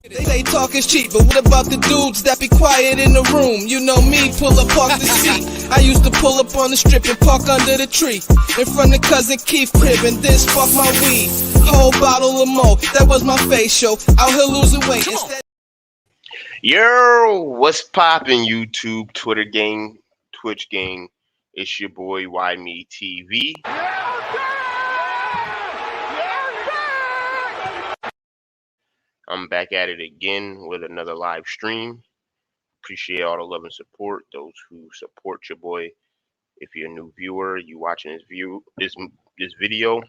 They talk is cheap, but what about the dudes that be quiet in the room? You know me, pull up off the seat. I used to pull up on the strip and park under the tree in front of cousin Keith crib and then spark my weed. Whole bottle of Mo, that was my facial. Out here losing weight. Yo, what's poppin', YouTube, Twitter gang, Twitch gang? It's your boy Why Me TV. I'm back at it again with another live stream. Appreciate all the love and support, those who support your boy. If you're a new viewer, you watching this video,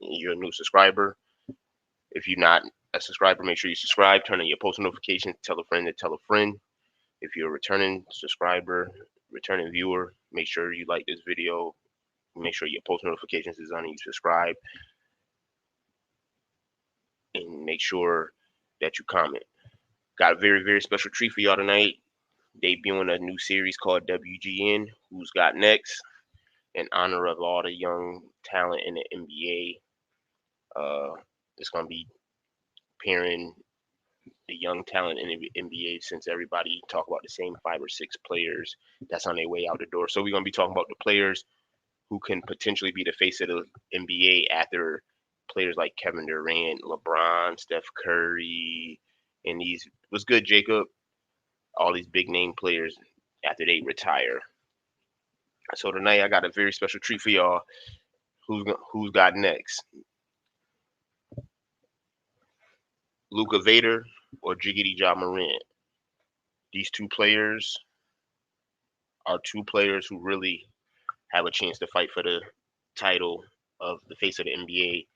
you're a new subscriber. If you're not a subscriber, make sure you subscribe, turn on your post notifications, tell a friend to tell a friend. If you're a returning subscriber, returning viewer, make sure you like this video, make sure your post notifications is on and you subscribe, and make sure that you comment. Got a very, very special treat for y'all tonight. Debuting a new series called WGN, Who's Got Next, in honor of all the young talent in the NBA. It's going to be pairing the young talent in the NBA, since everybody talk about the same 5 or 6 players that's on their way out the door. So we're going to be talking about the players who can potentially be the face of the NBA after players like Kevin Durant, LeBron, Steph Curry, and these, what's good, Jacob? All these big name players after they retire. So tonight I got a very special treat for y'all. Who's got next? Luka Vader or Jiggity Ja Morant? These two players are two players who really have a chance to fight for the title of the face of the NBA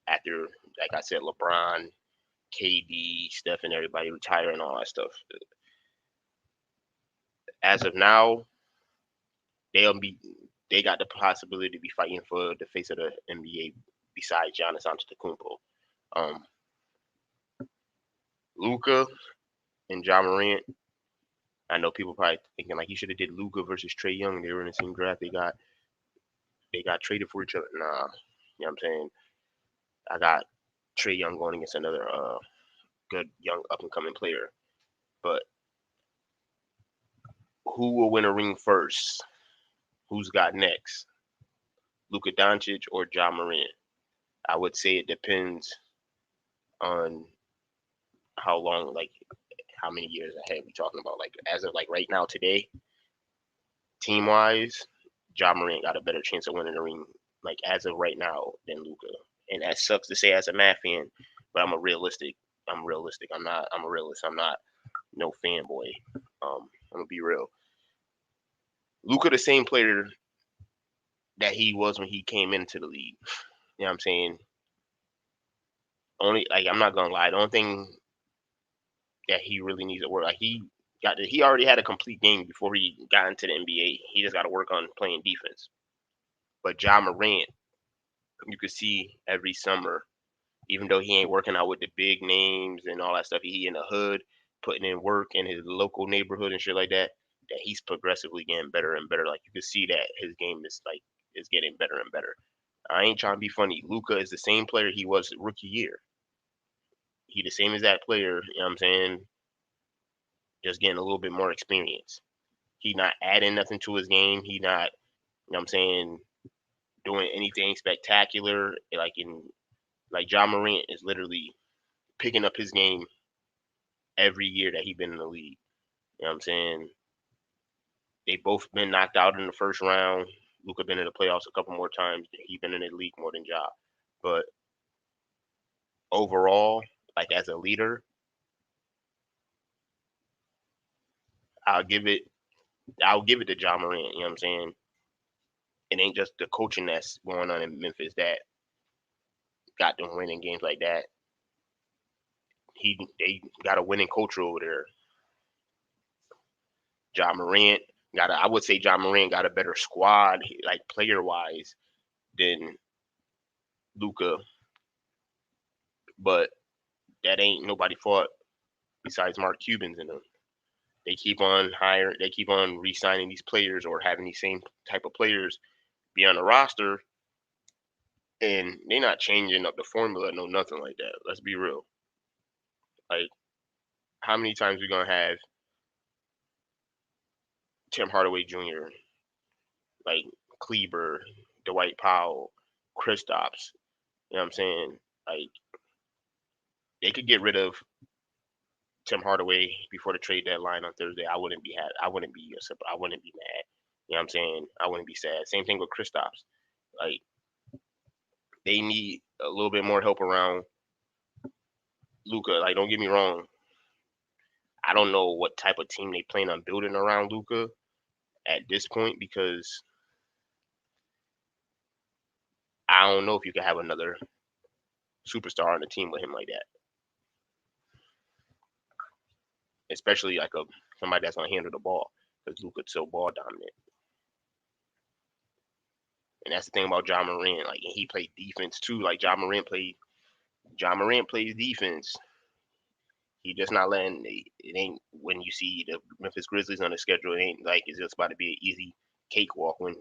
after, like I said, LeBron, KD, Steph, and everybody retire and all that stuff. As of now, they got the possibility to be fighting for the face of the NBA besides Giannis Antetokounmpo. Luka and Ja Morant. I know people probably thinking like he should have did Luka versus Trae Young. They were in the same draft. They got traded for each other. Nah, you know what I'm saying? I got Trae Young going against another good young up and coming player. But who will win a ring first? Who's got next? Luka Doncic or Ja Morant? I would say it depends on how long, like how many years ahead we talking about. Like as of like right now today, team wise, Ja Morant got a better chance of winning the ring, like as of right now, than Luka. And that sucks to say as a math fan, but I'm realistic. I'm a realist. I'm not no fanboy. I'm gonna be real. Luka the same player that he was when he came into the league. You know what I'm saying? Only, like, I'm not gonna lie, the only thing that he really needs to work, like he already had a complete game before he got into the NBA. He just got to work on playing defense. But Ja Morant, you could see every summer, even though he ain't working out with the big names and all that stuff, he in the hood putting in work in his local neighborhood and shit like that. That he's progressively getting better and better. Like you can see that his game is getting better and better. I ain't trying to be funny. Luka is the same player he was rookie year. He the same as that player. You know what I'm saying? Just getting a little bit more experience. He not adding nothing to his game. He not, you know what I'm saying, doing anything spectacular. Like Ja Morant is literally picking up his game every year that he been in the league. You know what I'm saying? They both been knocked out in the first round. Luka been in the playoffs a couple more times. He been in the league more than Ja. But overall, like as a leader, I'll give it to Ja Morant. You know what I'm saying? It ain't just the coaching that's going on in Memphis that got them winning games like that. They got a winning culture over there. I would say Ja Morant got a better squad, like player wise, than Luka, but that ain't nobody fault besides Mark Cuban's in them. They keep on re-signing these players or having these same type of players be on the roster, and they're not changing up the formula, no nothing like that. Let's be real. Like, how many times we gonna have Tim Hardaway Jr., like Kleber, Dwight Powell, Kristaps? You know what I'm saying? Like, they could get rid of Tim Hardaway before the trade deadline on Thursday. I wouldn't be I wouldn't be I wouldn't be mad. You know what I'm saying? I wouldn't be sad. Same thing with Kristaps. Like, they need a little bit more help around Luka. Like, don't get me wrong. I don't know what type of team they plan on building around Luka at this point, because I don't know if you can have another superstar on the team with him like that, especially like somebody that's gonna handle the ball, because Luka's so ball dominant. And that's the thing about John Morant. Like, he played defense too. Like, John Morant plays defense. He just not letting it ain't when you see the Memphis Grizzlies on the schedule. It ain't like it's just about to be an easy cakewalk when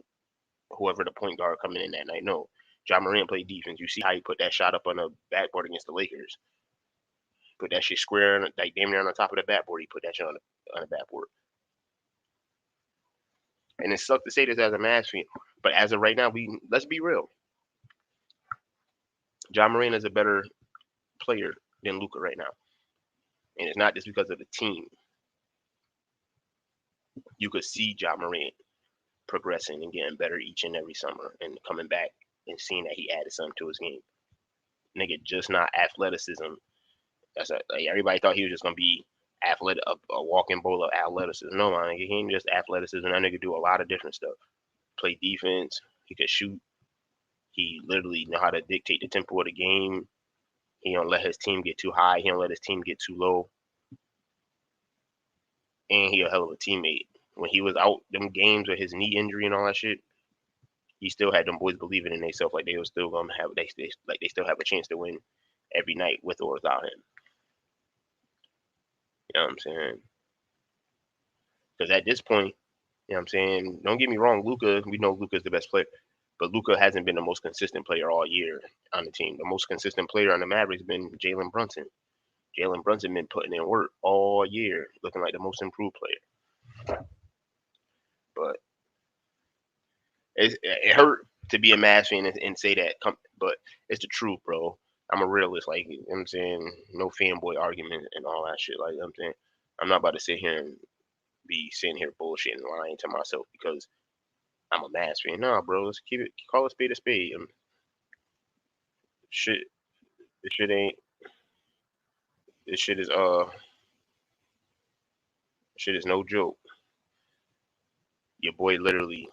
whoever the point guard coming in that night. No, John Morant played defense. You see how he put that shot up on the backboard against the Lakers. Put that shit square, like damn near on the top of the backboard. He put that shit on the backboard. And it sucks to say this as a Mavs fan, but as of right now, let's be real. John Morant is a better player than Luka right now, and it's not just because of the team. You could see John Morant progressing and getting better each and every summer, and coming back and seeing that he added something to his game. Nigga, just not athleticism. Like, everybody thought he was just gonna be athletic, a walking bowl of athleticism. No, man, he ain't just athleticism. That nigga do a lot of different stuff. Play defense. He could shoot. He literally know how to dictate the tempo of the game. He don't let his team get too high. He don't let his team get too low. And he a hell of a teammate. When he was out them games with his knee injury and all that shit, he still had them boys believing in themselves, like they was still gonna have they still have a chance to win every night with or without him. You know what I'm saying? Because at this point, you know what I'm saying, don't get me wrong, Luka, we know Luka's the best player, but Luka hasn't been the most consistent player all year on the team. The most consistent player on the Mavericks has been Jalen Brunson. Jalen Brunson been putting in work all year, looking like the most improved player. But it hurt to be a Mavs fan and say that, but it's the truth, bro. I'm a realist, like, you know what I'm saying, no fanboy argument and all that shit. Like, you know what I'm saying, I'm not about to sit here and be sitting here bullshitting, lying to myself because I'm a Mavs fan. Nah, bro, let's call a spade a spade. Shit, this shit ain't, this shit is no joke. Your boy literally,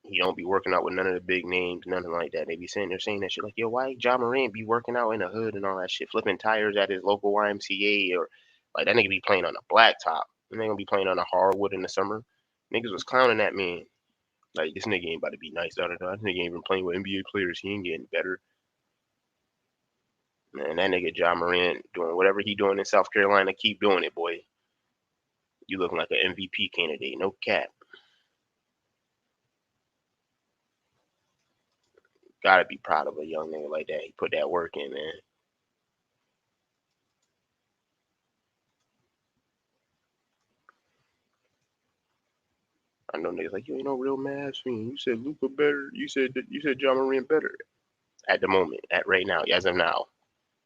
he don't be working out with none of the big names, nothing like that. They be saying that shit like, yo, why John Morant be working out in the hood and all that shit, flipping tires at his local YMCA, or like that nigga be playing on a blacktop. And they gonna be playing on a hardwood in the summer. Niggas was clowning that man. Like, this nigga ain't about to be nice. This nigga ain't even playing with NBA players. He ain't getting better. Man, that nigga John Morant doing whatever he doing in South Carolina, keep doing it, boy. You looking like an MVP candidate, no cap. Gotta be proud of a young nigga like that. He put that work in, man. I know niggas like, you ain't no real Mavs fan. You said Luka better. You said John Morant better. At the moment, at right now, as of now,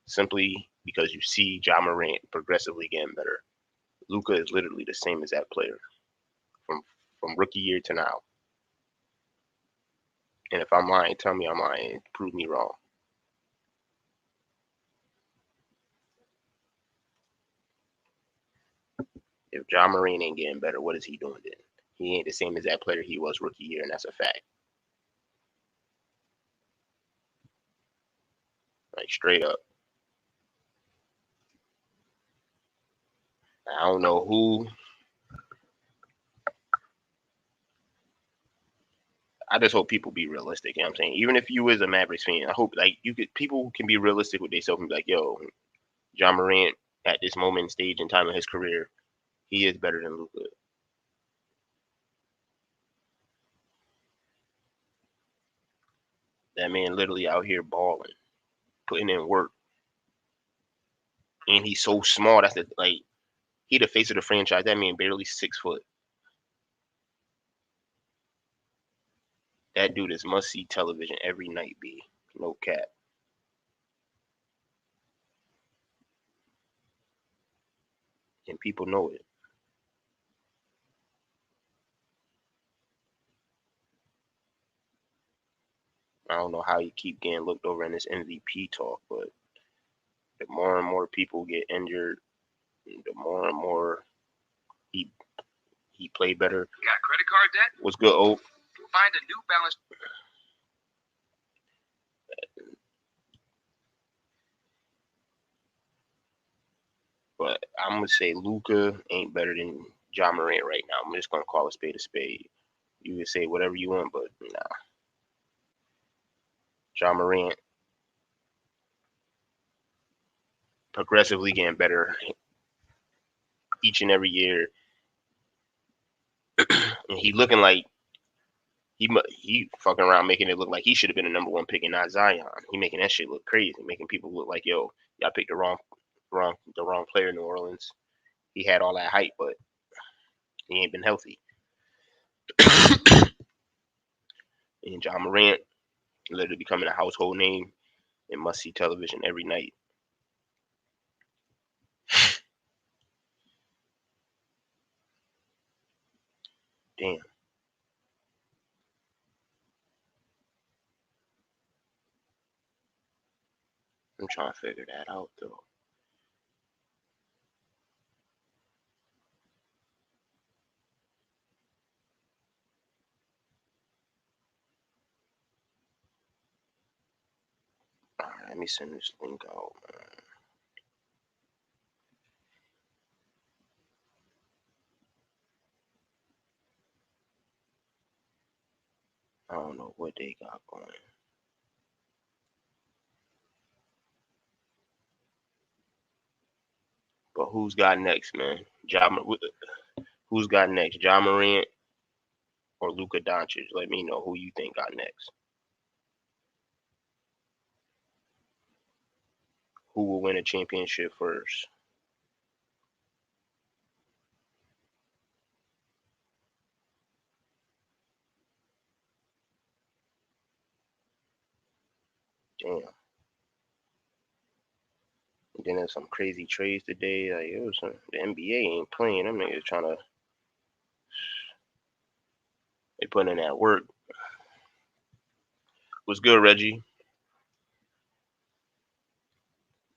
simply because you see John Morant progressively getting better. Luka is literally the same as that player from rookie year to now. And if I'm lying, tell me I'm lying. Prove me wrong. If John Morant ain't getting better, what is he doing then? He ain't the same as that player he was rookie year, and that's a fact. Like, straight up. I don't know who. I just hope people be realistic. You know what I'm saying? Even if you is a Mavericks fan, I hope like people can be realistic with themselves and be like, yo, John Morant at this moment, stage, and time of his career, he is better than Luka. That man literally out here balling, putting in work. and he's so small. That's like he the face of the franchise. That man barely 6 foot. That dude is must see television every night. B, no cap. And people know it. I don't know how you keep getting looked over in this MVP talk, but the more and more people get injured, the more and more he he played better. Got credit card debt? What's good, Oak? Find a New Balance. But I'm gonna say Luka ain't better than Ja Morant right now. I'm just gonna call a spade a spade. You can say whatever you want, but nah. Ja Morant progressively getting better each and every year, and he looking like he fucking around making it look like he should have been a number one pick and not Zion. He making that shit look crazy, making people look like, yo, y'all picked the wrong player in New Orleans. He had all that hype, but he ain't been healthy. And Ja Morant literally becoming a household name and must see television every night. Damn. I'm trying to figure that out though. Alright, let me send this link out, man. I don't know what they got going. But who's got next, man? Who's got next? Ja Morant or Luka Doncic? Let me know who you think got next. Who will win a championship first? Damn. And then there's some crazy trades today. Like the NBA ain't playing. Them niggas trying to they putting in that work. What's good, Reggie?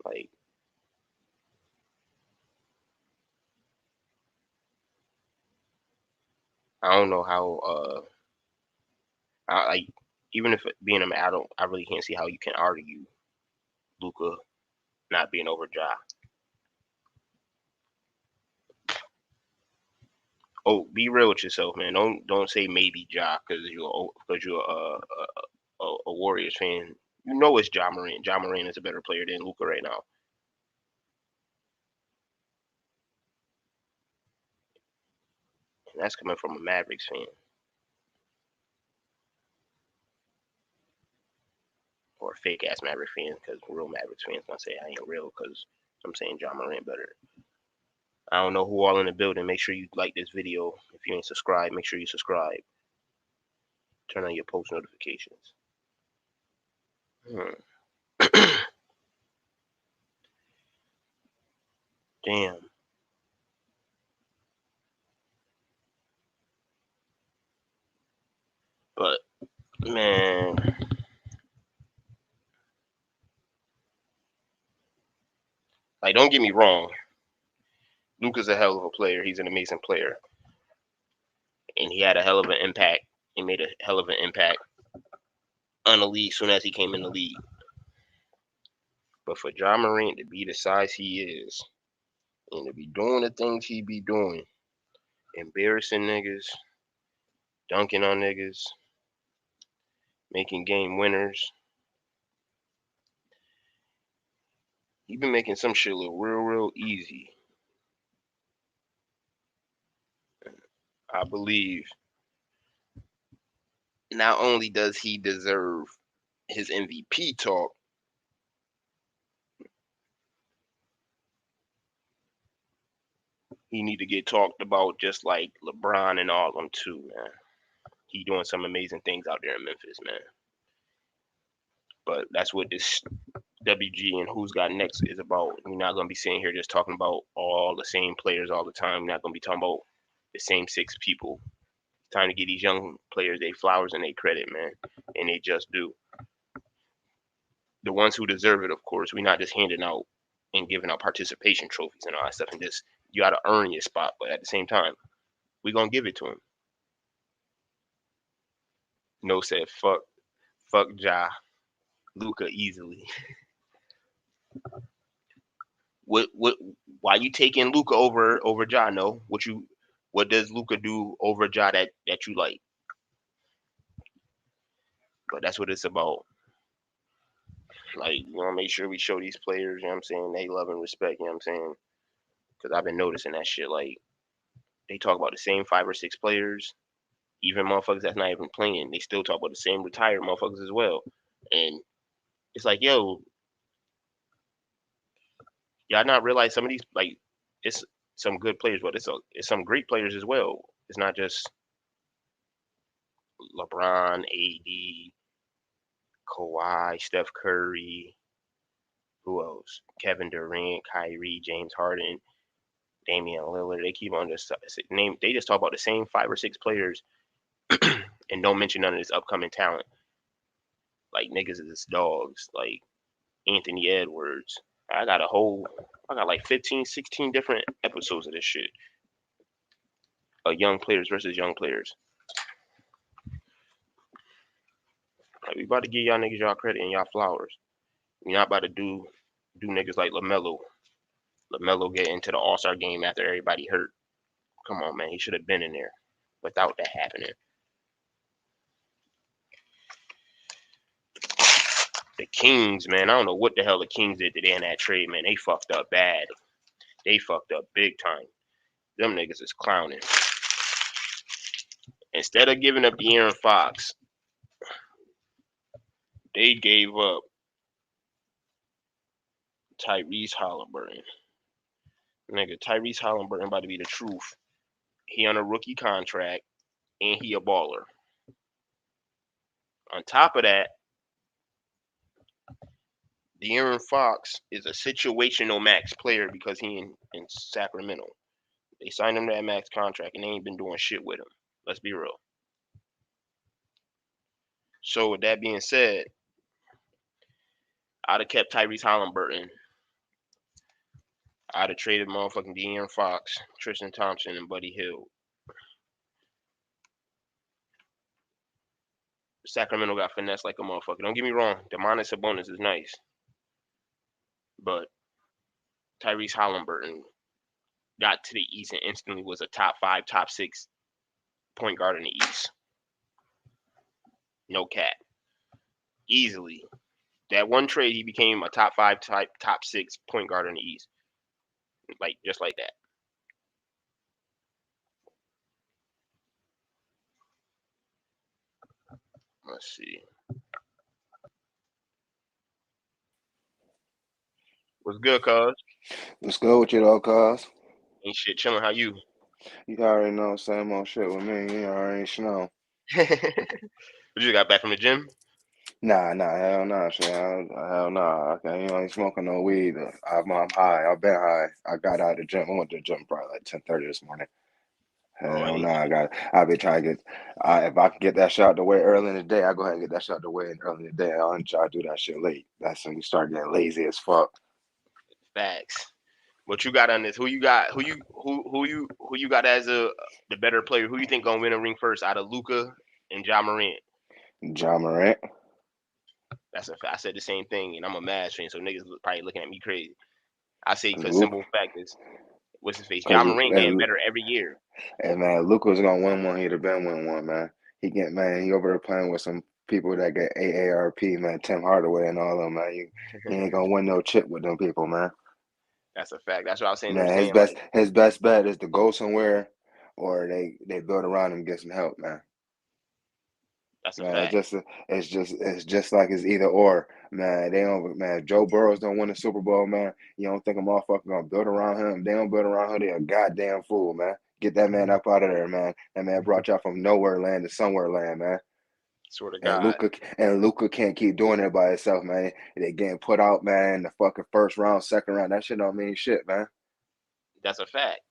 Like I don't know how. Like even if being a man, I really can't see how you can argue Luka not being over Ja. Oh, be real with yourself, man. Don't say maybe Ja because you're a Warriors fan. You know it's Ja Morant. Ja Morant is a better player than Luka right now. And that's coming from a Mavericks fan or a fake ass Maverick fan because real Mavericks fans gonna say I ain't real because I'm saying Ja Morant better. I don't know who all in the building. Make sure you like this video. If you ain't subscribed, make sure you subscribe. Turn on your post notifications. Damn. But man, like don't get me wrong. Luka's a hell of a player. He's an amazing player, and he had a hell of an impact. He made a hell of an impact on the league soon as he came in the league. But for Ja Morant to be the size he is, and to be doing the things he be doing, embarrassing niggas, dunking on niggas, making game winners, he been making some shit look real easy. I believe not only does he deserve his MVP talk, he need to get talked about just like LeBron and all of them too, man. He doing some amazing things out there in Memphis, man. But that's what this WG and Who's Got Next is about. We're not gonna be sitting here just talking about all the same players all the time. We're not gonna be talking about the same six people. It's time to give these young players their flowers and their credit, man. And they just do. The ones who deserve it, of course. We're not just handing out and giving out participation trophies and all that stuff. And just you gotta earn your spot. But at the same time, we're gonna give it to them. No said fuck Ja, Luka easily. What why you taking Luka over Ja? No. What does Luka do over Ja that you like? But that's what it's about. Like, you want to make sure we show these players, you know what I'm saying, they love and respect, you know what I'm saying? Because I've been noticing that shit. Like, they talk about the same 5 or 6 players, even motherfuckers that's not even playing. They still talk about the same retired motherfuckers as well. And it's like, yo, y'all not realize some of these, like, it's some good players, but it's some great players as well. It's not just LeBron, AD, Kawhi, Steph Curry, who else? Kevin Durant, Kyrie, James Harden, Damian Lillard. They keep on just name. They just talk about the same 5 or 6 players and don't mention none of this upcoming talent. Like niggas is dogs. Like Anthony Edwards. I got like 15, 16 different episodes of this shit. Young players versus young players. Like we about to give y'all niggas y'all credit and y'all flowers. We not about to do niggas like LaMelo. LaMelo get into the All-Star game after everybody hurt. Come on, man. He should have been in there without that happening. The Kings, man. I don't know what the hell the Kings did today in that trade, man. They fucked up bad. They fucked up big time. Them niggas is clowning. Instead of giving up De'Aaron Fox, they gave up Tyrese Halliburton. Nigga, Tyrese Halliburton about to be the truth. He on a rookie contract, and he a baller. On top of that, De'Aaron Fox is a situational max player because he in Sacramento. They signed him to that max contract, and they ain't been doing shit with him. Let's be real. So with that being said, I'd have kept Tyrese Halliburton. I'd have traded motherfucking De'Aaron Fox, Tristan Thompson, and Buddy Hield. Sacramento got finessed like a motherfucker. Don't get me wrong, Domantas Sabonis is nice. But Tyrese Halliburton got to the East and instantly was a top 5, top 6 point guard in the East. No cap. Easily. That one trade, he became a top 5, top 6 point guard in the East. Like, just like that. Let's see. What's good, cuz? What's good with you, though, cuz? Ain't shit chilling. How you? You already know, same old shit with me. You already know. You just got back from the gym? Nah, hell nah, shit. Hell nah. Okay, you ain't smoking no weed. I'm high. I've been high. I got out of the gym. I went to the gym probably like 10:30 this morning. Oh, I Hell ain't nah. I've been trying to get. If I can get that shot the way early in the day, I go ahead and get that shot the way early in the day. I don't try to do that shit late. That's when you start getting lazy as fuck. facts. What you got on this? Who you got? Who you got as the better player? Who you think gonna win a ring first out of Luka and Ja Morant? Ja Morant. That's a fact. I said the same thing, and I'm a Mavs fan, so niggas probably looking at me crazy. I say because Luke. simple fact is, what's his face? Ja Morant getting better every year. And man, Luka was gonna win one. He'd have been win one, man. He over there playing with some people that get AARP, man. Tim Hardaway and all of them, man. He ain't gonna win no chip with them people, man. That's a fact. That's what I was saying. Man, his best bet is to go somewhere, or they build around him and get some help, man. That's a Man, fact. it's just like it's either or. Man, they don't. Man, Joe Burrows don't win the Super Bowl, man. You don't think a motherfucker gonna build around him? They don't build around him. They a goddamn fool, man. Get that man up out of there, man. That man brought y'all from nowhere land to somewhere land, man. Sort of And God. Luka can't keep doing it by himself, man. They getting put out, man, in the fucking first round, second round. That shit don't mean shit, man. That's a fact.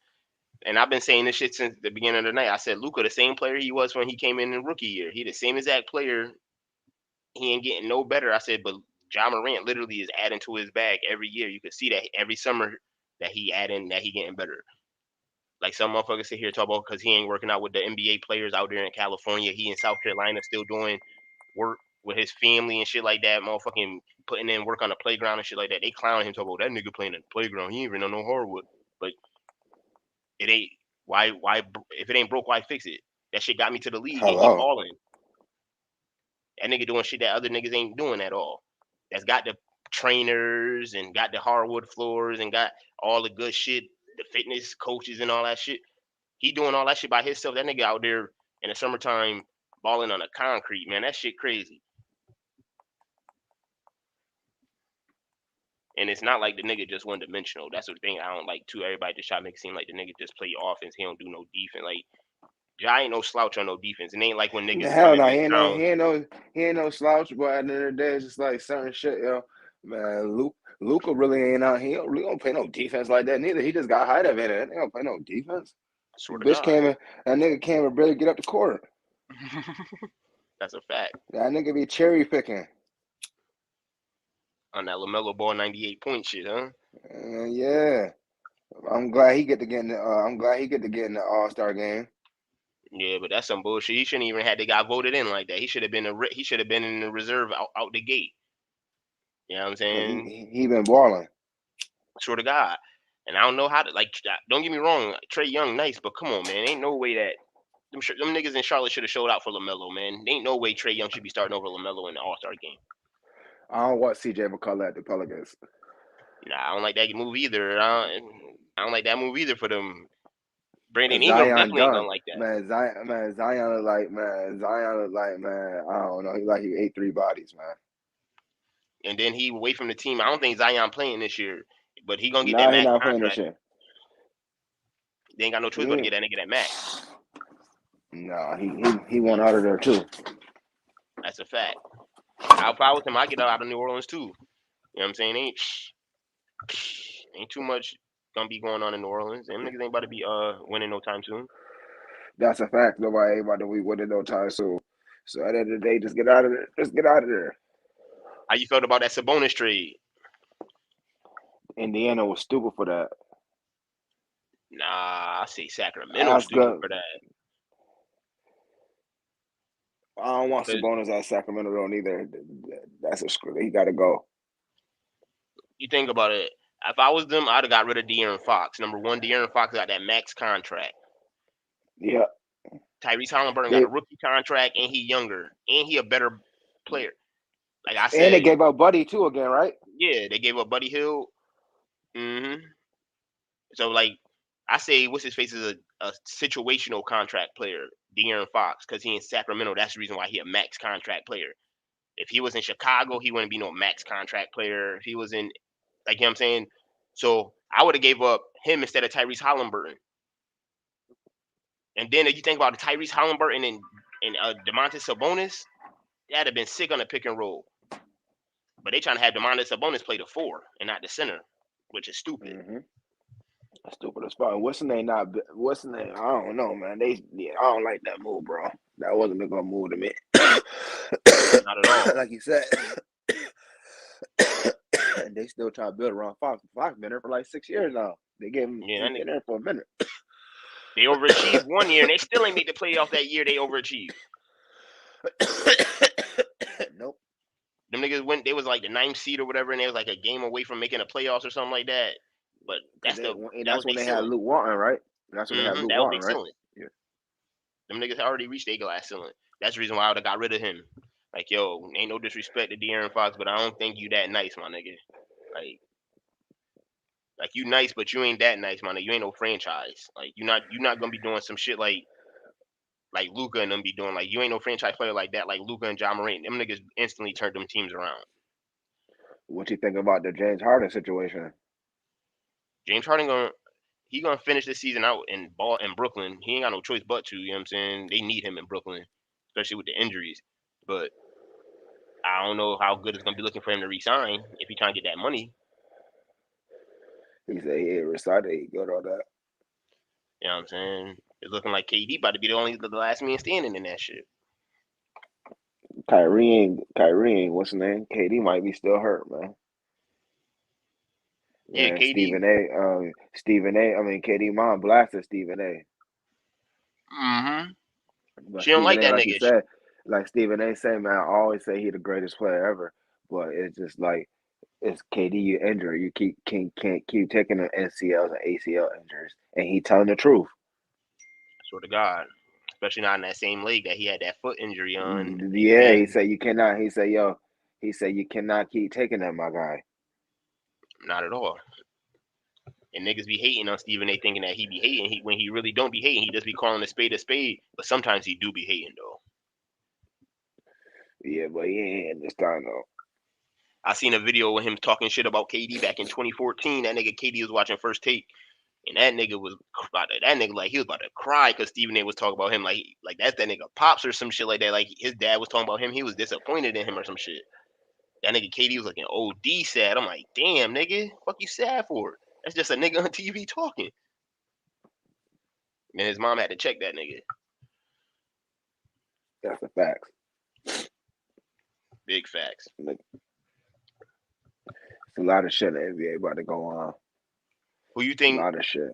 And I've been saying this shit since the beginning of the night. I said Luka, the same player he was when he came in rookie year. He the same exact player. He ain't getting no better. I said, but John Morant literally is adding to his bag every year. You can see that every summer that he adding, that he getting better. Like some motherfuckers sit here talk about because he ain't working out with the NBA players out there in California. He in South Carolina still doing work with his family and shit like that. Motherfucking putting in work on the playground and shit like that. They clowning him talking about that nigga playing in the playground. He ain't even on no hardwood. But it ain't why if it ain't broke, why fix it? That shit got me to the league and he Hello. balling. That nigga doing shit that other niggas ain't doing at all. That's got the trainers and got the hardwood floors and got all the good shit, the fitness coaches and all that shit. He doing all that shit by himself. That nigga out there in the summertime balling on the concrete, man. That shit crazy. And it's not like the nigga just one dimensional. That's the thing I don't like too. Everybody just try to make it seem like the nigga just play offense. He don't do no defense. Like Ja ain't no slouch on no defense. It ain't like when niggas come Hell in no, big town. he ain't no slouch. But at the end of the day, it's just like certain shit, yo. Man, Luka really ain't out. He don't really don't play no defense like that neither. He just got height of it. He don't play no defense. Swear to Bitch God. came in. That nigga came and barely get up the court. That's a fact. That nigga be cherry picking. On that LaMelo Ball 98-point shit, huh? Yeah, I'm glad he get to get in the. I'm glad he get to get in the All-Star game. Yeah, but that's some bullshit. He shouldn't even had the guy voted in like that. He should have been he should have been in the reserve out the gate. You know what I'm Cause saying? he been balling. Swear to God. And I don't know how to like. Don't get me wrong, Trey Young, nice, but come on, man. Ain't no way that them niggas in Charlotte should have showed out for LaMelo, man. Ain't no way Trey Young should be starting over LaMelo in the All Star game. I don't want CJ McCullough at the Pelicans. Nah, I don't like that move either. I don't like that move either for them. Brandon Ingram Zion definitely ain't gonna young, like that. Zion look like man. I don't know. He like he ate three bodies, man. And then he away from the team. I don't think Zion playing this year, but he gonna get that Nah, he max not playing this contract. year. They ain't got no choice but to get that nigga that max. Nah, he went out of there too. That's a fact. I'll probably with him. I get out of New Orleans too. You know what I'm saying? Ain't too much gonna be going on in New Orleans. Them niggas ain't about to be winning no time soon. That's a fact. Nobody ain't about to be winning no time soon. So at the end of the day, just get out of there. Just get out of there. How you felt about that Sabonis trade? Indiana was stupid for that. Nah, I say Sacramento That's stupid good. for that. I don't want Cause Sabonis at Sacramento though neither. That's a screw. He got to go. you think about it. If I was them, I'd have got rid of De'Aaron Fox. Number one, De'Aaron Fox got that max contract. Yeah, Tyrese Halliburton got they a rookie contract, and he younger, and he a better player. Like I and they said, gave up Buddy too again, right? yeah, they gave up Buddy Hill. So like I say, what's his face is a situational contract player, De'Aaron Fox, because he in Sacramento. That's the reason why he a max contract player. If he was in Chicago, he wouldn't be no max contract player. If he was in, like, you know what I'm saying? So I would have gave up him instead of Tyrese Halliburton. And then if you think about the Tyrese Halliburton and Demontis Sabonis, that'd have been sick on the pick and roll. But they trying to have Demontis Sabonis play the 4 and not the center, which is stupid. Mm-hmm. Stupid as fuck. What's the name? Not what's the name? I don't know, man. I don't like that move, bro. That wasn't a good move to me. Not at all. Like you said, they still try to build around Fox. Fox been there for like 6 years now. They gave him. Yeah, He's been there for a minute. they overachieved one year and they still ain't made the playoff that year. They overachieved. Nope. Them niggas went. They was like the 9th seed or whatever, and they was like a game away from making the playoffs or something like that. But that was That's when their they had ceiling. Luke Walton, right? That's when they had Luke That was their Walton, right? ceiling. Yeah. Them niggas had already reached their glass ceiling. That's the reason why I would have got rid of him. Like, yo, ain't no disrespect to De'Aaron Fox, but I don't think you that nice, my nigga. Like you nice, but you ain't that nice, my nigga. You ain't no franchise. Like you're not gonna be doing some shit like Luka and them be doing. Like you ain't no franchise player like that. Like Luka and John Morant. Them niggas instantly turned them teams around. What you think about the James Harden situation? James Harden gonna finish this season out in Brooklyn. He ain't got no choice but to. You know what I'm saying? They need him in Brooklyn, especially with the injuries. But I don't know how good it's gonna be looking for him to resign if he trying to get that money. He said he ain't recited. He good on that. You know what I'm saying? It's looking like KD about to be the last man standing in that shit. Kyrie ain't. What's his name? KD might be still hurt, man. Yeah, Man, KD. Stephen A. I mean, KD mom blasted Stephen A. Mm-hmm. But She don't Stephen like A. that Like he nigga. said, like Stephen A. say, man, I always say he the greatest player ever. But it's just like it's KD you injure. You can't keep taking the NCLs and ACL injuries, and he telling the truth. Swear to God. Especially not in that same leg that he had that foot injury on. Yeah, he And said you cannot. He said, yo, he said you cannot keep taking that, my guy. not at all. And niggas be hating on Stephen A. thinking that he be hating. When he really don't be hating, he just be calling a spade a spade. But sometimes he do be hating though. Yeah, but he ain't in this time though. I seen a video with him talking shit about KD back in 2014. That nigga KD was watching First Take, and that nigga was that nigga like he was about to cry because Stephen A. was talking about him like that's that nigga pops or some shit like that. Like his dad was talking about him. He was disappointed in him or some shit. That nigga KD was looking OD sad. I'm like, damn nigga, fuck you sad for? That's just a nigga on TV talking. And his mom had to check that nigga. That's the facts. Big facts. Like, it's a lot of shit in the NBA about to go on. Who you A think? lot of shit.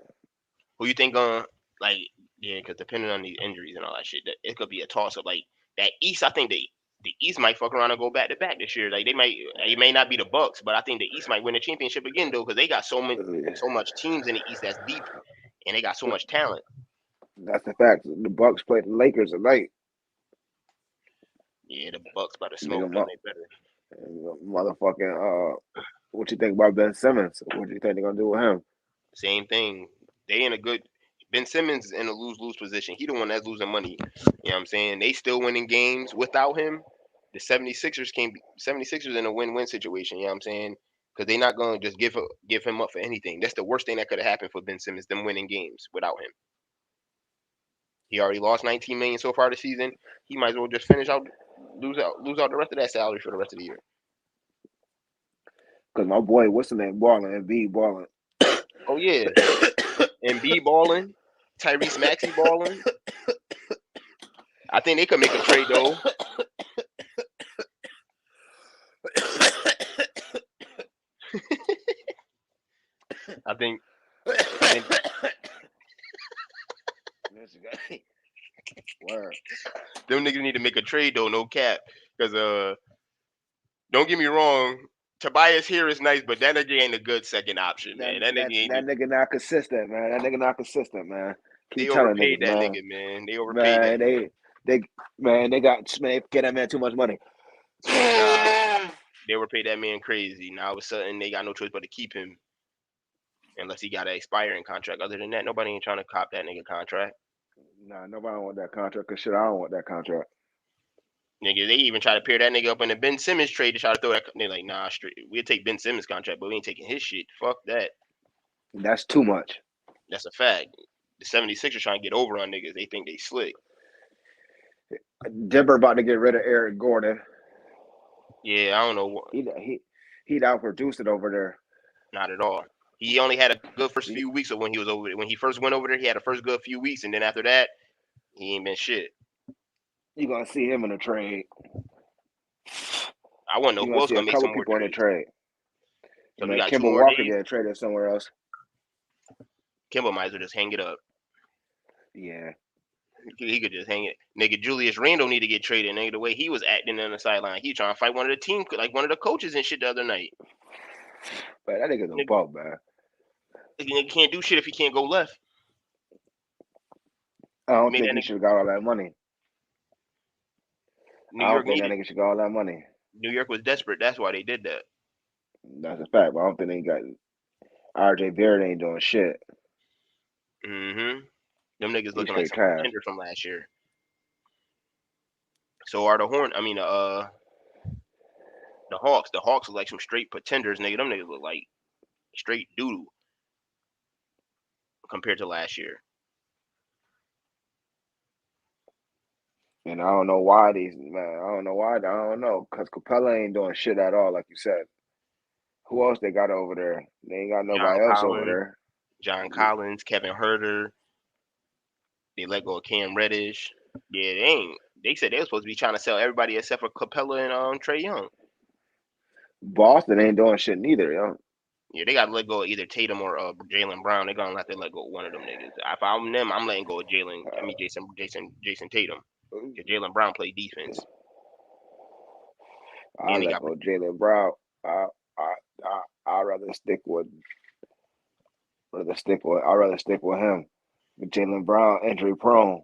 Who you think? Like yeah, because depending on these injuries and all that shit, it could be a toss up. Like that East, I think the East might fuck around and go back to back this year. Like they might, it may not be the Bucks, but I think the East might win the championship again though, because they got so much teams in the East that's deep, and they got so much talent. That's the facts. The Bucks play the Lakers tonight. Yeah, the Bucks about to smoke Nigga, them. They better. motherfucking. What you think about Ben Simmons? What do you think they're gonna do with him? Same thing. They in a good. Ben Simmons in a lose position. He the one that's losing money. You know what I'm saying? They still winning games without him. The 76ers came 76ers in a win-win situation, you know what I'm saying? Because they're not going to just give him up for anything. That's the worst thing that could have happened for Ben Simmons, them winning games without him. He already lost 19 million so far this season. He might as well just finish out lose out the rest of that salary for the rest of the year. Because my boy, what's the name, balling and B balling. Oh yeah. Embiid balling, Tyrese Maxey balling. I think they could make a trade though. I think Word. them niggas need to make a trade though, no cap. Because don't get me wrong, Tobias here is nice, but that nigga ain't a good second option, man. That nigga ain't. That nigga not consistent, man. That nigga not consistent, man. They Keep telling overpaid niggas, that man. nigga, man. They overpaid that Man, nigga. they got man, get that man too much money. Swear to God, they overpaid that man crazy. Now all of a sudden they got no choice but to keep him, unless he got an expiring contract. Other than that, nobody ain't trying to cop that nigga contract. Nah, nobody want that contract. Cause shit, I don't want that contract. Nigga, they even try to pair that nigga up in the Ben Simmons trade to try to throw that. They're like, nah, straight. We'll take Ben Simmons contract, but we ain't taking his shit. Fuck that. That's too much. That's a fact. The 76ers trying to get over on niggas. They think they slick. Denver about to get rid of Eric Gordon. Yeah, I don't know. He'd outproduced it over there. Not at all. He only had a good first few weeks of when he was over there. When he first went over there, he had a first good few weeks, and then after that, he ain't been shit. You're gonna see him in a trade. I want to know You're who gonna else see a gonna make couple some more people in a trades. trade. So we Man, got 2 Kimball more Walker days. getting traded somewhere else. Kimball might as well just hang it up. Yeah. He could just hang it. Nigga, Julius Randle need to get traded. Nigga, the way he was acting on the sideline, he trying to fight one of the team, like one of the coaches and shit the other night. But that nigga's a Nigga, bug, man. nigga can't do shit if he can't go left. I He don't made think that he nigga. should have got all that money. New I don't York think that needed. nigga should got all that money. New York was desperate. That's why they did that. That's a fact, but I don't think they got RJ Barrett ain't doing shit. Mm-hmm. Them niggas He's looking like straight some trash. contenders from last year. So are the The Hawks look like some straight pretenders, nigga. Them niggas look like straight doodoo compared to last year. And I don't know why I don't know, because Capella ain't doing shit at all, like you said. Who else they got over there? They ain't got John nobody else over Collins, there. John Collins, Kevin Herter. They let go of Cam Reddish. Yeah, they ain't. They said they were supposed to be trying to sell everybody except for Capella and Trey Young. Boston ain't doing shit neither, yo. Yeah, they got to let go of either Tatum or Jalen Brown. They're gonna have to let go of one of them niggas. If I'm them, I'm letting go of Jason Tatum. Cause Jalen Brown play defense, I and they let got go Jalen Brown. I I'd rather stick with I'd rather stick with him. Jalen Brown injury prone.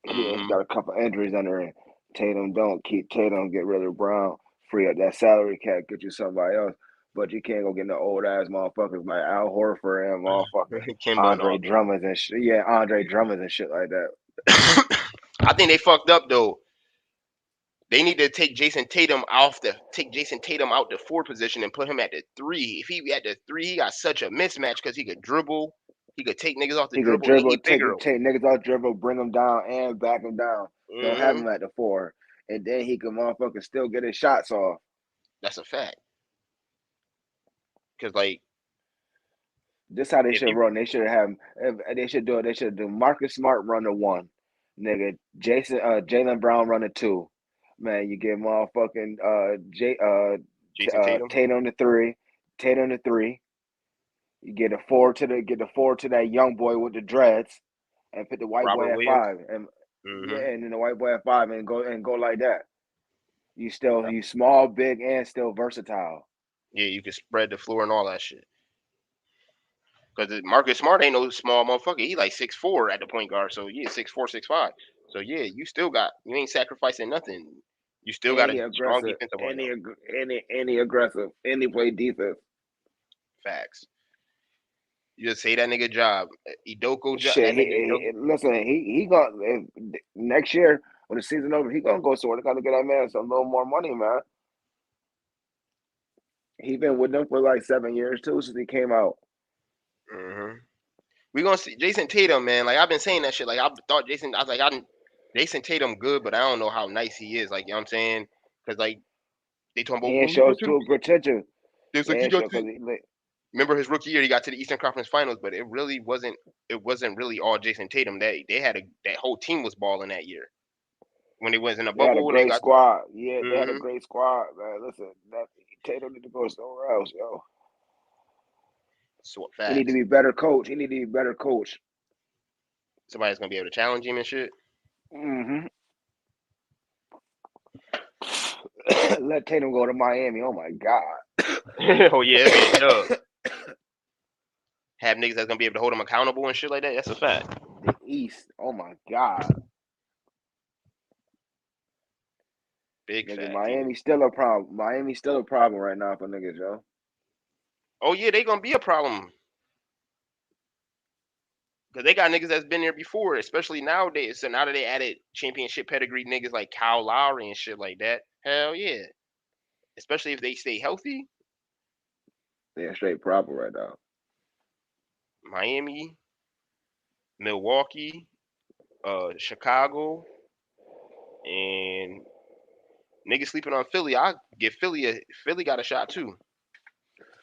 He always mm-hmm. got a couple injuries under him. Tatum don't keep Tatum, get rid of Brown, free up that salary cap, get you somebody else. But you can't go get no old ass motherfuckers like Al Horford and motherfucking Kimba and Andre all Drummond and shit. Yeah, Andre Drummond and shit like that. that. I think they fucked up though. They need to take Jason Tatum out the 4 position and put him at the 3. If he at the 3, he got such a mismatch because he could dribble, he could take niggas off the He could dribble, and he dribble, bigger. take niggas off dribble, bring them down, and back them down. Don't have Mm-hmm. him at the 4, and then he can motherfucking still get his shots off. That's a fact. Cause like This how they if should you run. They should have. They should do it. They should do Marcus Smart run the 1, nigga. Jalen Brown run the 2. Man, you get motherfucking Jason Tatum, Tatum the 3, Tatum the 3. You get a 4 to that young boy with the dreads, and put the white Robert boy at Williams. 5, and Mm-hmm. yeah, and then the white boy at 5, and go like that. You small, big, and still versatile. Yeah, you can spread the floor and all that shit. Because Marcus Smart ain't no small motherfucker. He like 6'4" at the point guard. So yeah, 6'4", 6'5". So yeah, you ain't sacrificing nothing. You still got And a he strong aggressive, defensive and lineup. he aggressive, and he play defense. Facts. You just say that nigga job. Idoko job. Shit, That nigga Idoko. listen. He got next year when the season over. He gonna go somewhere. They gotta get that man some little more money, man. He been with them for like 7 years too since he came out. Mm-hmm. We gonna see Jason Tatum, man. Like I've been saying that shit. Like I thought Jason. I was like, Jason Tatum good, but I don't know how nice he is. Like you know what I'm saying? Because like they talking about, He ain't well, he show got his to the. true potential. They was He like he ain't got show to. because Remember his rookie year, he got to the Eastern Conference Finals, but it really wasn't. It wasn't really all Jason Tatum. They had that whole team was balling that year when they was in the they had a bubble and they great got. squad. Yeah, they had a Mm-hmm. great squad, man. Listen, that Tatum need to go somewhere else, yo. So He need to facts. be better coach. He need to be better coach. Somebody's gonna be able to challenge him and shit. Mm-hmm. Let Tatum go to Miami. Oh my God. Oh yeah, it'd be a dub. Have niggas that's gonna be able to hold him accountable and shit like that. That's a fact. The East. Oh my God. Big Nigga, fact. Yeah. Miami's still a problem. Miami's still a problem right now for niggas, yo. Oh yeah, they gonna be a problem because they got niggas that's been there before, especially nowadays. So now that they added championship pedigree niggas like Kyle Lowry and shit like that, hell yeah. Especially if they stay healthy, They're a straight problem right now. Miami, Milwaukee, Chicago, and niggas sleeping on Philly. I give Philly got a shot too.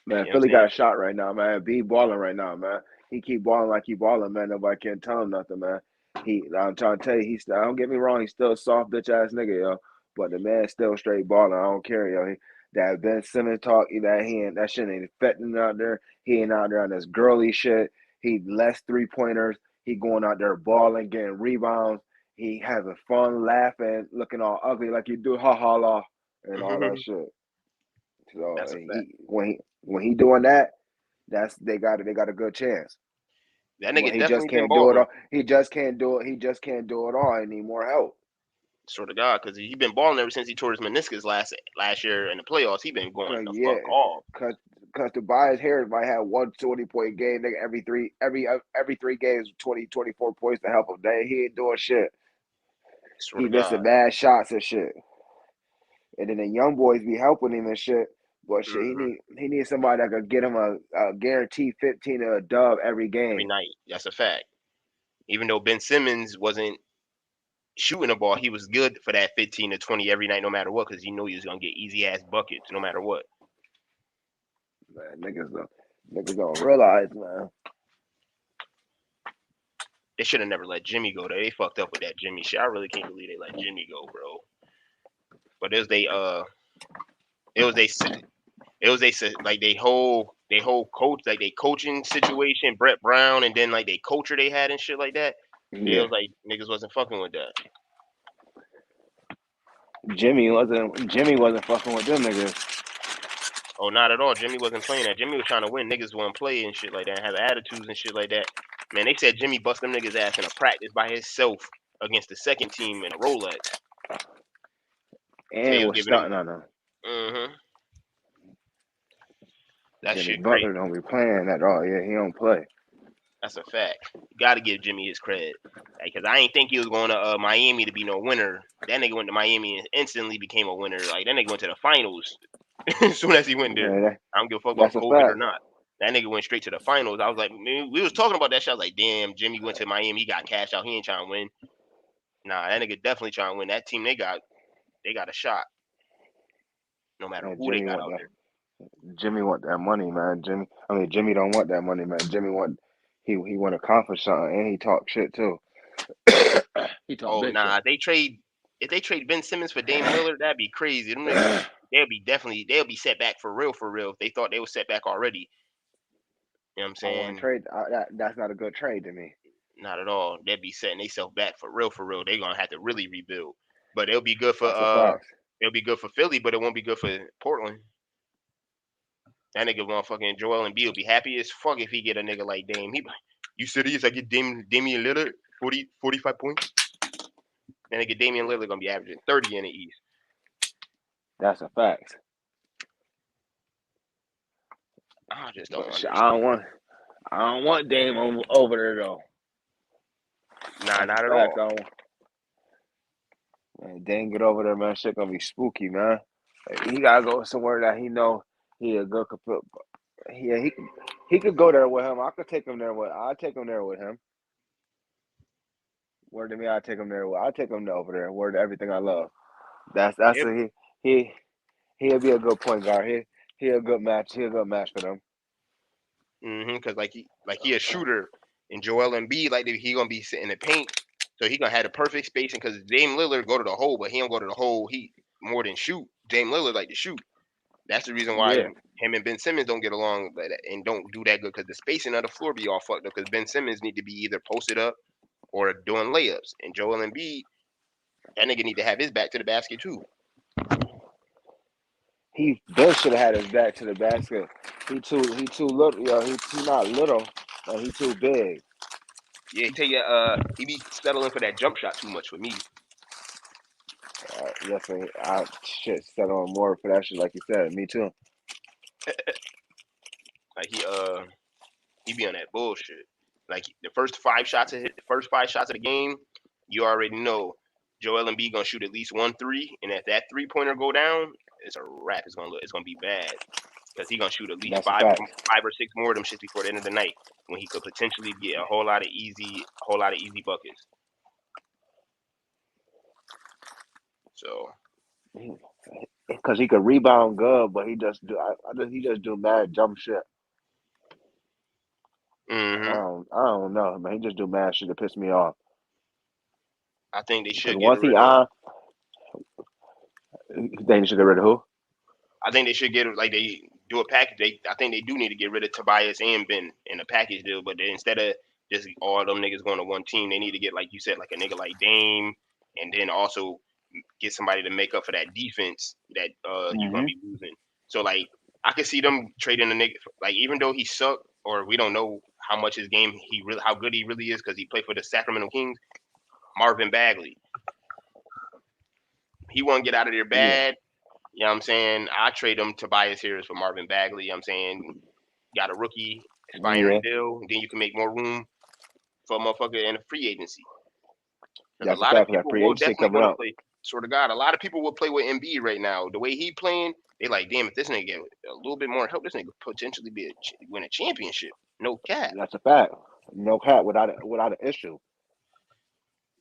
Man, You know what I'm Philly saying? got a shot right now, man. B balling right now, man. He keep balling like he balling, man. Nobody can tell him nothing, man. I'm trying to tell you, don't get me wrong, he's still a soft bitch ass nigga, yo. But the man still straight balling. I don't care, yo. That Ben Simmons talk, that shit ain't affecting him out there. He ain't out there on this girly shit. He less 3-pointers. He going out there balling, getting rebounds. He having fun, laughing, looking all ugly like you do, ha ha la, and all that shit. So That's a fact. when he doing that, they got a good chance. That But nigga he just definitely been can't do it balling. all. He just can't do it. He just can't do it all. I need more help. Sort of God, because he been balling ever since he tore his meniscus last year in the playoffs. He been going Cause the yeah, fuck off. cause Tobias Harris might have 1 20-point game. Nigga, every 3 games, 20-24 points to help him. He ain't doing shit. Sort He of God. missing mad shots and shit. and then the young boys be helping him and shit. But shit, Hmm. he needs somebody that could get him a guaranteed 15 or a dub every Every game. night. That's a fact. Even though Ben Simmons wasn't shooting the ball, he was good for that 15 to 20 every night, no matter what, because he knew he was gonna get easy ass buckets, no matter what. Man, niggas don't realize, man. They should have never let Jimmy go. They fucked up with that Jimmy shit. I really can't believe they let Jimmy go, bro. But it was they it was they like they whole coach like they coaching situation, Brett Brown, and then like they culture they had and shit like that. It Yeah, was like niggas wasn't fucking with that. Jimmy wasn't fucking with them niggas. Oh, not at all. Jimmy wasn't playing that. Jimmy was trying to win. Niggas wouldn't play and shit like that, and have attitudes and shit like that. Man, they said Jimmy bust them niggas ass in a practice by himself against the second team in a Rolex. So he And was was giving him. stunting on them. That Jimmy shit Butler crazy. don't be playing at all. Yeah, he don't play. That's a fact. You got to give Jimmy his credit. Because I ain't think he was going to Miami to be no winner. That nigga went to Miami and instantly became a winner. Like, that nigga went to the finals as soon as he went there. Yeah, I don't give a fuck about that's a COVID or fact. not. That nigga went straight to the finals. I was like, man, we was talking about that shit. I was like, damn, Jimmy went to Miami. He got cash out. He ain't trying to win. Nah, that nigga definitely trying to win. That team they got a shot. No matter Man, who they got out there. Jimmy want that money, man. Jimmy don't want that money, man. He want a conference something, and he talk shit too. He talk Oh big shit. nah, if they trade Ben Simmons for Dame Lillard, that'd be crazy. Them niggas they'll be set back for real if they thought they were set back already. You know what I'm I want to saying? trade. That's not a good trade to me. Not at all. They'd be setting themselves back for real They gonna have to really rebuild. But it'll be good for That's a fact. Philly, but it won't be good for Portland. That nigga motherfucking Joel Embiid will be happy as fuck if he get a nigga like Dame. You serious? I get Damian Lillard 45 points. That nigga Damian Lillard gonna be averaging 30 in the East. That's a fact. I just don't But shit, understand. I don't want Dame over there though. Nah, That's a not at fact. all. Man, Dame get over there, man. Shit gonna be spooky, man. Like, he gotta go somewhere that he know he a good. Yeah, he could go there with him. I could take him there with. I'll take him there with him. Word to me, I take him there. I take him over there. Word to everything I love. That's Yep. he he'll be a good point guard. He a good match. He a good match for them. Cause he a shooter, and Joel Embiid he gonna be sitting in the paint, so he gonna have the perfect spacing. Cause Dame Lillard go to the hole, but he don't go to the hole. He more than shoot. Dame Lillard like to shoot. That's the reason why Yeah, him and Ben Simmons don't get along and don't do that good. Cause the spacing of the floor be all fucked up. Cause Ben Simmons need to be either posted up or doing layups, and Joel Embiid that nigga need to have his back to the basket too. he Bill should have had his back to the basket. He too little. Yo, he too not little, but he too big. Yeah, he be settling for that jump shot too much for me. Yes, I shit set on more for that shit, like you said. Me too. Like he be on that bullshit. Like the first 5 shots of the game, you already know Joel Embiid gonna shoot at least 1 3, and if that 3 pointer go down, it's a wrap. It's gonna be bad because he gonna shoot at least That's a fact. 5 or 6 more of them shits before the end of the night when he could potentially get a whole lot of easy buckets. So Because he could rebound good, but he just do mad jump shit. hmm I don't know, man. He just do mad shit that piss me off. I think they Because should get once he rid of. then you should get rid of who? I think they should get like they do a package. I think they do need to get rid of Tobias and Ben in a package deal. But instead of just all them niggas going to one team, they need to get like you said, like a nigga like Dame, and then also get somebody to make up for that defense that you're gonna Mm-hmm. be losing. So like I could see them trading a nigga like even though he sucked or we don't know how much his game how good he really is because he played for the Sacramento Kings. Marvin Bagley, he won't get out of there Yeah, bad. You know what I'm saying? I trade him Tobias Harris for Marvin Bagley. You know what I'm saying? Got a rookie expiring yeah. deal. Then you can make more room for a motherfucker in a free agency. Because a That's a lot of fact. For that people free will agency definitely coming want to up. play. Swear to God, a lot of people will play with Embiid right now. The way he playing, they like, damn, if this nigga get a little bit more help, this nigga potentially win a championship. No cap. That's a fact. No cap without an issue.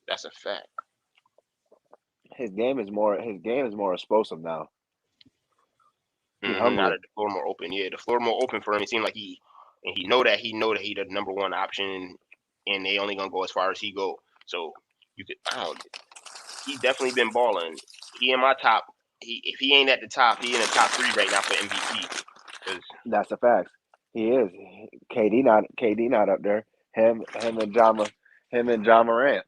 That's a fact. His game is more explosive now. He Now hungry. that the floor more open, yeah, the floor more open for him. It seemed like he know that he the number one option, and they only gonna go as far as he go. So you could, he definitely been balling. He in my top. If he ain't at the top, he in the top 3 right now for MVP. That's a fact. He is. KD not up there. Him and John Morant.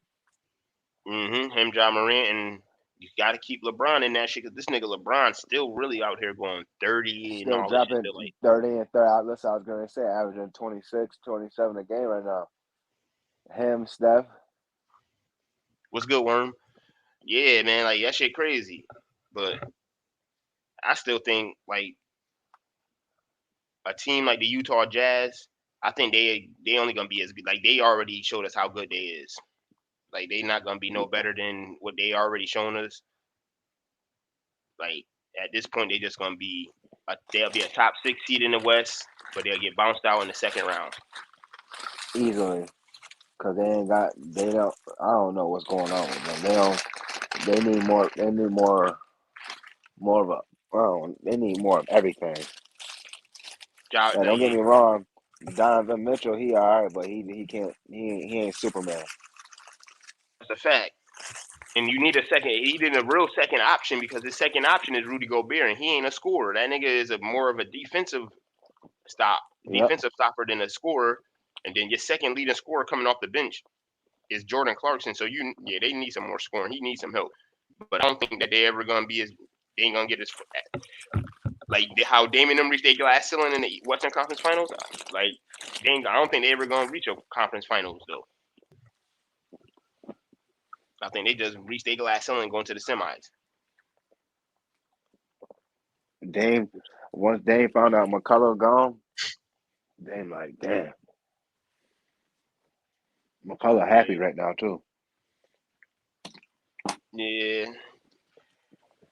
Him, John Morant, and you got to keep LeBron in that shit because this nigga LeBron still really out here going 30 and Still all this shit. dropping Still like 30 and 30. Listen, I was gonna say averaging 26, 27 a game right now. Him, Steph. what's good, Worm? Yeah, man, like that shit crazy. But I still think like a team like the Utah Jazz, I think they only gonna be as good. Like they already showed us how good they is. Like they not gonna be no better than what they already shown us. Like at this point, they just gonna be they'll be a top 6 seed in the West, but they'll get bounced out in the second round. Easily. Cause they don't I don't know what's going on with them. They need more of a they need more of everything. And don't get me wrong, Donovan Mitchell, he alright, but he can't he ain't Superman. That's a fact. And you need a second. He need a real second option because his second option is Rudy Gobert, and he ain't a scorer. That nigga is more of a defensive Yep. stopper than a scorer. And then your second leading scorer coming off the bench is Jordan Clarkson. So they need some more scoring. He needs some help. But I don't think that they ever gonna be as they ain't gonna get as like how Damian them reached their glass ceiling in the Western Conference Finals. Like I don't think they ever gonna reach a conference finals though. I think they just reached their glass ceiling going to the semis. Once Dame found out McCullough gone, Dame like, damn. McCullough happy right now too. Yeah.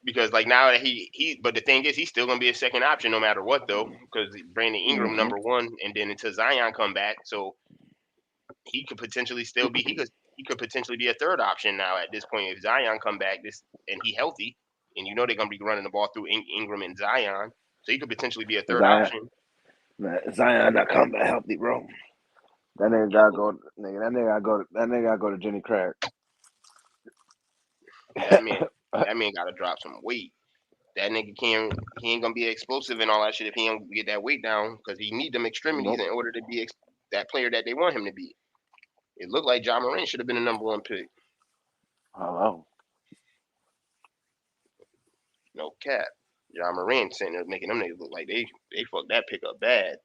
Because like now that but the thing is he's still gonna be a second option no matter what though, because Brandon Ingram number 1, and then until Zion come back, so he could potentially still be he could potentially be a third option now at this point if Zion come back and he healthy, and they're gonna be running the ball through Ingram and Zion, so he could potentially be a third option. Zion not come back healthy, bro. That nigga gotta go. That nigga gotta go to Jenny Craig. That man gotta drop some weight. That nigga he ain't gonna be explosive and all that shit if he don't get that weight down because he need them extremities in order to be that player that they want him to be. It looked like John Morant should have been the number 1 pick. Hello. No cap. John Morant sitting there making them niggas look like they fucked that pick up bad.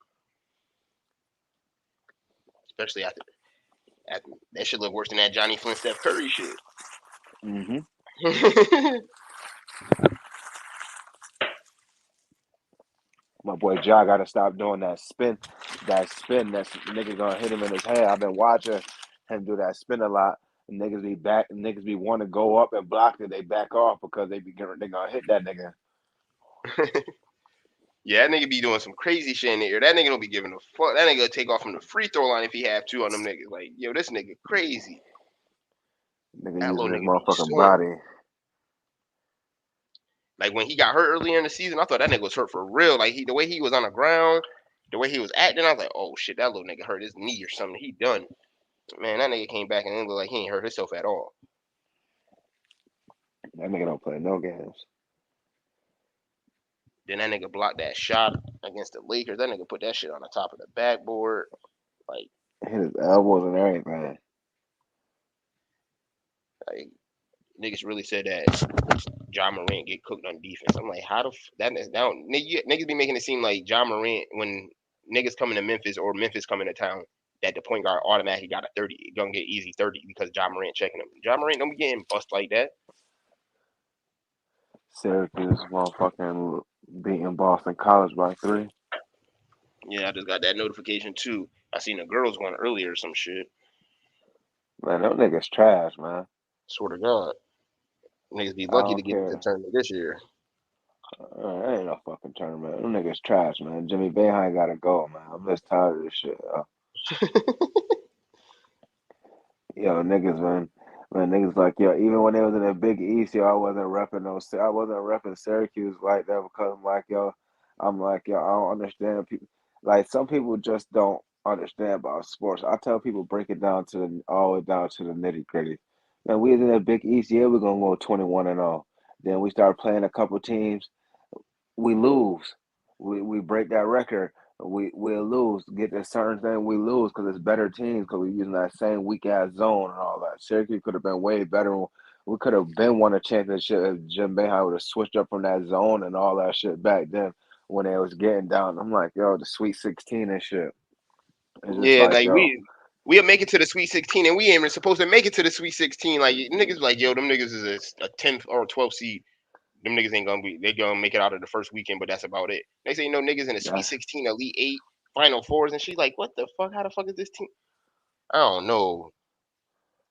Especially after that should look worse than that Johnny Flynn Steph Curry shit. My boy Ja gotta stop doing that spin. That nigga gonna hit him in his head. I've been watching him do that spin a lot. And niggas be want to go up and block it. They back off because they gonna hit that nigga. Yeah, that nigga be doing some crazy shit in the air. That nigga don't be giving a fuck. That nigga take off from the free throw line if he have to on them niggas. Like, yo, this nigga crazy. Nigga That little using his nigga be motherfucking soaring. body. Like when he got hurt earlier in the season, I thought that nigga was hurt for real. Like the way he was on the ground, the way he was acting, I was like, oh shit, that little nigga hurt his knee or something. He done. Man, that nigga came back and it looked like he ain't hurt himself at all. That nigga don't play no games. Then that nigga blocked that shot against the Lakers. That nigga put that shit on the top of the backboard. Like Hit his elbows and everything. Like niggas really said that John Morant get cooked on defense. I'm like, how the that is now niggas be making it seem like John Morant when niggas coming to Memphis or Memphis coming to town that the point guard automatically got a 30, gonna get easy 30 because John Morant checking him. John Morant don't be getting bust like that. Syracuse motherfucking beating Boston College by 3. Yeah, I just got that notification too. I seen the girls one earlier or some shit. Man, them niggas trash, man. Swear to God. Niggas be I lucky to don't get into the care. tournament this year. Ain't no fucking tournament. Them niggas trash, man. Jimmy Boeheim gotta go, man. I'm just tired of this shit. Yo, niggas, man, niggas like yo. Even when they was in the Big East, yo, I wasn't repping I wasn't repping Syracuse like that because I'm like, yo, I don't understand people. Like some people just don't understand about sports. I tell people break it down to all the way down to the nitty gritty. Man, we was in the Big East. Yeah, we're gonna go 21-0. Then we start playing a couple teams. We lose. We break that record. We'll lose. Get a certain thing, we lose because it's better teams because we're using that same weak ass zone and all that. Syracuse could have been way better. We could have been won a championship if Jim Boeheim would have switched up from that zone and all that shit back then when they was getting down. I'm like, yo, the Sweet 16 and shit. It's just Yeah, like, like yo, we'll make it to the Sweet 16, and we ain't even supposed to make it to the Sweet 16. Like niggas, like yo, them niggas is a 10th or 12th seed. Them niggas ain't gonna be. They gonna make it out of the first weekend, but that's about it. They say no niggas in the Sweet that's 16, Elite Eight, Final Fours, and she's like, what the fuck? How the fuck is this team? I don't know.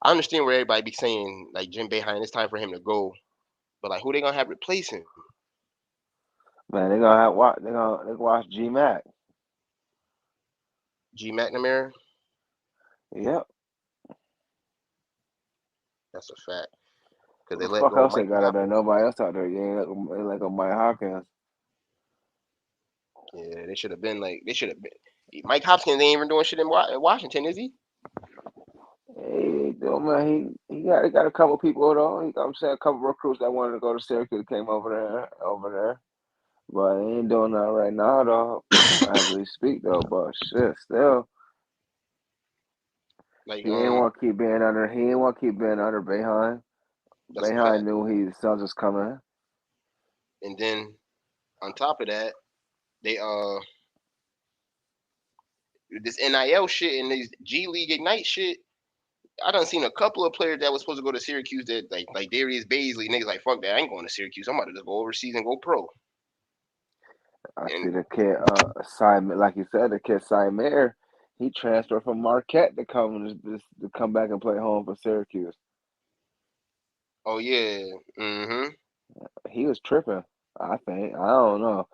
I understand where everybody be saying like Jim Boeheim, it's time for him to go, but like who they gonna have replace him? man. They gonna have watch. They watch G Mac. G McNamara. Yep. That's a fact because they What the let fuck go of else they Mike got out there? Hopkins. Nobody else out there. You ain't like a Mike Hopkins. Yeah, they should have been like they should have been. Mike Hopkins ain't even doing shit in Washington, is he? Hey, though, man, he got a couple people though. I'm saying a couple recruits that wanted to go to Syracuse came over there. But he ain't doing that right now though, as we speak though. But shit, still, Like he ain't want to keep being under Boeheim. that's a Boeheim fact. knew his sons was coming. And then on top of that, they this NIL shit and these G League Ignite shit. I done seen a couple of players that was supposed to go to Syracuse that like Darius Baisley niggas like fuck that I ain't going to Syracuse. I'm about to just go overseas and go pro. I see And the kid, Simon, like you said, the kid Simon, he transferred from Marquette to come back and play home for Syracuse. oh yeah, mm-hmm. He was tripping. I think. I don't know.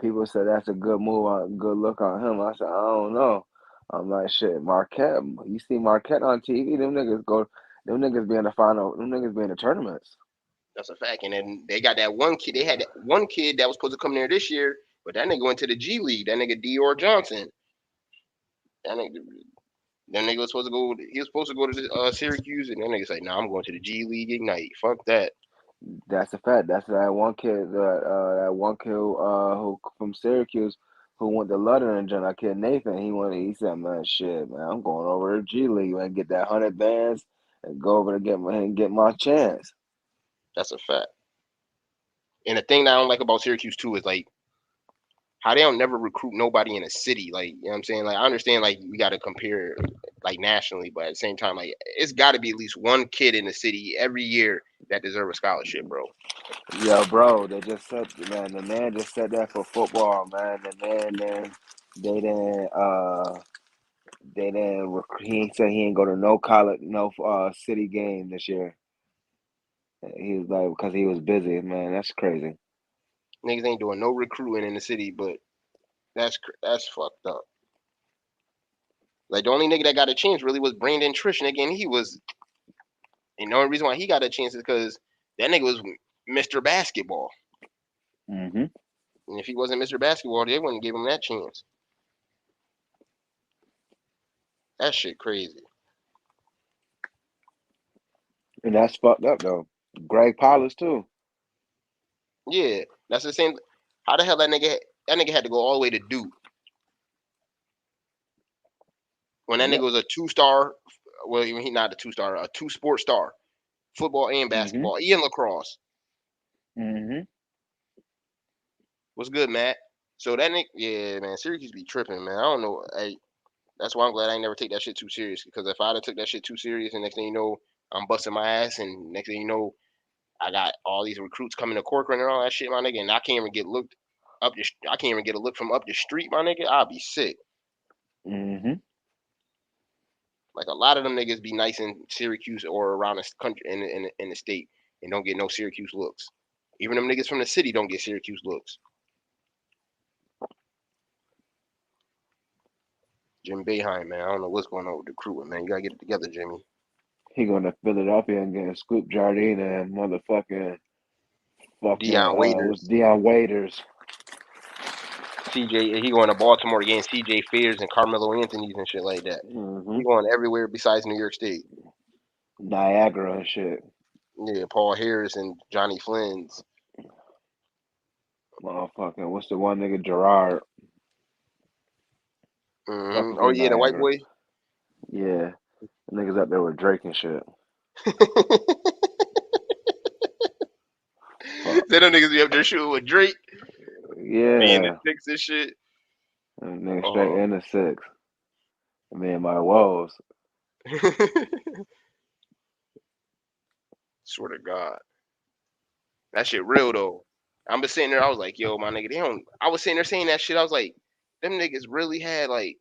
People said that's a good move, good look on him. I said I don't know. I'm like shit. Marquette. You see Marquette on TV? Them niggas go. Them niggas be in the final. Them niggas be in the tournaments. That's a fact. And then they got that one kid. They had that one kid that was supposed to come there this year, but that nigga went to the G League. That nigga Dior Johnson. That nigga, that nigga was supposed to go. He was supposed to go to Syracuse, and that nigga said, "Nah, I'm going to the G League Ignite. Fuck that." That's a fact. That's that one kid who from Syracuse who went to London and joined that kid Nathan. He said, man, shit, man, I'm going over to G League and get that 100 bands and go over to get my chance. That's a fact. And the thing that I don't like about Syracuse too is like how they don't never recruit nobody in a city. Like, you know what I'm saying? Like, I understand, like, we got to compare, like, nationally, but at the same time, like, it's got to be at least one kid in the city every year that deserve a scholarship, bro. Yo, bro, the man just said that for football, man. The man then they didn't he said he ain't go to no college no city game this year. He was like because he was busy, man. That's crazy. Niggas ain't doing no recruiting in the city, but that's fucked up. Like, the only nigga that got a chance really was Brandon Trish, nigga, and he was, and the only reason why he got a chance is because that nigga was Mr. Basketball. Hmm. And if he wasn't Mr. Basketball, they wouldn't give him that chance. That shit crazy. And that's fucked up though. Greg Paulus too. Yeah, that's the same. How the hell that nigga had to go all the way to Duke when that nigga Yep. was a 2 star? Well, he not a 2 star, a 2 sport star, football and Hmm. basketball, and lacrosse. Hmm. What's good, Matt? So that nigga, yeah, man, Syracuse be tripping, man. I don't know. That's why I'm glad I ain't never take that shit too serious. Because if I'd have took that shit too serious, and next thing you know, I'm busting my ass, and next thing you know, I got all these recruits coming to Corcoran and all that shit, my nigga, and I can't even get looked up. I can't even get a look from up the street, my nigga. I'll be sick. Hmm. Like a lot of them niggas be nice in Syracuse or around the country in the state. and don't get no Syracuse looks. Even them niggas from the city don't get Syracuse looks. Jim Boeheim, man, I don't know what's going on with the crew, man. You gotta get it together, Jimmy. He going to Philadelphia and getting Scoop Jardine and motherfucking Deion what's Waiters, Deion Waiters. CJ, he going to Baltimore again. CJ Fears and Carmelo Anthony's and shit like that. Mm-hmm. He going everywhere besides New York State. Niagara and shit. Yeah, Paul Harris and Johnny Flynn's. Motherfucking, what's the one nigga, Gerard? Mm-hmm. Fucking Oh from yeah, the white Niagara. boy. Yeah. The niggas up there with Drake and shit. Fuck. They them niggas be up there shooting with Drake, be in the Yeah. six and shit. And nigga straight Oh, in the six. Me and my woes. swear to God, that shit real though. I'm just sitting there. I was like, yo, my nigga, they don't. I was sitting there saying that shit. I was like, them niggas really had like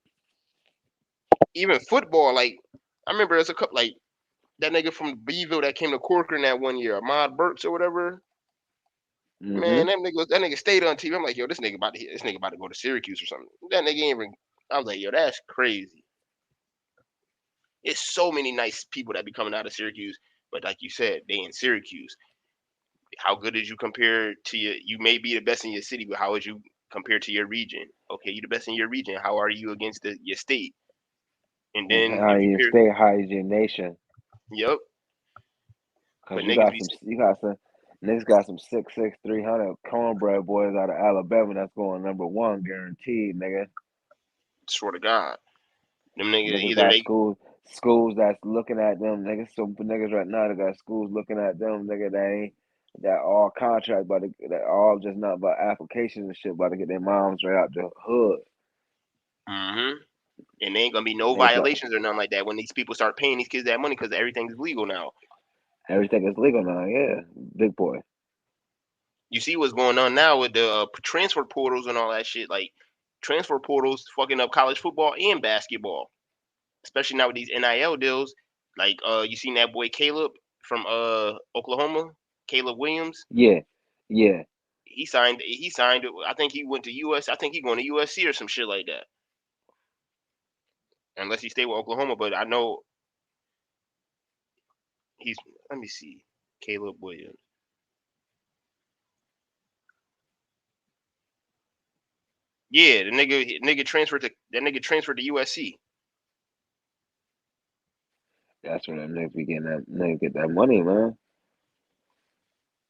even football. Like I remember there's a couple like that nigga from Beeville that came to Corcoran that one year, Ahmad Burks or whatever. Mm-hmm. Man, that nigga stayed on TV. I'm like, yo, this nigga about to go to Syracuse or something. That nigga ain't even. I was like, yo, that's crazy. It's so many nice people that be coming out of Syracuse, but like you said, they in Syracuse. How good did you compare to your? You may be the best in your city, but how would you compare to your region? Okay, you the best in your region. How are you against your state? And And then how if you you compare, stay high as your nation. yep. Cause But niggas be you got some niggas got some 6'6", 300 cornbread boys out of Alabama that's going #1 guaranteed, nigga. swear to God, them niggas Niggas either got they schools that's looking at them, niggas. Some niggas right now that got schools looking at them, nigga. They ain't that all contract, but that all just not about applications and shit, about to get their moms right out the hood. mm-hmm. And there ain't gonna be no They like violations or nothing like that when these people start paying these kids that money because everything's legal now. everything is legal now, yeah. Big boy. You see what's going on now with the transfer portals and all that shit. Like transfer portals fucking up college football and basketball, especially now with these NIL deals. Like you seen that boy Caleb from Oklahoma, Caleb Williams. Yeah, yeah. He signed. He signed. I think he went to US. I think he going to USC or some shit like that. Unless he stayed with Oklahoma, but I know he's. Let me see, Caleb Williams. Yeah, the nigga transferred to USC. That's where them niggas be getting that nigga get that money, man.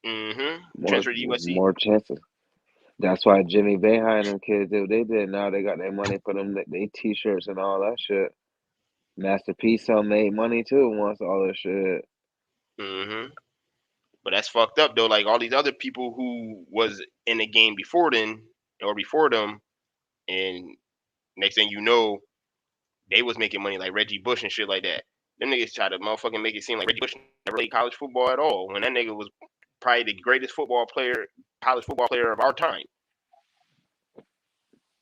Mm-hmm. More Transferred to USC. more chances. That's why Jimmy Boeheim and them kids did what they did. Now they got their money for them they t-shirts and all that shit. Master P some made money too once all this shit. Mm-hmm. But that's fucked up though. Like all these other people who was in the game before then or before them, and next thing you know, they was making money like Reggie Bush and shit like that. Them niggas try to motherfucking make it seem like Reggie Bush never played college football at all. When that nigga was probably the greatest college football player of our time.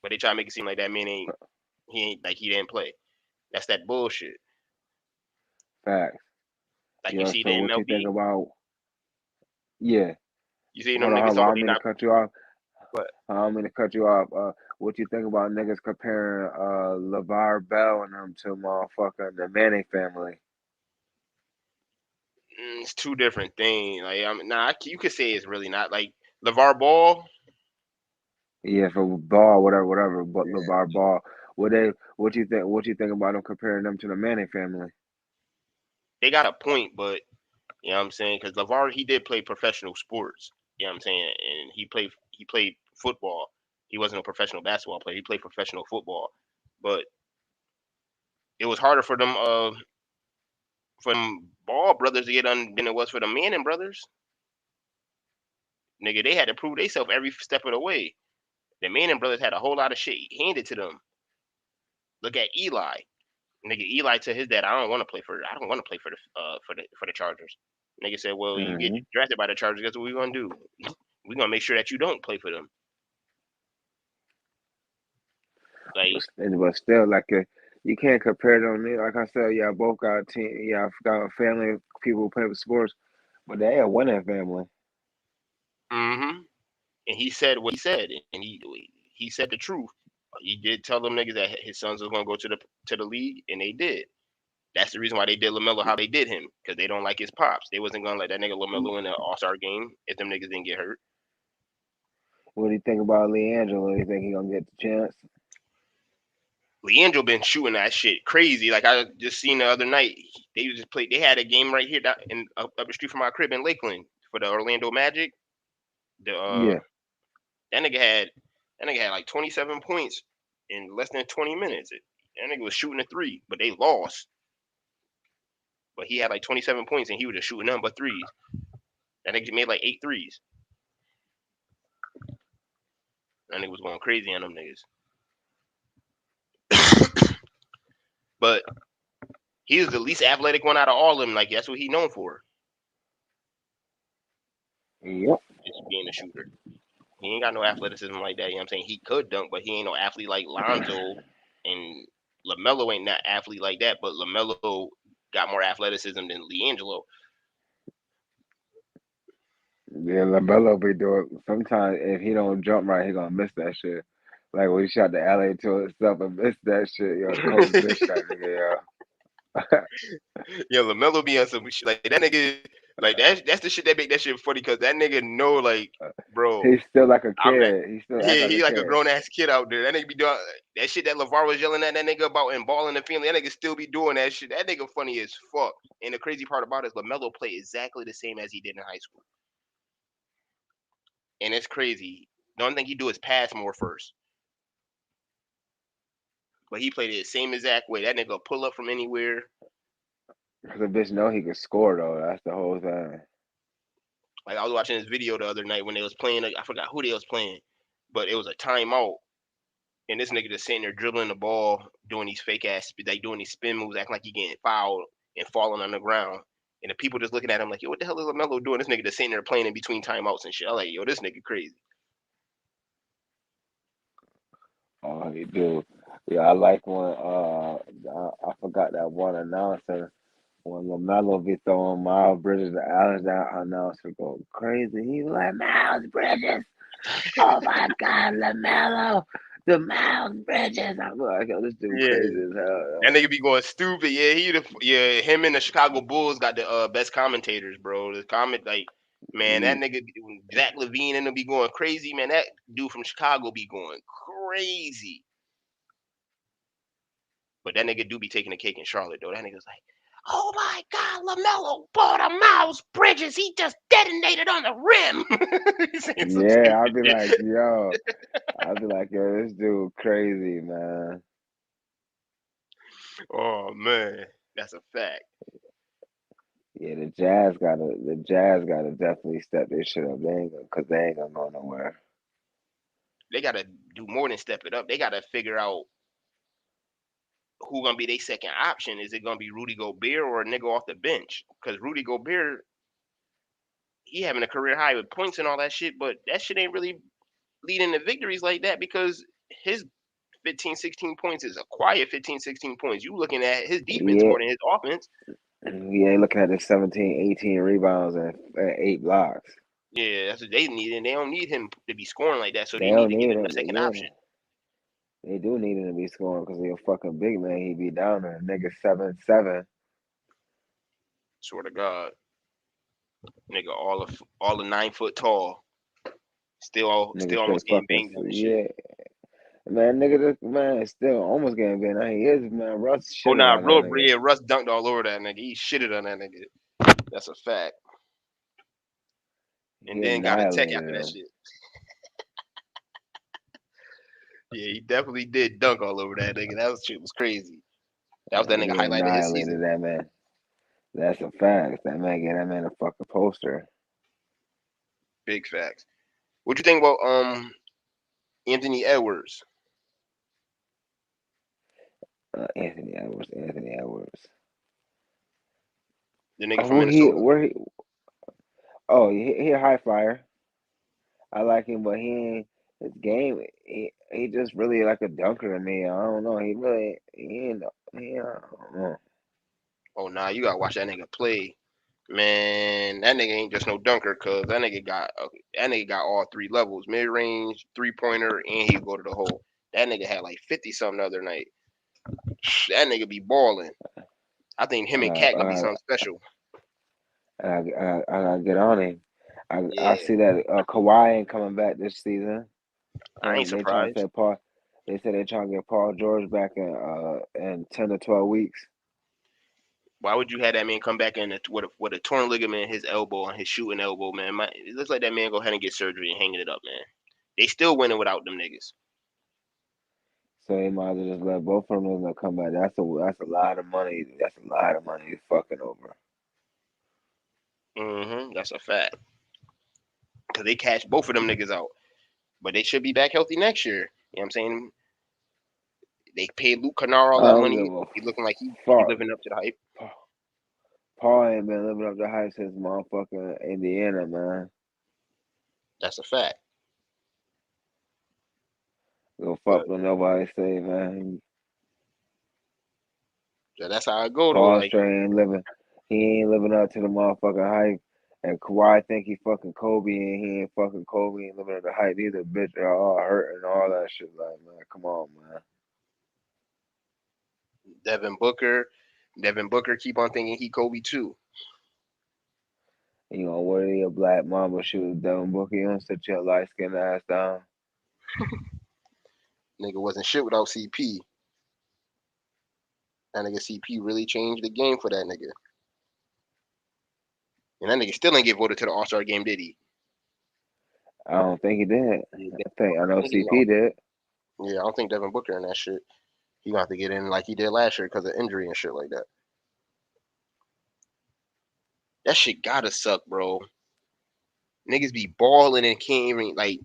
But they try to make it seem like that man he didn't play. That's that bullshit. Facts. Like you Yo, see the so what you think MLB, about yeah. you see them Hold on, niggas hold on. talk I about don't they mean to not. cut you off. But I don't mean to cut you off. What you think about niggas comparing LeVar Bell and them to motherfucking the Manning family? it's two different things. Like you could say it's really not like LeVar Ball. Yeah, for Ball, whatever. But LeVar Ball, what you think about them comparing them to the Manning family? They got a point, but you know what I'm saying? Because LeVar, he did play professional sports. You know what I'm saying? And he played football. He wasn't a professional basketball player. He played professional football. But it was harder for them Ball brothers to get on than it was for the Manning brothers. Nigga, they had to prove themselves every step of the way. The Manning brothers had a whole lot of shit handed to them. Look at Eli. Nigga, Eli to his dad, I don't want to play for the Chargers. Nigga said, well, you get Mm-hmm. drafted by the Chargers. Guess what we're gonna do? We're gonna make sure that you don't play for them. Like, But still, like you can't compare them. Like I said, yeah, both got team. Yeah, I got family people who play with sports. But they a winning family. Mm-hmm. And he said what he said, and he said the truth. He did tell them niggas that his sons was gonna go to the league, and they did. That's the reason why they did LaMelo how they did him, because they don't like his pops. They wasn't gonna let that nigga LaMelo in the All-Star game if them niggas didn't get hurt. What do you think about LiAngelo? You think he gonna get the chance? LiAngelo been shooting that shit crazy. Like I just seen the other night, they just played. They had a game right here up the street from my crib in Lakeland for the Orlando Magic. The Yeah. that nigga had like 27 points in less than 20 minutes. That nigga was shooting a three, but they lost. But he had like 27 points and he was just shooting nothing but threes. That nigga made like 8 threes. That nigga was going crazy on them niggas. But he was the least athletic one out of all of them. Like that's what he known for, Yep. just being a shooter. He ain't got no athleticism like that. You know what I'm saying? He could dunk, but he ain't no athlete like Lonzo, and LaMelo ain't that athlete like that. But LaMelo got more athleticism than LiAngelo. Yeah, LaMelo be doing. Sometimes if he don't jump right, he gonna miss that shit. Like when he shot the alley to himself and missed that shit. Yo, the coach bitch that nigga. Yeah, LaMelo be on some shit like that nigga. Like that's the shit that make that shit funny because that nigga know like, bro, He's still like a I'm at. kid. He still act Yeah, like a he like a kid. grown ass kid out there. That nigga be doing that shit that LeVar was yelling at that nigga about and balling the family. That nigga still be doing that shit. That nigga funny as fuck. And the crazy part about it is LaMelo play exactly the same as he did in high school. And it's crazy. The only thing he do is pass more first. But he played it the same exact way. That nigga pull up from anywhere. Cause the bitch know he can score though. That's the whole thing. Like I was watching this video the other night when they was playing. I forgot who they was playing, but it was a timeout. And this nigga just sitting there dribbling the ball, doing these fake ass, like doing these spin moves, acting like he getting fouled and falling on the ground. And the people just looking at him like, yo, what the hell is LaMelo doing? This nigga just sitting there playing in between timeouts and shit. I'm like, yo, this nigga crazy. Oh, he do. Yeah, I like when I forgot that one announcer when LaMelo be throwing Miles Bridges to Allen, that announcer go crazy. He like Miles Bridges. Oh my God, LaMelo, the Miles Bridges. I'm like, yo, this dude Yeah, crazy as hell. that Yo. nigga be going stupid. Yeah, him and the Chicago Bulls got the best commentators, bro. The comment like, man, that Mm, nigga Zach Levine and them be going crazy, man. That dude from Chicago be going crazy. But that nigga do be taking the cake in Charlotte though. That nigga's like, oh my God, LaMelo bought a Miles Bridges. He just detonated on the rim. He's saying some yeah, stupid shit. I'll be like, yo, this dude crazy, man. Oh man, that's a fact. Yeah, the Jazz gotta definitely step this shit up. Cause they ain't gonna go nowhere. They gotta do more than step it up. They gotta figure out who gonna be their second option. Is it gonna be Rudy Gobert or a nigga off the bench? Because Rudy Gobert, he having a career high with points and all that shit, but that shit ain't really leading to victories like that because his 15, 16 points is a quiet 15, 16 points. You looking at his defense Yeah, more than his offense. we ain't looking at the 17, 18 rebounds and 8 blocks. Yeah, that's what they need, and they don't need him to be scoring like that, so They they need don't to get need him a him. second Yeah, option. they do need him to be scoring because he's a fucking big man. He be down there, nigga 7'7". Swear to God, nigga, all the 9 foot tall, Nigga still straight almost getting fucking banged on and shit. yeah. Man, nigga, this man is still almost getting bit. Now he is, man. Russ Oh shitted nah, on that nigga. yeah, Russ dunked all over that nigga. He shitted on that nigga. That's a fact. And He then got a tech annihilated after that him. shit. Yeah, he definitely did dunk all over that nigga. That shit was crazy. That was that nigga He highlight of his annihilated season. that man. That's a fact. That man get that man a fucking poster. Big facts. What you think about Anthony Edwards, Anthony Edwards. Anthony Edwards. the nigga from Who he? Minnesota? Where he? Oh, he a high flyer. I like him, but he ain't his game. He just really like a dunker to me. I don't know. He ain't. I don't know. Oh nah, you gotta watch that nigga play. Man, that nigga ain't just no dunker, cause that nigga got all three levels: mid range, 3-pointer, and he go to the hole. That nigga had like 50 something the other night. That nigga be balling. I think him and I, Cat gonna be I, something special. I gotta get on him. I Yeah, see that Kawhi ain't coming back this season. I ain't They trying to surprised. say Paul. They said they trying to get Paul George back in 10 to 12 weeks. Why would you have that man come back in with a torn ligament in his elbow and his shooting elbow, man? It looks like that man go ahead and get surgery and hanging it up, man. They still winning without them niggas. So he might as well just let both of them come back. That's a lot of money. That's a lot of money he's fucking over. That's a fact. Cause they cashed both of them niggas out, but they should be back healthy next year. You know what I'm saying? They paid Luke Kennard I all that don't money. give a He looking like he fuck. living up to the hype. Paul ain't been living up to hype since motherfucking Indiana, man. That's a fact. Go fuck But with nobody say, man. so that's how I go though. Paul Like, straight ain't living. He ain't living up to the motherfucking hype. And Kawhi think he fucking Kobe and he ain't fucking Kobe. He ain't living up to the hype either. Bitch, they're all hurt and all that shit. Like, man, come on, man. Devin Booker, Devin Booker keep on thinking he Kobe too. You know, what are your black mama shoot Devin Booker? You don't sit your light skinned ass down. Nigga wasn't shit without CP. That nigga CP really changed the game for that nigga. And that nigga still ain't get voted to the All Star game, did he? I don't think he did. Yeah, I I know think he CP did. yeah, I don't think Devin Booker in that shit. He gonna have to get in like he did last year because of injury and shit like that. That shit gotta suck, bro. Niggas be balling and can't even like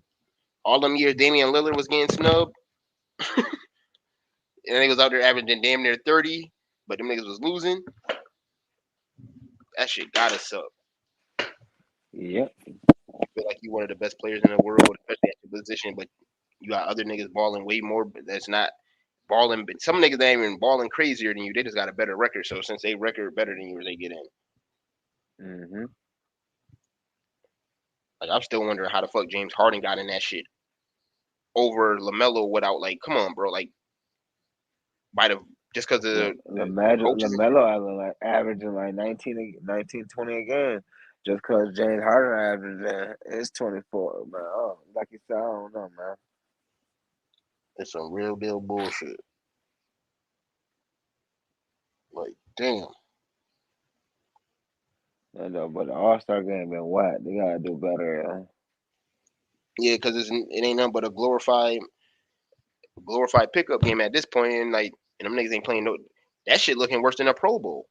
all them years Damian Lillard was getting snubbed, and they was out there averaging damn near 30, but them niggas was losing. That shit gotta suck. Yep. You feel like you one of the best players in the world, especially at your position, but you got other niggas balling way more, but that's not balling. But some niggas ain't even balling crazier than you. They just got a better record. So since they record better than yours, they get in. Hmm. Like I'm still wondering how the fuck James Harden got in that shit over Lamelo without like, come on, bro, like by the just because of the coaches and shit. Averaging like 19, 20 a game. Just because James Harden averaging is 24, man. Oh, like you said, I don't know, man. It's some real deal bullshit. Like damn, I know, but the All Star game been whack. They gotta do better. yeah, because it ain't nothing but a glorified pickup game at this point, and them niggas ain't playing no. That shit looking worse than a Pro Bowl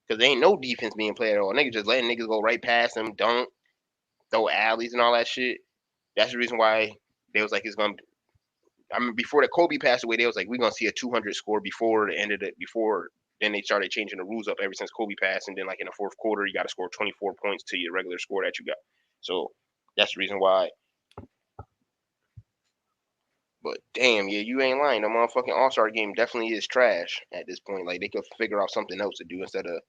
because there ain't no defense being played at all. Niggas just letting niggas go right past them, dunk, throw alleys and all that shit. That's the reason why they was like it's gonna. I mean, before the Kobe passed away, they was like we gonna see a 200 score before the end of it. Before then, they started changing the rules up ever since Kobe passed, and then like in the fourth quarter, you got to score 24 points to your regular score that you got. So that's the reason why. But damn, yeah, you ain't lying. The motherfucking All Star game definitely is trash at this point. Like they could figure out something else to do instead of,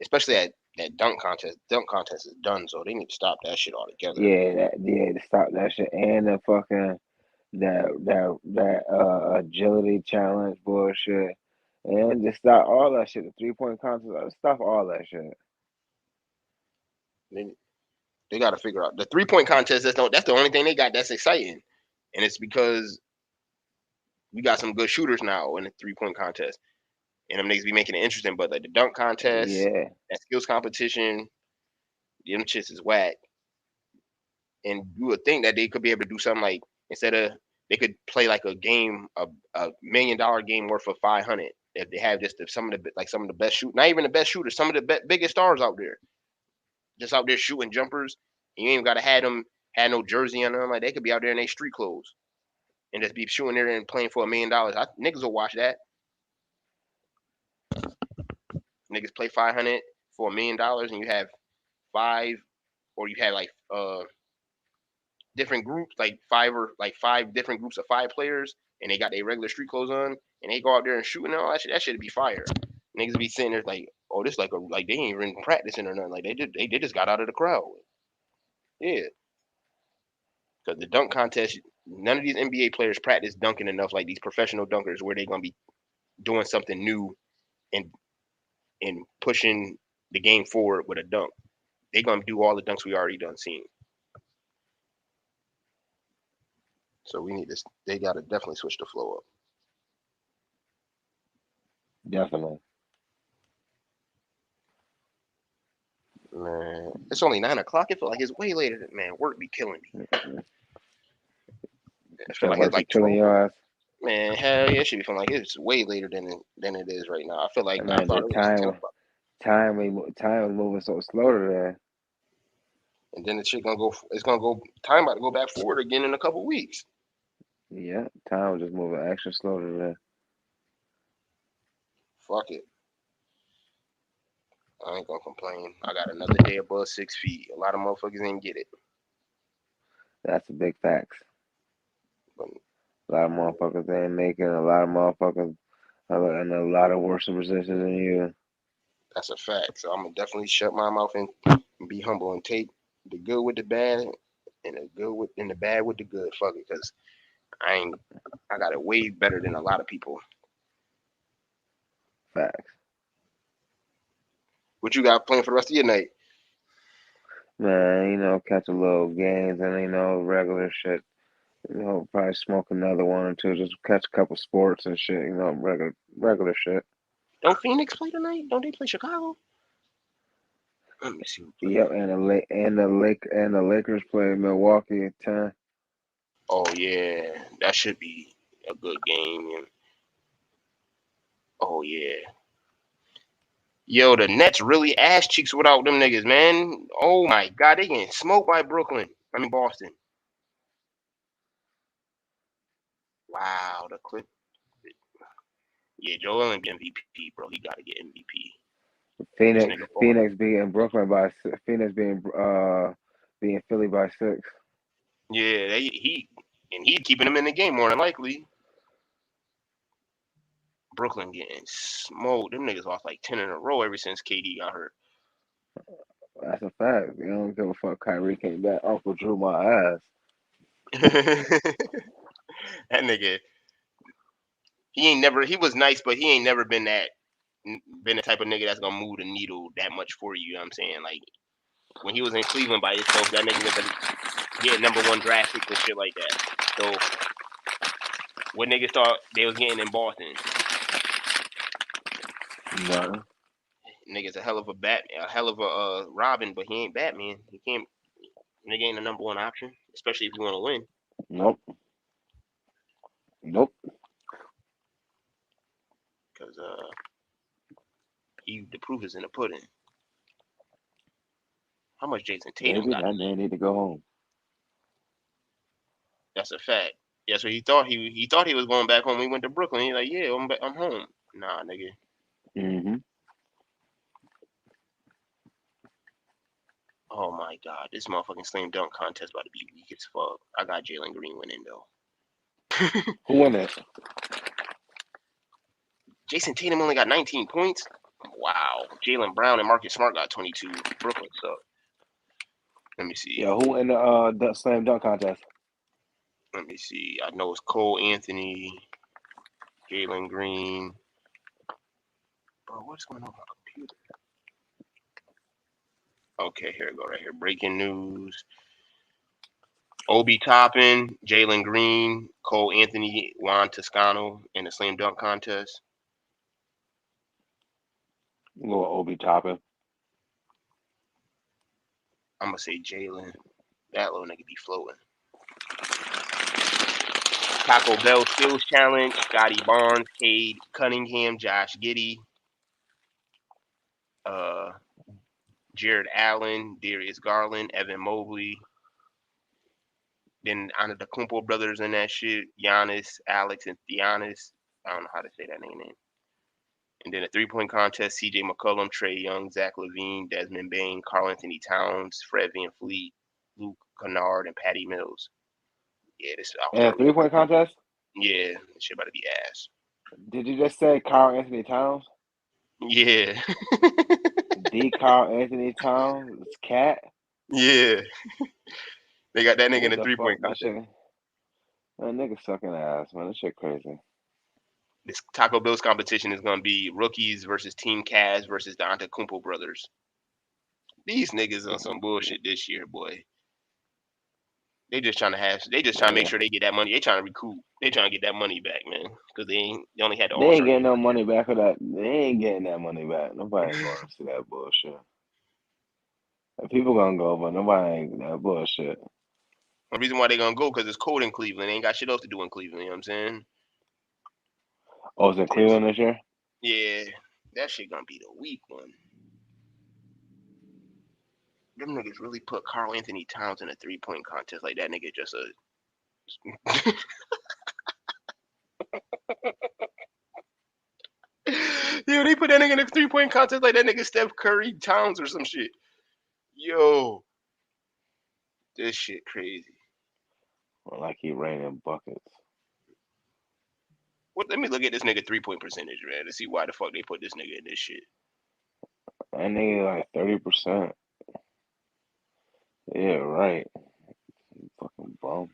especially that dunk contest. Dunk contest is done, so they need to stop that shit altogether. Yeah, to stop that shit and the fucking that agility challenge bullshit. And just stop all that shit. The 3-point contest, stop all that shit. They, they got to figure out the 3-point contest. That's the only thing they got that's exciting, and it's because we got some good shooters now in the 3-point contest, and them niggas be making it interesting. But like the dunk contest, Yeah, that skills competition, them shits is whack. And you would think that they could be able to do something like instead of they could play like a game, $1 million game worth of 500. If they have just some of the best shoot, not even the best shooters, some of the biggest stars out there, just out there shooting jumpers. And you ain't even got to have them had no jersey on them. Like they could be out there in their street clothes and just be shooting there and playing for $1 million. Niggas will watch that. Niggas play 500 for $1 million, and you have five, or you have like different groups, like five different groups of 5 players, and they got their regular street clothes on, and they go out there and shoot and all that shit. That shit'd be fire. Niggas be sitting there like, oh, this like they ain't even practicing or nothing. Like they just got out of the crowd. Yeah, because the dunk contest, none of these NBA players practice dunking enough like these professional dunkers where they're gonna be doing something new and pushing the game forward with a dunk. They're gonna do all the dunks we already done seen. So we need this. They gotta definitely switch the flow up. Definitely. Man, it's only 9 o'clock. It feel like it's way later. Man, work be killing me. I feel Feel like it's like like you're killing 12. your ass. Man, hell yeah, it should be feeling like it's way later than it is right now. I feel like I Man, thought the it was like 10 time o'clock. time is moving so slow today. And then the shit gonna go. It's gonna go. Time about to go back forward again in a couple weeks. Yeah, time is just moving extra slow today. Fuck it. I ain't gonna complain. I got another day above 6 feet. A lot of motherfuckers ain't get it. That's a big fact. But A lot of motherfuckers ain't making. A lot of motherfuckers are in a lot of worse positions than you. that's a fact. So I'm gonna definitely shut my mouth and be humble and take the good with the bad and the bad with the good. Fuck it, cause I got it way better than a lot of people. Facts. What you got playing for the rest of your night? Man, catch a little games and regular shit. Probably smoke another one or two. Just catch a couple sports and shit. Regular shit. Don't Phoenix play tonight? Don't they play Chicago? Let me see who play. Yep, and the Lakers play Milwaukee at 10. Oh yeah, that should be a good game. And oh yeah, yo, the Nets really ass cheeks without them niggas, man. Oh my god, they getting smoked by Brooklyn. I mean Boston. Wow, the clip. Yeah, Joel Embiid MVP, bro. He got to get MVP. This Phoenix nigga balling. Phoenix beating Brooklyn by Phoenix being Philly by 6. Yeah, he keeping him in the game more than likely. Brooklyn getting smoked. Them niggas lost like 10 in a row ever since KD got hurt. That's a fact. You don't give a fuck. Kyrie came back. Uncle Drew my ass. That nigga, he was nice, but he ain't never been the type of nigga that's gonna move the needle that much for you. You know what I'm saying? Like when he was in Cleveland by himself, that nigga was getting #1 draft picks and shit like that. So what niggas thought they was getting in Boston? No. Nigga's a hell of a Robin, but he ain't Batman. He can't. Nigga ain't the #1 option, especially if you want to win. Nope. Nope. Cause the proof is in the pudding. How much Jason Tatum Baby, got that tonight? man need to go home. That's a fact. Yeah, so he thought he was going back home. He went to Brooklyn. He's like, yeah, I'm home. Nah, nigga. Mm-hmm. Oh my god, this motherfucking slam dunk contest about to be weak as fuck. I got Jalen Green winning though. Who won it? Jason Tatum only got 19 points. Wow. Jalen Brown and Marcus Smart got 22. Brooklyn suck. Let me see. Yeah, who in the slam dunk contest? Let me see. I know it's Cole Anthony, Jalen Green. Bro, what's going on with my computer? Okay, here we go. Right here. Breaking news. Obi Toppin, Jalen Green, Cole Anthony, Juan Toscano in the slam dunk contest. Little Obi Toppin. I'm gonna say Jalen. That little nigga be floating. Taco Bell Skills Challenge, Scotty Barnes, Cade Cunningham, Josh Giddey, Jared Allen, Darius Garland, Evan Mobley. Then under the Kumpo brothers in that shit, Giannis, Alex, and Giannis. I don't know how to say that name. And then a 3-point contest, CJ McCollum, Trey Young, Zach LaVine, Desmond Bain, Karl Anthony Towns, Fred VanVleet, Luke Kennard, and Patty Mills. Yeah, this I'll And start real 3-point contest? Yeah, this shit about to be ass. Did you just say Carl Anthony Towns? Yeah. D. Carl Anthony Towns, Cat. Yeah. They got that nigga in What a the 3-point fuck? That contest. shit, man, nigga sucking ass, man. That shit crazy. This Taco Bell's competition is gonna be rookies versus Team Cavs versus the Antetokounmpo brothers. These niggas on some bullshit this year, boy. They just trying to make Yeah. sure they get that money. They trying to recoup. They trying to get that money back, man. Because they only had the They All ain't Star getting game no last money back for that. They ain't getting that money back. Nobody ain't year. going to see that bullshit. And people gonna go, but nobody ain't that bullshit. The reason why they gonna go because it's cold in Cleveland. They ain't got shit else to do in Cleveland. You know what I'm saying? Oh, it's in Cleveland this year? Yeah, that shit gonna be the weak one. Them niggas really put Carl Anthony Towns in a 3-point contest like that nigga just a. Yo, they put that nigga in a 3-point contest like that nigga Steph Curry Towns or some shit. Yo, this shit crazy. Well, like he raining buckets. What? Let me look at this nigga 3-point percentage, man, to see why the fuck they put this nigga in this shit. That nigga like 30%. Yeah, right. Fucking bum.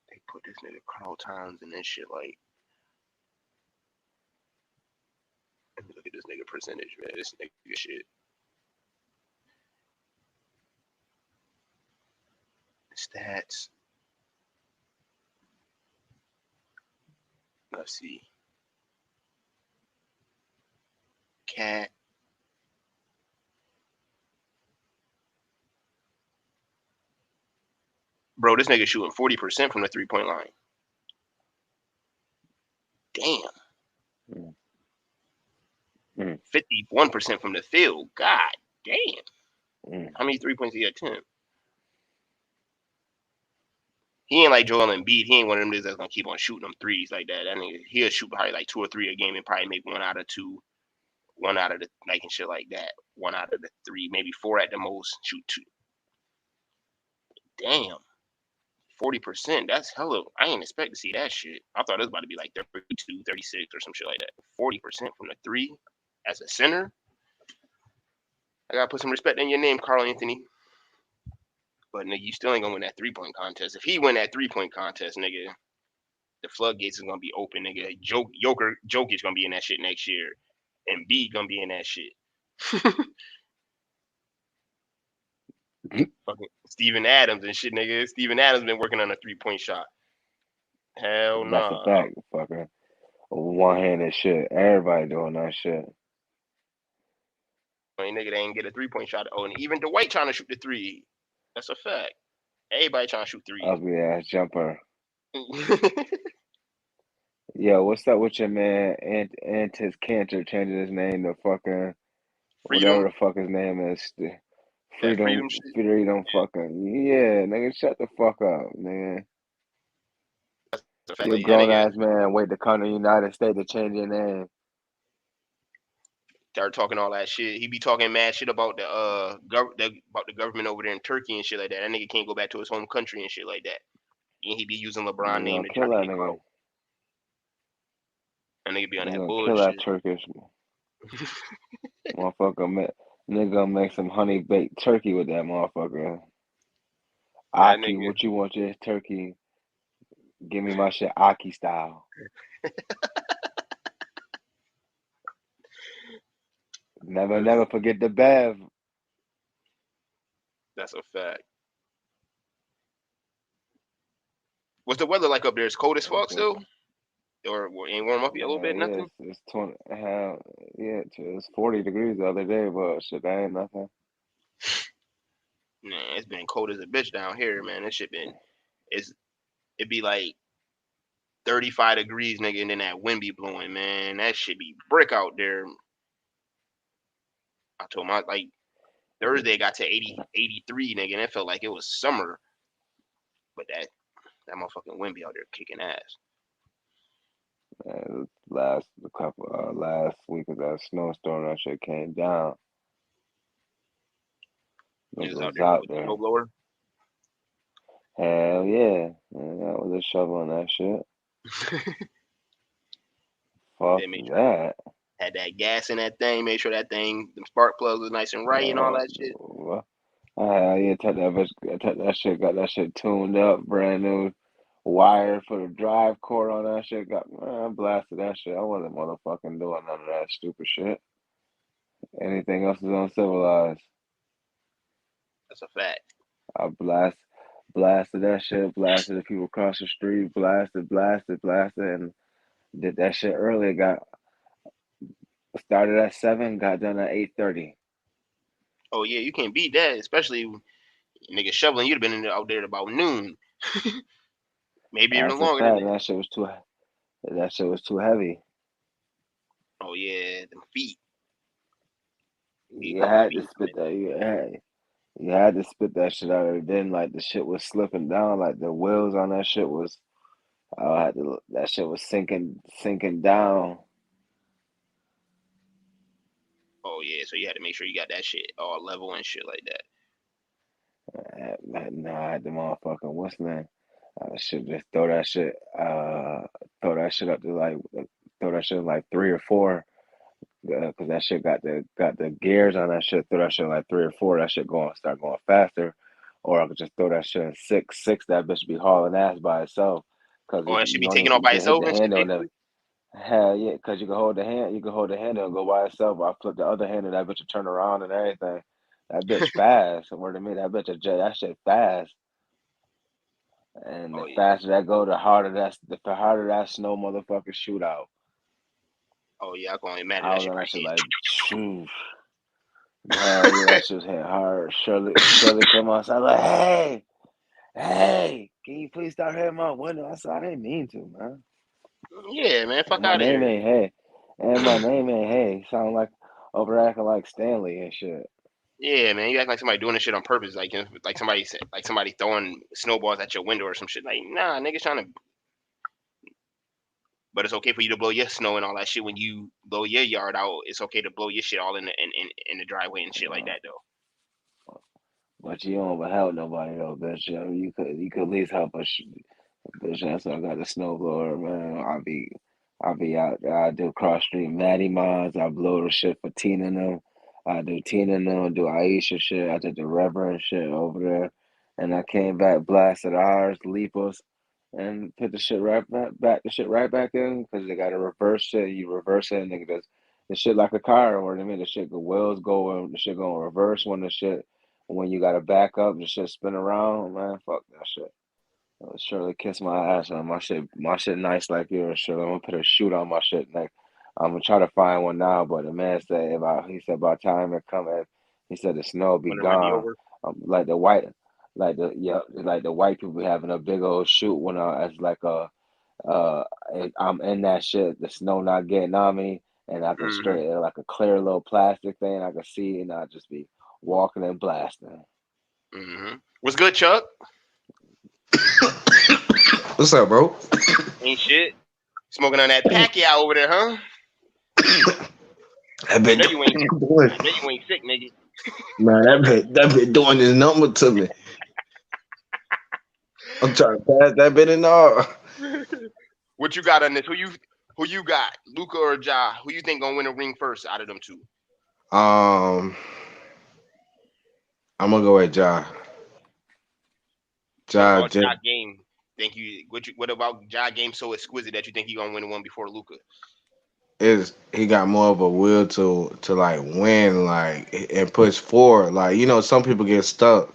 They put this nigga Carl Towns in this shit like. Let me look at this nigga percentage, man. This nigga shit. Stats. Let's see. Cat. Bro, this nigga shooting 40% from the 3-point line. Damn. Mm. 51% from the field. God damn. Mm. How many 3-points he attempt? He ain't like Joel Embiid. He ain't one of them niggas that's gonna keep on shooting them threes like that. That nigga, he'll shoot probably like 2 or 3 a game and probably make 1 out of 2, 1 out of the like and shit like that. 1 out of the 3, maybe 4 at the most. Shoot 2. Damn. 40%. That's hella. I ain't expect to see that shit. I thought it was about to be like 32, 36 or some shit like that. 40% from the 3 as a center. I gotta put some respect in your name, Carl Anthony. But nigga, you still ain't gonna win that 3-point contest. If he win that 3-point contest, nigga, the floodgates is gonna be open, nigga. Jokic gonna be in that shit next year, and B gonna be in that shit. Fucking Steven Adams and shit, nigga. Steven Adams been working on a 3-point shot. Hell That's a nah. fact, fucker. One-handed shit. Everybody doing that shit. I mean, nigga, they ain't get a 3-point shot. Oh, and even Dwight trying to shoot the 3. That's a fact. Everybody trying to shoot 3. Ugly ass jumper. Yo, what's up with your man Antis Cantor changing his name to fucking whatever Freedom. the fuck his name is? That Freedom, freedom shit. freedom, fucking yeah, nigga, shut the fuck up, man. That's a fact. You a Like, that grown nigga ass man, wait to come to the United States to change your name. start talking all that shit. He be talking mad shit about about the government over there in Turkey and shit like that. That nigga can't go back to his home country and shit like that. And he be using LeBron Nigga name gonna to try kill to that get nigga. clout. That nigga be on Nigga that gonna kill that bullshit. Turkish motherfucker. Nigga gonna make some honey baked turkey with that motherfucker. That Aki, nigga. what you want your turkey? Give me my shit Aki style. Never forget the Bev. That's a fact. What's the weather like up there? It's cold as fuck still? Or ain't warm up yet a little bit? Yeah, Nothing? it's 20. Yeah, it's 40 degrees the other day, but shit, that ain't nothing. Man, it's been cold as a bitch down here, man. This shit been it be like 35 degrees, nigga, and then that wind be blowing, man. That shit be brick out there. I told my like Thursday got to 80, 83, nigga, and it felt like it was summer. But that motherfucking wind be out there kicking ass. Last week of that snowstorm, that shit came down. Nigga Niggas out was there out with the there. snowblower. Hell yeah. Man, I was just shoveling that shit. Fuck They made that. Had that gas in that thing. Made sure that thing, the spark plugs was nice and right and all that shit. Yeah, took that bitch, took that shit, got that shit tuned up, brand new wire for the drive cord on that shit. Blasted that shit. I wasn't motherfucking doing none of that stupid shit. Anything else is uncivilized. That's a fact. I blasted that shit, blasted the people across the street, blasted, and did that shit early. Started at 7, got done at 8:30. Oh yeah, you can't beat that, especially nigga shoveling. You'd have been out there at about noon, maybe even That's a longer than fact. that. That shit was too heavy. Oh yeah, them feet. Need a You couple had to feet, spit man. that. You had to spit that shit out. And then like the shit was slipping down. Like the wheels on that shit was. I had to. That shit was sinking down. Oh yeah, so you had to make sure you got that shit all level and shit like that. I had the motherfucking what's the name? Should just throw that shit. Throw that shit up to like. Throw that shit like 3 or 4. Cause that shit got the gears on that shit. Throw that shit like 3 or 4. That shit start going faster. Or I could just throw that shit in 6. 6, that bitch be hauling ass by itself. Cause Oh, that should be taking off you by can hit itself the and shit, handle and then basically. hell yeah, cause you can hold the handle and go by itself. I flip the other hand and that bitch will turn around and everything. That bitch fast. Word to me, that shit fast. And the Oh yeah. faster that go, the harder that snow motherfucker shoot out. Oh yeah, I can only imagine I that was shit on that probably shit hit. like, shoo. Hell yeah, that shit was hitting hard. Shirley came outside like, hey, can you please start hitting my window? I said, I didn't mean to, man. Yeah, man, fuck And my out of name here. ain't Hey. And my name ain't Hey. Sound like over acting like Stanley and shit. Yeah, man, you act like somebody doing this shit on purpose, like like somebody said, like somebody throwing snowballs at your window or some shit. Like, nah, niggas trying to. But it's okay for you to blow your snow and all that shit when you blow your yard out. It's okay to blow your shit all in the driveway and shit like Uh, that though. but you don't help nobody though, bitch. You could at least help us. Bitch, that's why I got the snowblower, man. I'll be out there. I do cross street Matty Mines. I blow the shit for Tina and them. I do Tina and them, do Aisha shit. I did the Reverend shit over there. And I came back, blasted ours, Lepos, and put the shit back the shit right back in because they got a reverse shit. You reverse it, and nigga does the shit like a car. Or I mean, the wheels go, the shit go in reverse when you got to back up, the shit spin around. Man, fuck that shit. Shirley kiss my ass, man. My shit nice like yours, Shirley. I'm gonna put a shoot on my shit next. I'm gonna try to find one now, but the man said he said by the time it come in, he said the snow will be When it run you gone. over. Like the white, like the white people be having a big old shoot when as like uh, I'm in that shit. The snow not getting on me, and I can Mm-hmm. straight like a clear little plastic thing I can see, and I just be walking and blasting. Mm-hmm. What's good, Chuck? What's up, bro? Ain't shit. Smoking on that Pacquiao over there, huh? I've I been know you ain't. doing, I know you ain't sick, nigga. man. That been doing his number to me. I'm trying to pass that bit in all. What you got on this? Who you got? Luka or Ja? Who you think gonna win a ring first out of them two? Um, I'm gonna go with Ja. What Ja, about just Ja game? Think you what about Ja game so exquisite that you think he gonna win one before Luka? is he got more of a will to like win, like and push forward. Like some people get stuck.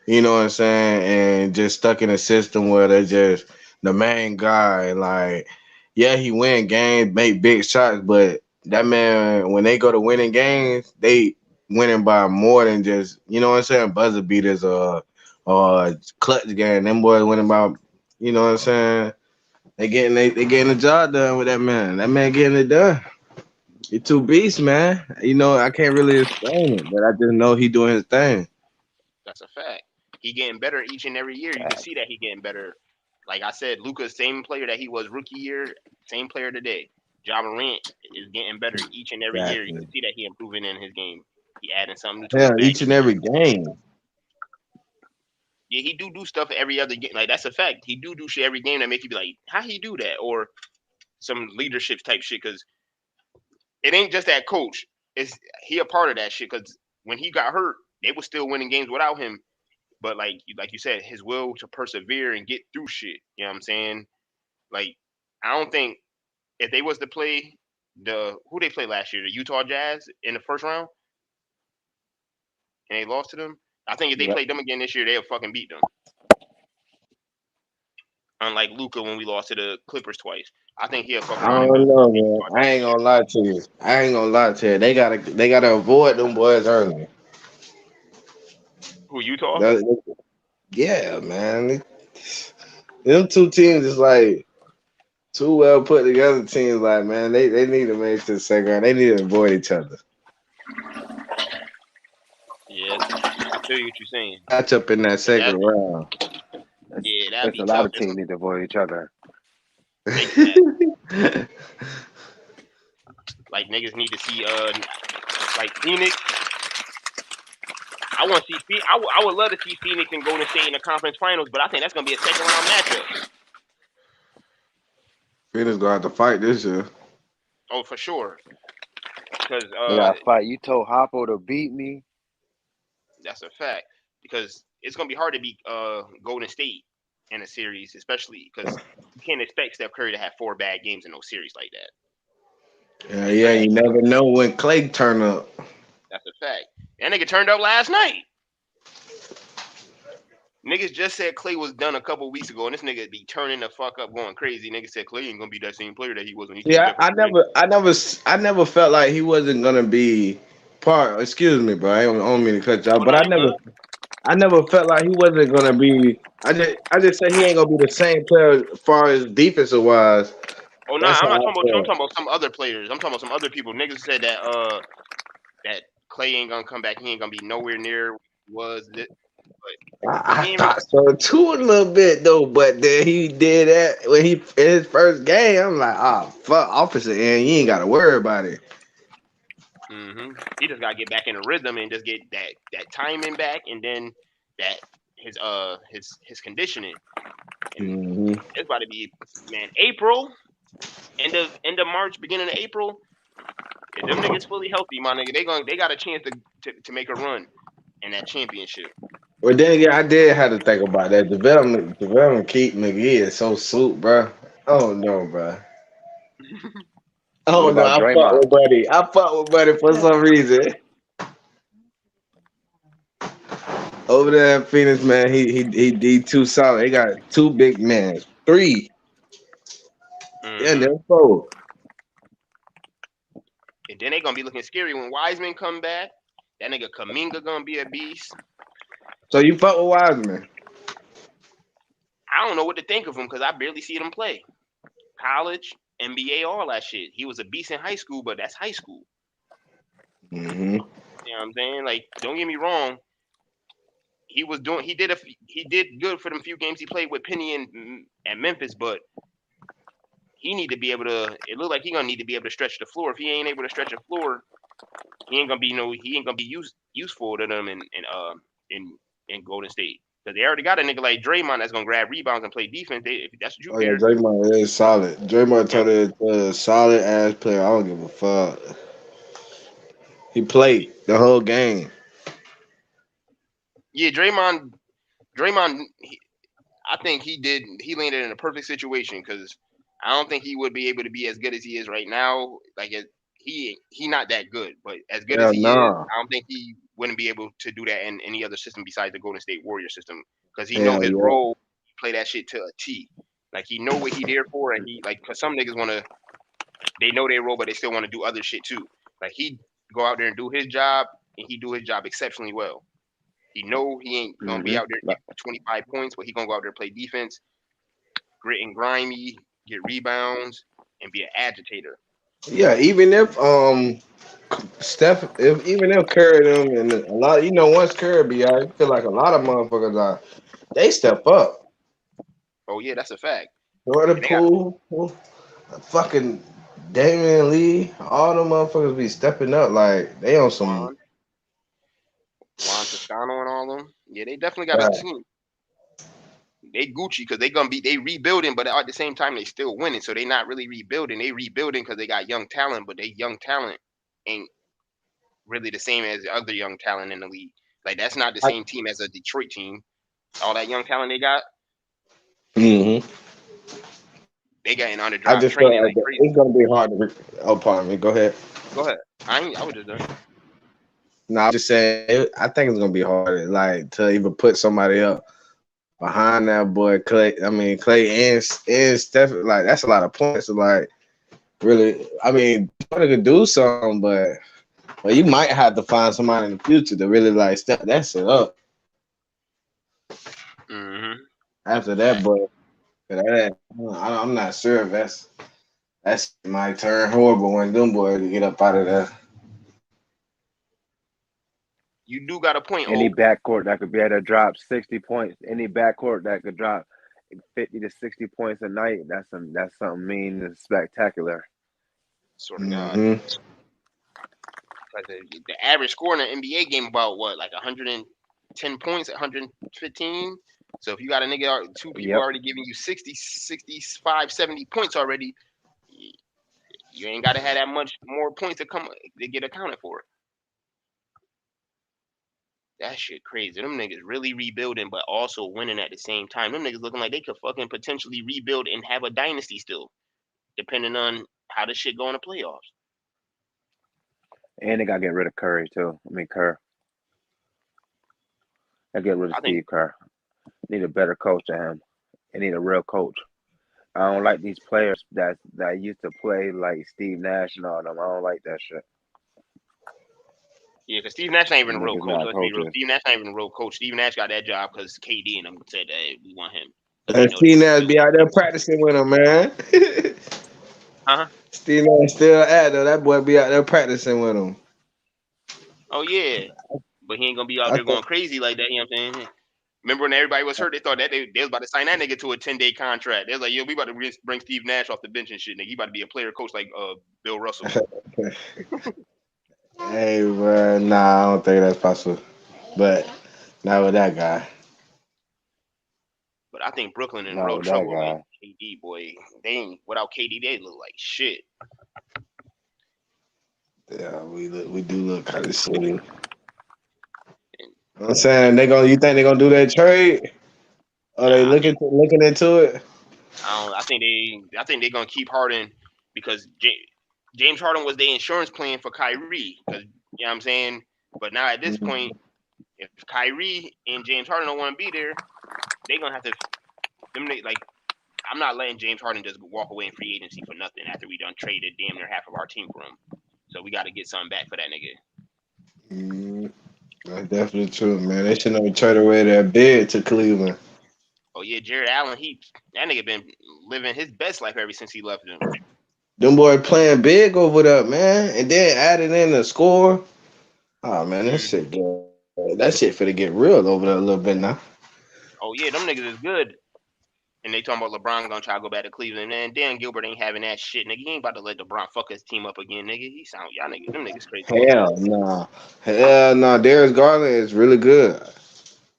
You know what I'm saying? And just stuck in a system where they're just the main guy. Like, yeah, he win games, make big shots, but that man, when they go to winning games, they winning by more than just, you know what I'm saying, buzzer beaters or clutch game. Them boys winning by, you know what I'm saying? They getting the job done with that man. That man getting it done. He two beasts, man. I can't really explain it, but I just know he doing his thing. That's a fact. He getting better each and every year. You can see that he getting better. Like I said, Luka's same player that he was rookie year, same player today. Ja Morant is getting better each and every year. You Exactly. can see that he improving in his game. He adding something new to his Hell, bag each and each and every every day. game. Yeah, he do stuff every other game. Like that's a fact. He do shit every game that make you be like, how he do that? Or some leadership type shit. Because it ain't just that coach. It's he a part of that shit because when he got hurt, they were still winning games without him. But like you said, his will to persevere and get through shit. You know what I'm saying? Like I don't think if they was to play who they played last year, the Utah Jazz in the first round, and they lost to them. I think if they Yep. played them again this year, they'll fucking beat them. Unlike Luka when we lost to the Clippers twice, I think he'll fuck I around and don't beat know, Utah man. I Jazz ain't this year. gonna lie to you. I ain't gonna lie to you. They gotta avoid them boys early. Who Utah? That- yeah, man. Them two teams is like two well put together teams. Like, man, they need to make it to the second round. They need to avoid each other. Yeah, I feel you what you're saying. Match up in that Cause second round. It's, yeah, that'd it's be a lot tough. of teams need to avoid each other. Like niggas need to see like Phoenix. I want to see I would love to see Phoenix and Golden State in the conference finals, but I think that's gonna be a second round matchup. Phoenix gonna have to fight this year. Oh, for sure. Because They got to fight. You told Hoppo to beat me. that's a fact. Because it's gonna be hard to beat Golden State in a series, especially because you can't expect Steph Curry to have 4 bad games in no series like that. Yeah, And yeah. I, You never know when Clay turn up. that's a fact. That nigga turned up last night. Niggas just said Clay was done a couple weeks ago, and this nigga be turning the fuck up, going crazy. Nigga said Clay ain't gonna be that same player that he was when he came Yeah, back from the injury. I never felt like he wasn't gonna be part. Excuse me, bro. I don't mean to cut you Oh off, but no, you good? I never felt like he wasn't gonna be. I just said he ain't gonna be the same player as far as defensive wise. Oh no, That's I'm how not I talking about you. I'm felt. talking about some other players. I'm talking about some other people. Niggas said that Clay ain't gonna come back. He ain't gonna be nowhere near what he was. But I he ain't really. thought so too a little bit though, but then he did that when he in his first game. I'm like, oh fuck, officer, and you ain't got to worry about it. He just gotta get back in the rhythm and just get that timing back, and then that his conditioning. And Hmm. it's about to be man April, end of March, beginning of April. If them niggas fully healthy, my nigga, they got a chance to make a run in that championship. But then again, I did have to think about that development. Keep McGee is so suit, bro. Oh no, bro. What Oh no, about I fuck Draymond? with Buddy. I fuck with Buddy for some reason. Over there in Phoenix, man, he too solid. He got two big men, three, yeah, and hmm then four. And then they gonna be looking scary when Wiseman come back. That nigga Kaminga gonna be a beast. So you fuck with Wiseman. I don't know what to think of him because I barely see them play. College, NBA, all that shit. He was a beast in high school, but that's high school. Hmm. You know what I'm saying? Like, don't get me wrong. He did good for them few games he played with Penny and Memphis, but he need to be able to. It looked like he gonna need to be able to stretch the floor. If he ain't able to stretch the floor, he ain't gonna be useful to them in Golden State because they already got a nigga like Draymond that's gonna grab rebounds and play defense. If that's what you Oh yeah, care, Draymond is solid. Draymond you know, turned into a solid ass player. I don't give a fuck. He played the whole game. yeah, Draymond, I think he landed in a perfect situation because I don't think he would be able to be as good as he is right now. He not that good, but as good as Hell he is, no. I don't think he wouldn't be able to do that in any other system besides the Golden State Warrior system because he know Hell his yeah. role, play that shit to a T. Like he know what he there for, and he like because some niggas they know their role, but they still want to do other shit too. Like he go out there and do his job, and he do his job exceptionally well. He know he ain't gonna be Hmm. out there getting 25 points, but he gonna go out there play defense, grit and grimy, get rebounds, and be an agitator. Yeah, even if even if Curry them and a lot, once Curry be out, you feel like a lot of motherfuckers are they step up. Oh yeah, that's a fact. Jordan And they got Poole, fucking Damian Lee, all them motherfuckers be stepping up like they on some. Juan Toscano and all them. Yeah, they definitely got a Yeah, team. they Gucci because they rebuilding, but at the same time they still winning. So they not really rebuilding. They rebuilding because they got young talent, but they young talent ain't really the same as the other young talent in the league. Like that's not the same team as a Detroit team. All that young talent they got, Mm-hmm. they got in on the I job just feel training like like it's crazy. gonna be hard to. Oh, pardon me. Go ahead. Go ahead. I was just done. No, I'm just saying. I think it's gonna be hard, like to even put somebody up behind that boy Clay. I mean Clay and Steph. Like that's a lot of points. So, like really, I mean, Jordan could do something, but you might have to find somebody in the future to really like step that shit up. Mm-hmm. That's After a that, fact. but I'm not sure if that's my turn horrible when them boys get up out of there. You do got a point, Any Oak. backcourt that could be able to drop 60 points, any backcourt that could drop 50 to 60 points a night, that's something mean and spectacular. Sort of God. Mm-hmm. Because the average score in an NBA game about what, like 110 points, 115. So if you got a nigga, two people Yep. already giving you 60, 65, 70 points already, you ain't got to have that much more points to get accounted for. That shit crazy. Them niggas really rebuilding, but also winning at the same time. Them niggas looking like they could fucking potentially rebuild and have a dynasty still, depending on how the shit go in the playoffs. And they gotta get rid of Curry too. I mean Kerr. They get rid of I think, Steve Kerr. Need a better coach than him. They need a real coach. I don't like these players that used to play like Steve Nash and all them. I don't like that shit. yeah, because Steve Nash not even Them a real niggas coach. not Let's be real. coaches. Steve Nash not even a real coach. Steve Nash got that job because KD and them said that we want him because they And know they Steve can Nash build. be out there practicing with him, man. Huh? Steve Nash still at though. That boy be out there practicing with him. Oh yeah, but he ain't gonna be out I there think going crazy like that. You know what I'm saying? Remember when everybody was hurt? They thought that they was about to sign that nigga to a 10-day contract. They was like, yo, we about to bring Steve Nash off the bench and shit. Nigga, he about to be a player coach like Bill Russell. hey, bro, nah, I don't think that's possible. But not with that guy. But I think Brooklyn in Not real with that trouble, man. guy. KD, boy, they ain't without KD, they look like shit. Yeah, we do look kind of silly. And I'm saying you think they gonna do that trade? Are they nah, looking into it? I don't. I think they're gonna keep Harden because James Harden was their insurance plan for Kyrie. Because you know what I'm saying. But now at this point, if Kyrie and James Harden don't want to be there, they gonna have to like. I'm not letting James Harden just walk away in free agency for nothing after we done traded damn near half of our team for him. So we got to get something back for that nigga. Mm, that's definitely true, man. They should never trade away that bid to Cleveland. Oh yeah, Jared Allen, that nigga been living his best life ever since he left them. Them boy playing big over there, man, and then adding in the score. Oh man, Mm-hmm. that shit finna get real over there a little bit now. Oh yeah, them niggas is good. And they talking about LeBron gonna try to go back to Cleveland. Man, Dan Gilbert ain't having that shit, nigga. He ain't about to let LeBron fuck his team up again, nigga. He sound y'all niggas, them niggas crazy as hell. Hell no, hell no. Darius Garland is really good.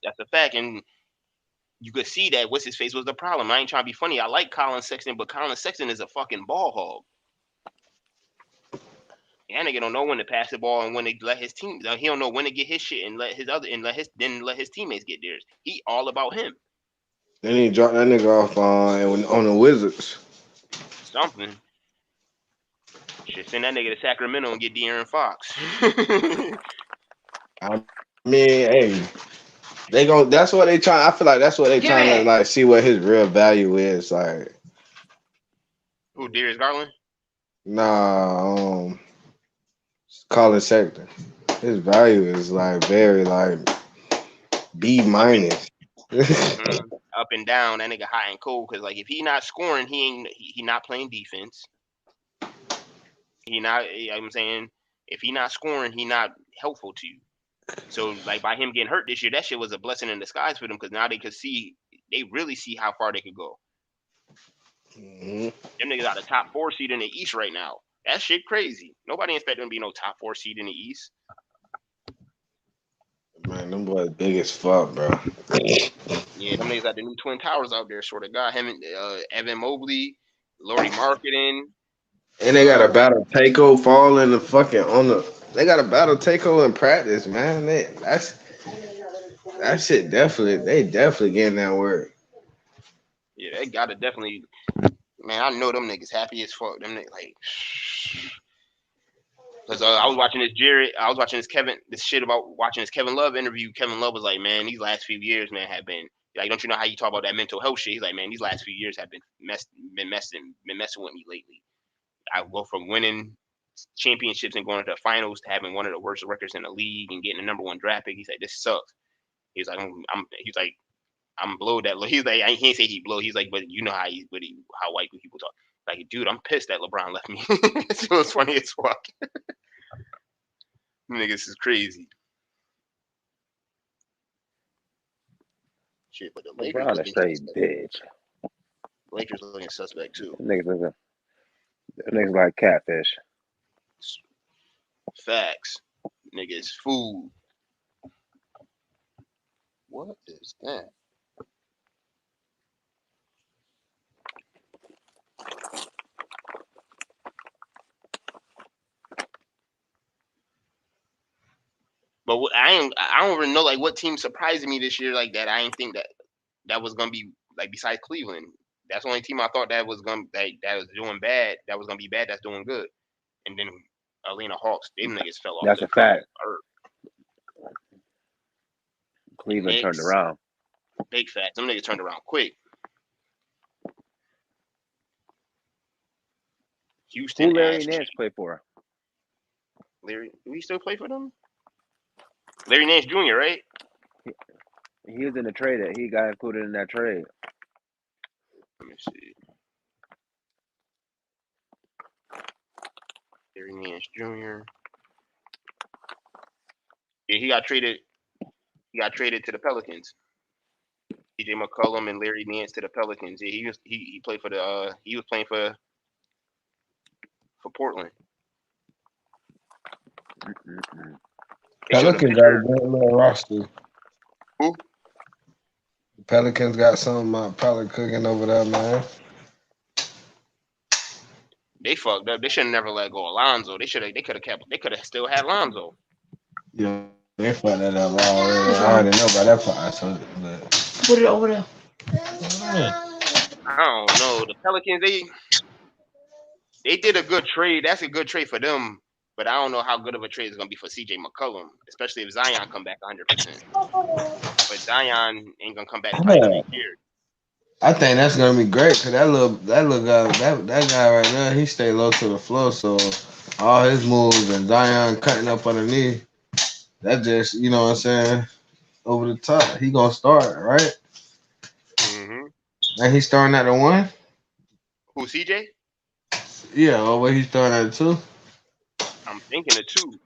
That's a fact. And you could see that what's his face was the problem. I ain't trying to be funny. I like Colin Sexton, but Colin Sexton is a fucking ball hog. That nigga don't know when to pass the ball and when to let his team. He don't know when to get his shit and let his teammates get theirs. He all about him. Then he dropped that nigga off on the Wizards. Something. Should send that nigga to Sacramento and get De'Aaron Fox. I mean, hey, they gon' That's what they trying. I feel like that's what they trying to like see what his real value is. Like, Who, Darius Garland? nah, Colin Sexton. His value is like very like B Up and minus. up and down. That nigga hot and cold. Cause like if he not scoring, he not playing defense. He not. You know what I'm saying, if he not scoring, he not helpful to you. So like by him getting hurt this year, that shit was a blessing in disguise for them. Cause now they really see how far they could go. hmm Them niggas got a top 4 seed in the East right now. That shit crazy. Nobody expect them to be no top 4 seed in the East. Man, them boys big as fuck, bro. Yeah, them niggas got the new Twin Towers out there. Sort of got him and Evan Mobley, Lori Marketing. And they got a battle Takeo fall in the fucking on the. They got a battle Takeo in practice, man. That shit definitely. They definitely getting that work. Yeah, they gotta definitely. Man, I know them niggas happy as fuck. Them niggas like. Cause I was watching this Jared, I was watching this shit about watching this Kevin Love interview. Kevin Love was like, man, these last few years, man, have been like, don't you know how you talk about that mental health shit? He's like, man, these last few years have been messing with me lately. I go from winning championships and going to the finals to having one of the worst records in the league and getting the number one draft pick. He's like, this sucks. He's like, he's like, I'm below that. He's like, I can't say he blow. He's like, but you know how white people talk. Like, dude, I'm pissed that LeBron left me. It was funny as fuck. Niggas is crazy. Shit, but the Lakers LeBron a looking straight suspect. bitch. Lakers looking suspect too. Niggas like catfish. Facts. Niggas food. What is that? But I don't really know like what team surprised me this year like that. I didn't think that was gonna be like besides Cleveland. That's the only team I thought that was gonna that was doing bad. That was gonna be bad. That's doing good. And then Atlanta Hawks, them niggas fell off That's the a fact. earth. Cleveland turned Knicks, around. big facts. Them niggas turned around quick. Houston Who Larry ass Nance cheek. play for? Larry, do we still play for them? Larry Nance Jr., right? He was in the trade. He got included in that trade. Let me see. Larry Nance Jr. Yeah, he got traded. He got traded to the Pelicans. TJ McCollum and Larry Nance to the Pelicans. Yeah, he played for the he was playing for Portland. Mm-mm-mm. They showed a Pelicans got a picture. good little roster. Who? Pelicans got something probably cooking over there, man. They fucked up. They should have never let go of Lonzo. They should have. They could have kept. They could have still had Lonzo. Yeah, they fucked that up already. I already know about that part. Put it over there. I don't know. The Pelicans. They did a good trade. That's a good trade for them. But I don't know how good of a trade it's gonna be for CJ McCollum, especially if Zion come back 100%. But Zion ain't gonna come back probably till Yeah. next year. I think that's gonna be great because that little guy that guy right now he stay low to the floor, so all his moves and Zion cutting up underneath, that just what I'm saying over the top. He gonna start right, Mm-hmm. and he starting at the one. Who CJ? Yeah, or what he starting at the two. I'm thinking of two.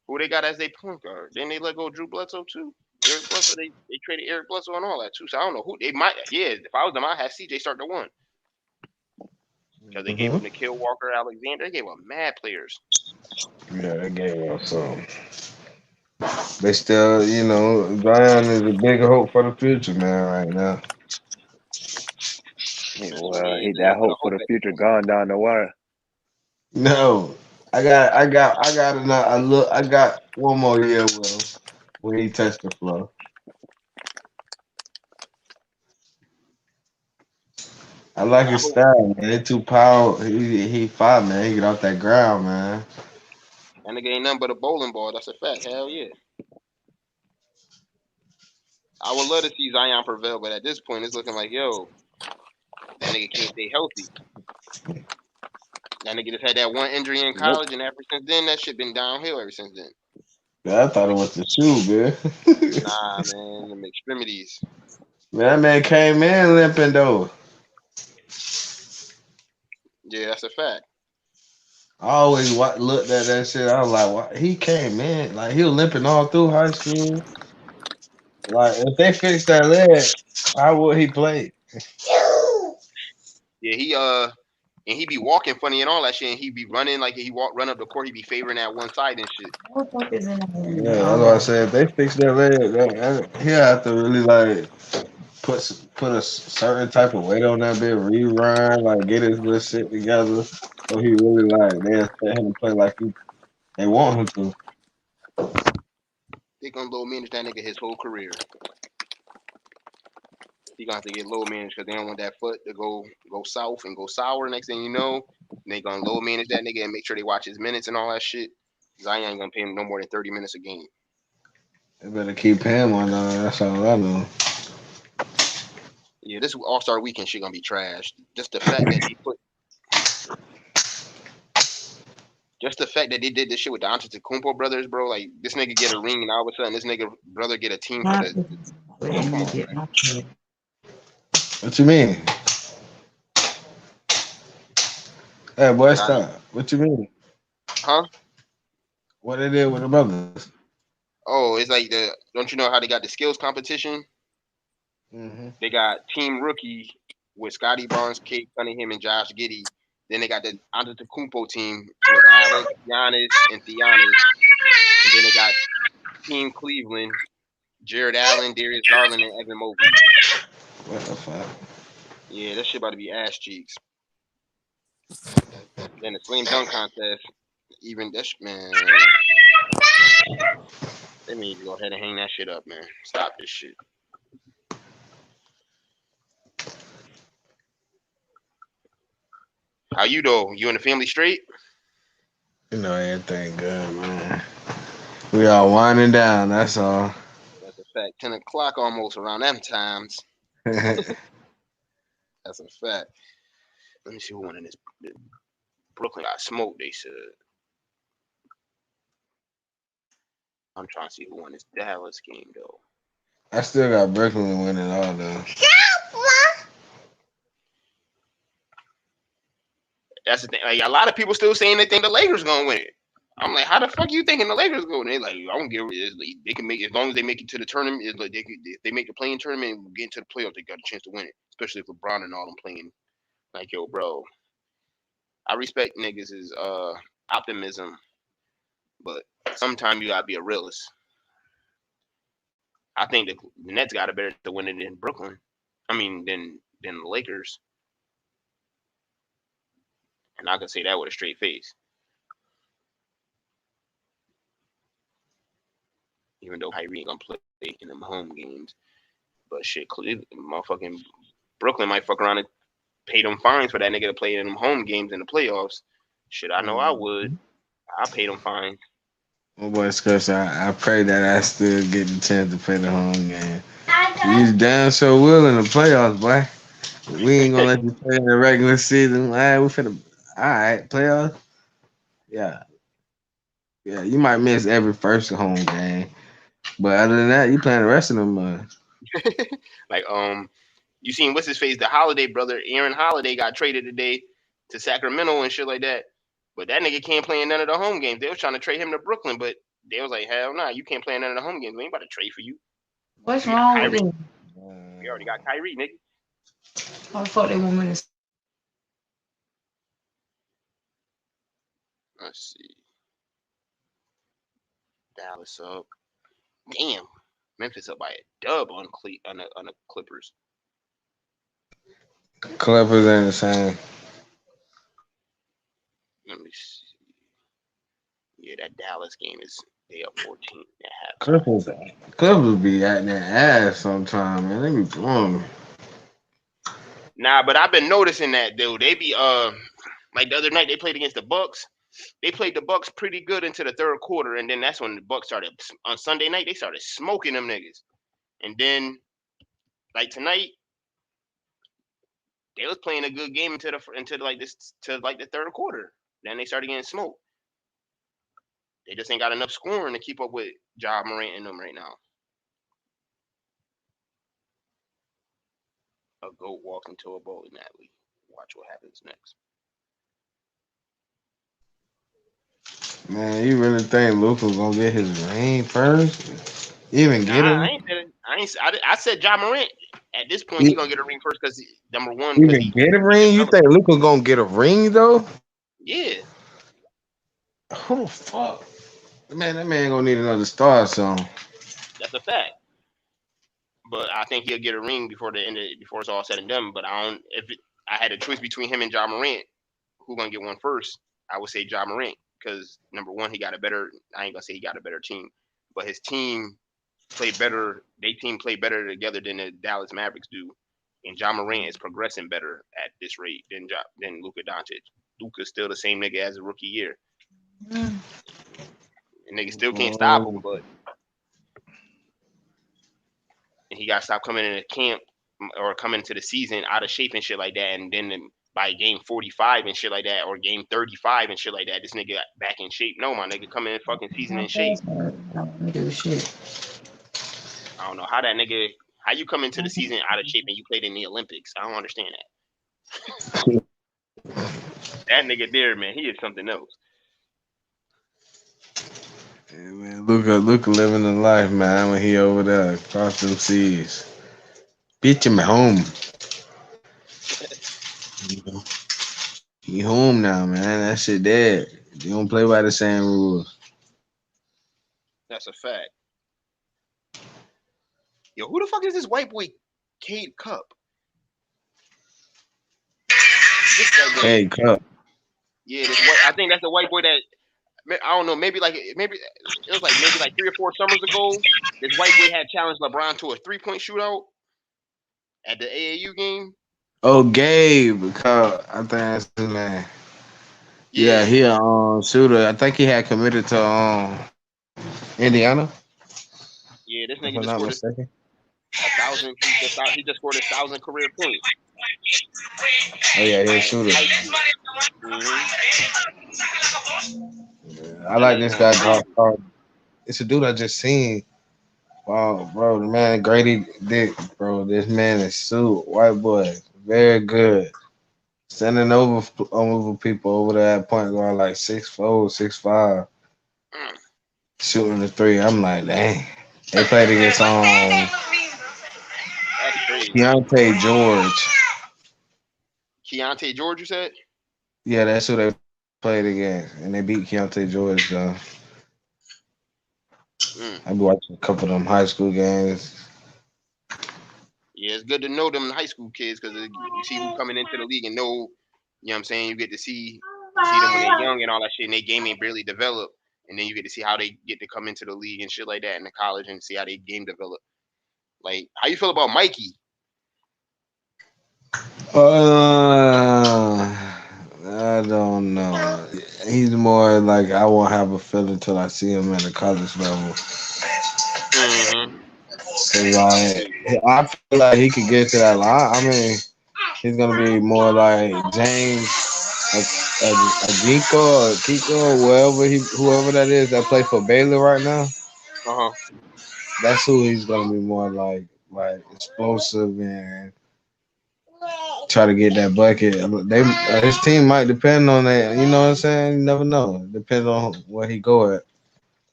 Who they got as their point guard? Then they let go of Drew Bledsoe too. Eric Bledsoe, they traded Eric Bledsoe and all that too. So I don't know who they might. Yeah, if I was them, I'd have CJ start the one because they gave Hmm. him Nikhil Walker, Alexander. They gave him mad players. Yeah, they gave us some. They still, Zion is a big hope for the future, man. Right now. Well, Yeah, them that niggas better hope for hope the that. future gone down the wire. No, I got another. I got one more year with him when he touched the floor. I like I his hope style, man. He too power. He fight, man. He get off that ground, man. that nigga ain't nothing but a bowling ball. That's a fact. Hell yeah. I would love to see Zion prevail, but at this point, it's looking like that nigga can't stay healthy. That nigga just had that one injury in Nope. college, and ever since then, that shit been downhill ever since then. Yeah, I thought it was the shoe, man. Nah, man, them extremities. Man, that man came in limping though. Yeah, that's a fact. I always looked at that shit. I was like, why? He came in like he was limping all through high school. Like if they fixed that leg, how would he play? Yeah, And he be walking funny and all that shit, and he be running like run up the court, he be favoring that one side and shit. What is in Yeah, there? that's what I said. If they fix that leg, he'll have to really like put a certain type of weight on that bit, rerun, like get his little shit together, so he really like they expect him to play like they want him to. They gonna low manage that nigga his whole career. He gonna have to get low managed because they don't want that foot to go south and go sour. Next thing you know, they gonna low manage that nigga and make sure they watch his minutes and all that shit. Zion ain't gonna pay him no more than 30 minutes a game. They better keep him on. That's all I know. Yeah, this All Star Weekend shit gonna be trash. Just the fact that they put, just the fact that they did this shit with the Antetokounmpo brothers, bro. Like this nigga get a ring and all of a sudden this nigga brother get a team for the. Come on, man. What you mean? Hey, boy, Nah, stop. What you mean? huh? What they did with the brothers? Oh, it's like the. Don't you know how they got the skills competition? Mm-hmm. They got Team Rookie with Scotty Barnes, Kate Cunningham, and Josh Giddey. Then they got the Antetokounmpo team with Alex, Giannis, and Theonis. And then they got Team Cleveland, Jared Allen, Darius Garland, and Evan Mobley. What the fuck? Yeah, that shit about to be ass cheeks. Then the slam dunk contest, even this man, they need to go ahead and hang that shit up, man. Stop this shit. How you though? You and the family straight? You know everything good, man. We all winding down. That's all. That's a fact. 10 o'clock almost around them times. That's a fact. Let me see who won in this. Brooklyn got smoked. They said. I'm trying to see who won this Dallas game though. I still got Brooklyn winning all though. That's the thing. Like, a lot of people still saying they think the Lakers gonna win it. I'm like, how the fuck you thinking the Lakers going? They like, I don't give. They can make as long as they make it to the tournament. It's like if they make the playing tournament and get into the playoffs, they got a chance to win it. Especially if LeBron and all them playing. Like, yo, bro, I respect niggas' optimism, but sometimes you gotta be a realist. I think the Nets got a better to win it than Brooklyn. I mean, than the Lakers, and I can say that with a straight face. Even though Kyrie ain't gonna play in them home games, but shit, motherfucking Brooklyn might fuck around and pay them fines for that nigga to play in them home games in the playoffs. Shit, I know I would. I pay them fines. My boy Scratch, I pray that I still get the chance to play the home game. You damn sure will in the playoffs, boy. We ain't gonna let you play in the regular season. All right, we finna. All right, playoffs. Yeah, yeah. You might miss every first home game, but other than that, you playing the rest of them. Like, you seen what's his face? The Holiday brother, Aaron Holiday, got traded today to Sacramento and shit like that. But that nigga can't play in none of the home games. They was trying to trade him to Brooklyn, but they was like, hell nah, you can't play in none of the home games. We ain't about to trade for you. What's We got wrong with Kyrie. them? We already got Kyrie, nigga. I thought they want me to. Let's see. Dallas up. Damn. Memphis up by a dub on the Clippers. Clippers ain't the same. Let me see. Yeah, that Dallas game is they up 14 at halftime. Clippers be at their ass sometime, man. They be blowing. Nah, but I've been noticing that dude. They be like the other night they played against the Bucks. They played the Bucks pretty good into the third quarter, and then that's when the Bucks started on Sunday night. They started smoking them niggas, and then like tonight they was playing a good game into the third quarter. Then they started getting smoked. They just ain't got enough scoring to keep up with Ja Morant and them right now. A goat walks into a bowling alley. Watch what happens next. Man, you really think Luka gonna get his ring first? Even Nah, get him? I ain't said it. I said Ja Morant. At this point, he E- gonna get a ring first because number one, because Even get a he ring? You developed. think Luka gonna get a ring though? Yeah, Who the fuck? Man, that man gonna need another star song. that's a fact. But I think he'll get a ring before the end of, before it's all said and done. But I don't. If I had a choice between him and John Morant, who gonna get one first? I would say John Morant because number one, he got a better. I ain't gonna say he got a better team, but his team play better. They team play better together than the Dallas Mavericks do. And John Morant is progressing better at this rate than Luka Doncic. Luka's still the same nigga as a rookie year. Mm. And nigga still can't stop him, Oh, but he got to stop coming into camp or coming into the season out of shape and shit like that. And then by game 45 and shit like that, or game 35 and shit like that, this nigga got back in shape. No, my nigga, come in fucking season My in shape. face hurt. I don't wanna do shit. I don't know how that nigga, how you come into the season out of shape and you played in the Olympics. I don't understand that. That nigga there, man, he is something else. yeah, man, Luka living the life, man. When he over there across them seas, bitch him home. He home now, man. That shit dead. You don't play by the same rules. That's a fact. Yo, who the fuck is this white boy, Cade Cup? This white boy, Hey, Cup. yeah, this white. I think that's the white boy that I don't know. Maybe it was like maybe like 3 or 4 summers ago. This white boy had challenged LeBron to a 3-point shootout at the AAU game. Oh, Gabe. Cup. I think that's his name. Yeah, Yeah, he a shooter. I think he had committed to Indiana, yeah. This if I'm nigga just not scored mistaken. a thousand. He just scored his 1,000 career point Oh yeah, he a in shooter. high school. I That like nigga this going guy. crazy. It's a dude I just seen. Wow, bro, the man Grady Dick, bro. This man is suit, white boy, very good. Sending over people over there at point guard like 6'4", 6'5", Mm, shooting the three. I'm like, dang. They played against that's crazy. Keontae George. Keontae George, you said? Yeah, that's who they played against, and they beat Keontae George. I Mm. be watching a couple of them high school games. Yeah, it's good to know them high school kids because you see who coming into the league and know. You know what I'm saying? You get to see them when they're young and all that shit, and their game ain't barely developed. And then you get to see how they get to come into the league and shit like that in the college and see how they game develop. Like, how you feel about Mikey? I don't know. He's more like I won't have a feeling till I see him at a college level. Mm-hmm. 'Cause, I feel like he could get to that line. I mean, he's gonna be more like James, a Ginkgo or Kiko, whoever that is that play for Baylor right now. Uh-huh. That's who he's gonna be more like explosive and try to get that bucket. His team might depend on that. You know what I'm saying? You never know. Depends on where he go at.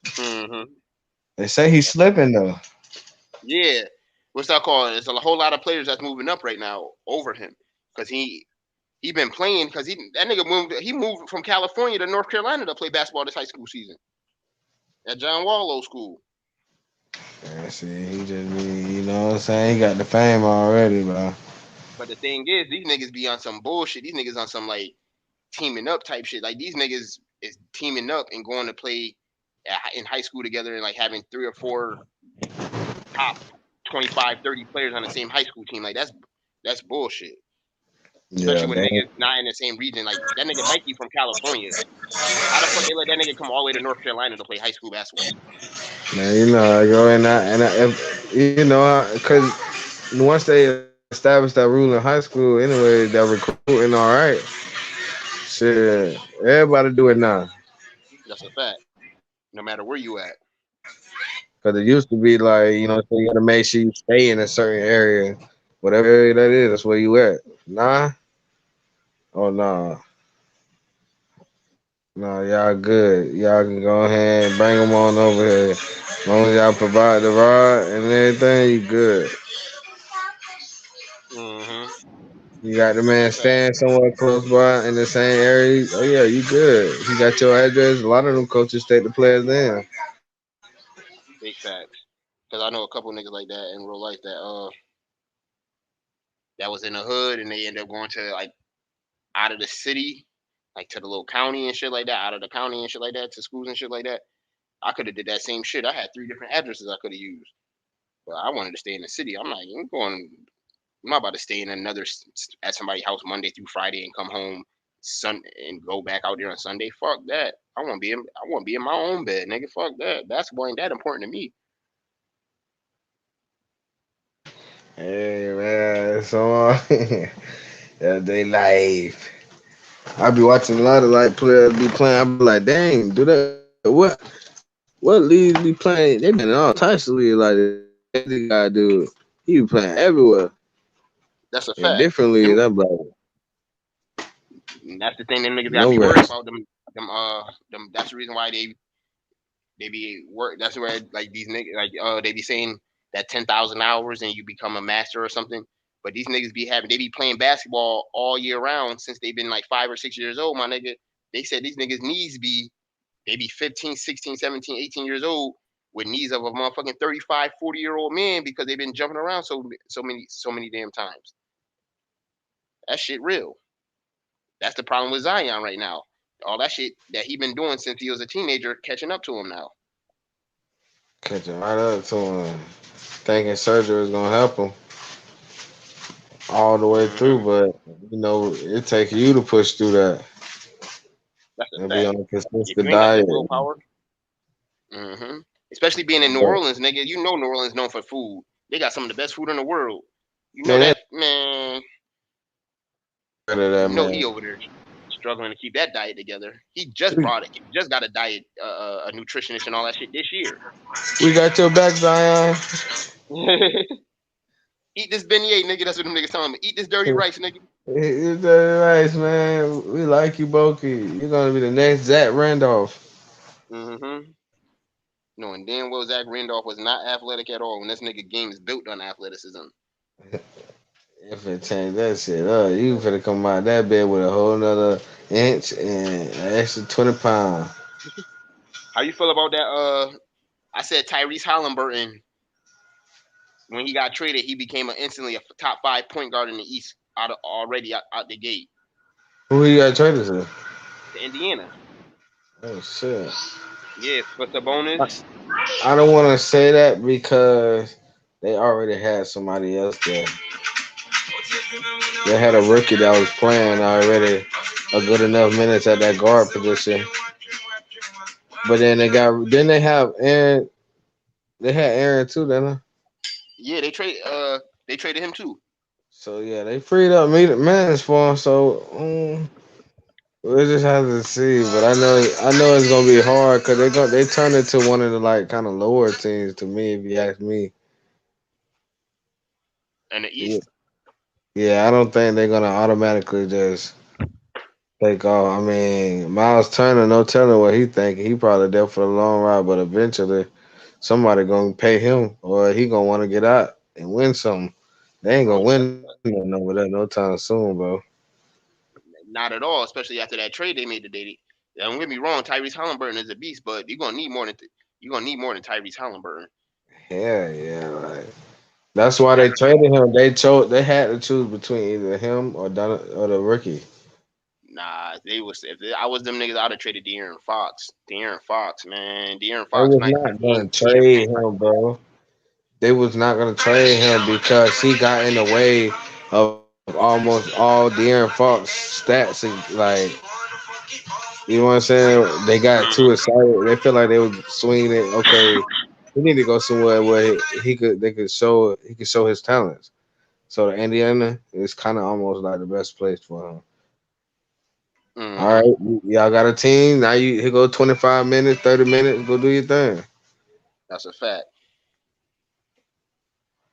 Mm-hmm. They say he's slipping though. Yeah. What's that called? There's a whole lot of players that's moving up right now over him because he been playing because that nigga moved from California to North Carolina to play basketball this high school season at John Wallow School. Yeah, see, he just be, you know what I'm saying? He got the fame already, bro. But the thing is, these niggas be on some bullshit. These niggas on some like teaming up type shit. Like these niggas is teaming up and going to play in high school together and like having 3 or 4 top 25, 30 players on the same high school team. Like that's bullshit. Yeah, Especially when they, niggas not in the same region. Like that nigga Mikey from California. How the fuck they let that nigga come all the way to North Carolina to play high school basketball? man, you know, I go if, you know, because once they established that rule in high school, anyway, that recruiting, all right, shit, everybody do it now. That's a fact. No matter where you at. Because it used to be like, you know, so you got to make sure you stay in a certain area, whatever area that is, that's where you at. Nah, oh nah. No, y'all good. Y'all can go ahead and bring them on over here. As long as y'all provide the rod and everything, you good. You got the That's a man fact. staying somewhere close by in the same area. Oh yeah, you good. You got your address. A lot of them coaches take the players in. Big facts. Because I know a couple niggas like that in real life that was in the hood and they end up going to like out of the city, like to the little county and shit like that, out of the county and shit like that, to schools and shit like that. I could have did that same shit. I had three different addresses I could have used, but I wanted to stay in the city. I'm like, I'm going. I'm not about to stay in at somebody's house Monday through Friday and come home Sunday and go back out there on Sunday. Fuck that. I want to be in my own bed, nigga. Fuck that. Basketball ain't that important to me. Hey man, so they life. I be watching a lot of like players be playing. I be like, dang, do that what leagues be playing? They been in all types of leagues like this. This guy dude, he be playing everywhere That's a in fact. different leagues. Them, I'm like, that's the thing. Them niggas gotta no be worried rest. about them. That's the reason why they be work. That's where like these niggas they be saying that 10,000 hours and you become a master or something. But these niggas they be playing basketball all year round since they've been like 5 or 6 years old. My nigga, they said these niggas knees they be 15, 16, 17, 18 years old with knees of a motherfucking 35, 40-year-old man because they've been jumping around so many damn times. That shit real. That's the problem with Zion right now. All that shit that he been doing since he was a teenager catching up to him now. Catching right up to him, thinking surgery was gonna help him all the way through, Hmm. but it takes you to push through that That's a and be fact. on a If you consistent ain't got diet. that willpower, hmm especially being in New But Orleans, nigga, you know New Orleans known for food. They got some of the best food in the world. You know man, that man. rid of that You know man. he over there struggling to keep that diet together. He just brought it. He just got a diet, a nutritionist and all that shit this year. We got your back, Zion. Eat this beignet, nigga. That's what them niggas telling me. Eat this dirty rice, nigga. You're very nice, man. We like you, Boki. You're gonna be the next Zach Randolph. Mm-hmm. Knowing damn well Zach Randolph was not athletic at all when this nigga game is built on athleticism. If it change that shit up, you finna come out that bed with a whole nother inch and an extra 20 pounds. How you feel about that? I said Tyrese Halliburton when he got traded, he became instantly a top five point guard in the East out the gate Who you got traded to? to Indiana. Oh shit. Yeah, for Sabonis. I don't want to say that because they already had somebody else there. They had a rookie that was playing already a good enough minutes at that guard position. But then they have Aaron. They had Aaron too, didn't they? Yeah, they traded him too. So yeah, they freed up minutes for him. So we'll just have to see. But I know it's gonna be hard because they turn it to one of the like kind of lower teams to me, if you ask me. In the Yeah, East. yeah, I don't think they're gonna automatically just take off. I mean, Miles Turner, no telling what he thinking. He probably there for the long ride, but eventually somebody gonna pay him, or he gonna want to get out and win something. They ain't gonna Oh yeah, win nothing over there no time soon, bro. not at all. Especially after that trade they made today. Don't get me wrong, Tyrese Halliburton is a beast, but you're gonna need more than Tyrese Halliburton. Yeah, yeah, like that's You why they averaging traded him. They had to choose between either him or the rookie. They was if I was them niggas, I'd have traded De'Aaron Fox. De'Aaron Fox, man, De'Aaron They Fox, was 95 not games, gonna 8 trade him, bro. They was not gonna trade him because he got in the way of almost all De'Aaron Fox stats. Like, you know what I'm saying? They got too Mm-hmm. excited. They feel like they was swinging it. Okay, he need to go somewhere where he could show his talents. So the Indiana is kind of almost like the best place for him. All right, Mm-hmm. y'all got a team. Now he go 25 minutes, 30 minutes. Go do your thing. That's a fact.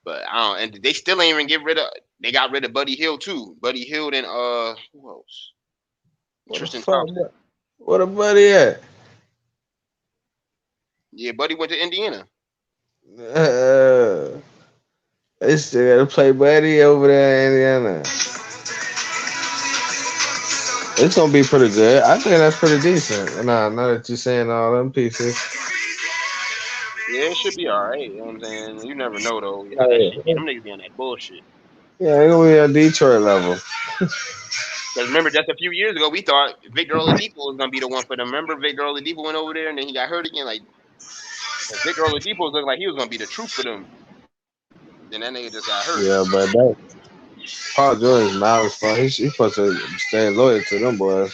But I don't, and they still ain't even get rid of. They got rid of Buddy Hill too. Buddy Hill and who else? What the Tristan fuck? Thompson. What a buddy at? Yeah, Buddy went to Indiana. Uh, they still gotta play buddy over there in Indiana. It's gonna be pretty good. I think that's pretty decent. Nah, now that you're saying all them pieces. Yeah, it should be all right. You know what I'm saying? You never know though how that shit be. Yeah, Them niggas be on that bullshit. yeah, it's gonna be a Detroit level. Because remember, just a few years ago, we thought Victor Oladipo was gonna be the one for them. Remember, Victor Oladipo went over there and then he got hurt again. Like Victor Oladipo was looking like he was gonna be the truth for them. Then that nigga just got hurt. Yeah, but that Paul George now is fun. He supposed to stay loyal to them boys.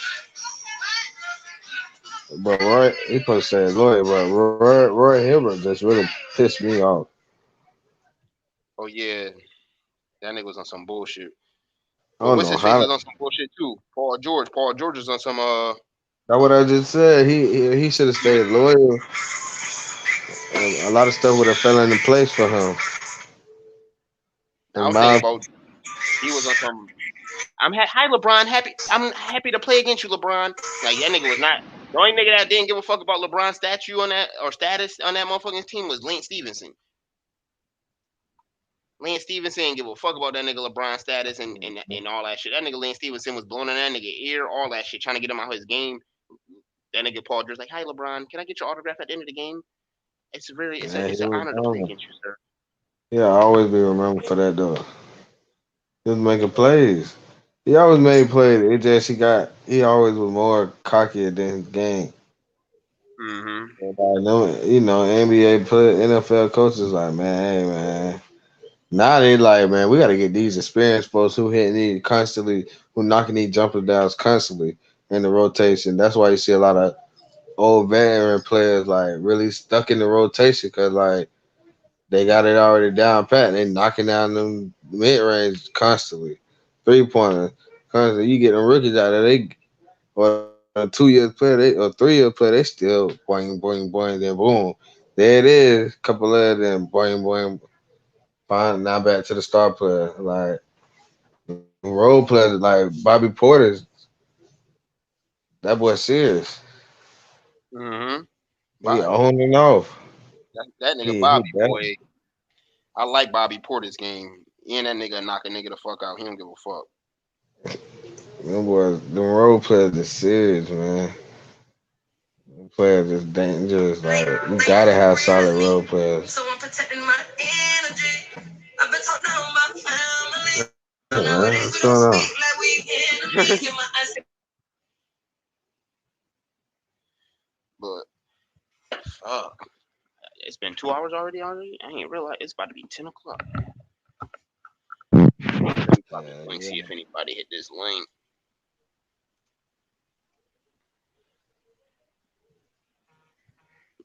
But Roy, he supposed to stay loyal. But Roy Hibbert just really pissed me off. Oh yeah, that nigga was on some bullshit. I But don't what's know his face how. was on some bullshit too. Paul George. Paul George was on some That's what I just said. He should have stayed loyal. And a lot of stuff would have fell into place for him. I In was thinking my about he was on some. Hi LeBron, happy. I'm happy to play against you, LeBron. Like that nigga was not the only nigga that didn't give a fuck about LeBron's statue on that or status on that motherfucking team was Lance Stevenson. Lance Stevenson didn't give a fuck about that nigga LeBron status and all that shit. That nigga Lance Stevenson was blowing in that nigga ear, all that shit, trying to get him out of his game. That nigga Paul George like, hi LeBron, can I get your autograph at the end of the game? man, It's he an was honor to play on. against you, sir. Yeah, I always be remembered for that though. He was making plays. He always made plays. It just he always was more cocky than his game. Mm-hmm. And I know, NBA put NFL coaches like, man, hey man. Now they like, man, we gotta get these experienced folks who hitting these constantly, who knocking these jumper downs constantly in the rotation. That's why you see a lot of old veteran players like really stuck in the rotation because like they got it already down pat. They knocking down them mid range constantly, 3 pointers constantly. You get them rookies out there, they or 2 years play, they or 3 year play, they still boing boing boing. Then boom, there it is. Couple of them boing boing. Fine, now back to the star player. Like role players, like Bobby Porter's, that boy serious. Mm-hmm. He on and off. That nigga He Bobby better. boy, I like Bobby Porter's game. And that nigga knock a nigga the fuck out. He don't give a fuck. Them boys, them role players are serious, man. Them players is dangerous. Like you gotta have solid role players. So I'm protecting my energy. I've been talked down by family. What's going on? But fuck. It's been 2 hours already. I ain't realize it's about to be 10 o'clock. Let me drop this link, Yeah. see if anybody hit this link.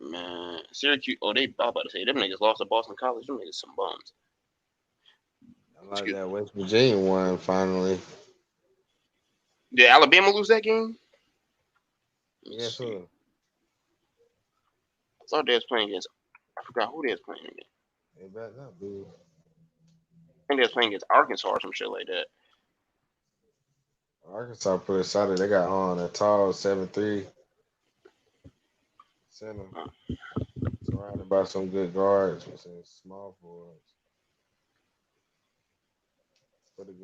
Man, Syracuse. Oh, I was about to say them niggas lost to Boston College. Them niggas some bums. I like Excuse that me. West Virginia one finally. Did Alabama lose that game? Let me Yes, see. sir. I thought they was playing against. I forgot who they was playing against. They better not be. I think they was playing against Arkansas or some shit like that. Arkansas pretty solid. They got on a tall 7'3" center, surrounded by some good guards with some small forwards. Pretty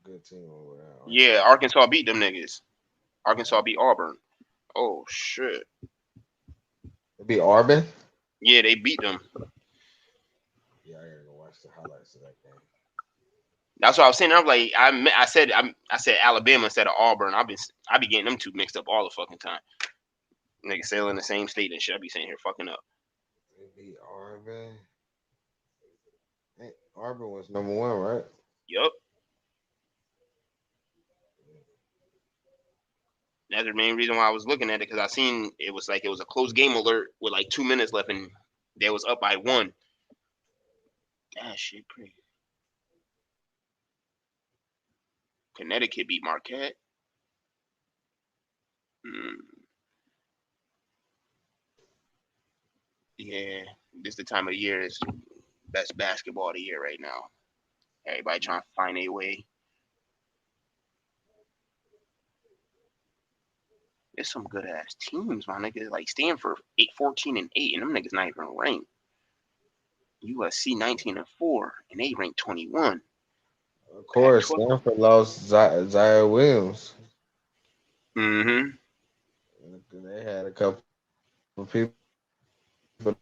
good team over there. Yeah, Arkansas. Arkansas beat them niggas. Arkansas beat Auburn. Oh shit. It be Auburn. Yeah, they beat them. Yeah, I gotta go watch the highlights of that game. That's what I was saying. I'm like, I said Alabama instead of Auburn. I be getting them two mixed up all the fucking time. Niggas sail in the same state and shit. I be saying here fucking up. It be Auburn. Hey, Auburn was number 1, right? Yup. That's the main reason why I was looking at it because I seen it was like it was a close game alert with like 2 minutes left and they was up by one. That shit crazy. Connecticut beat Marquette. Mm, yeah, this the time of the year is best basketball of the year right now. Everybody trying to find a way. There's some good ass teams, my nigga. Like Stanford 8-14-8, and them niggas not even ranked. USC 19-4, and they ranked 21. Of course, Pac-12. Stanford lost Zaire Williams. Mm-hmm. They had a couple of people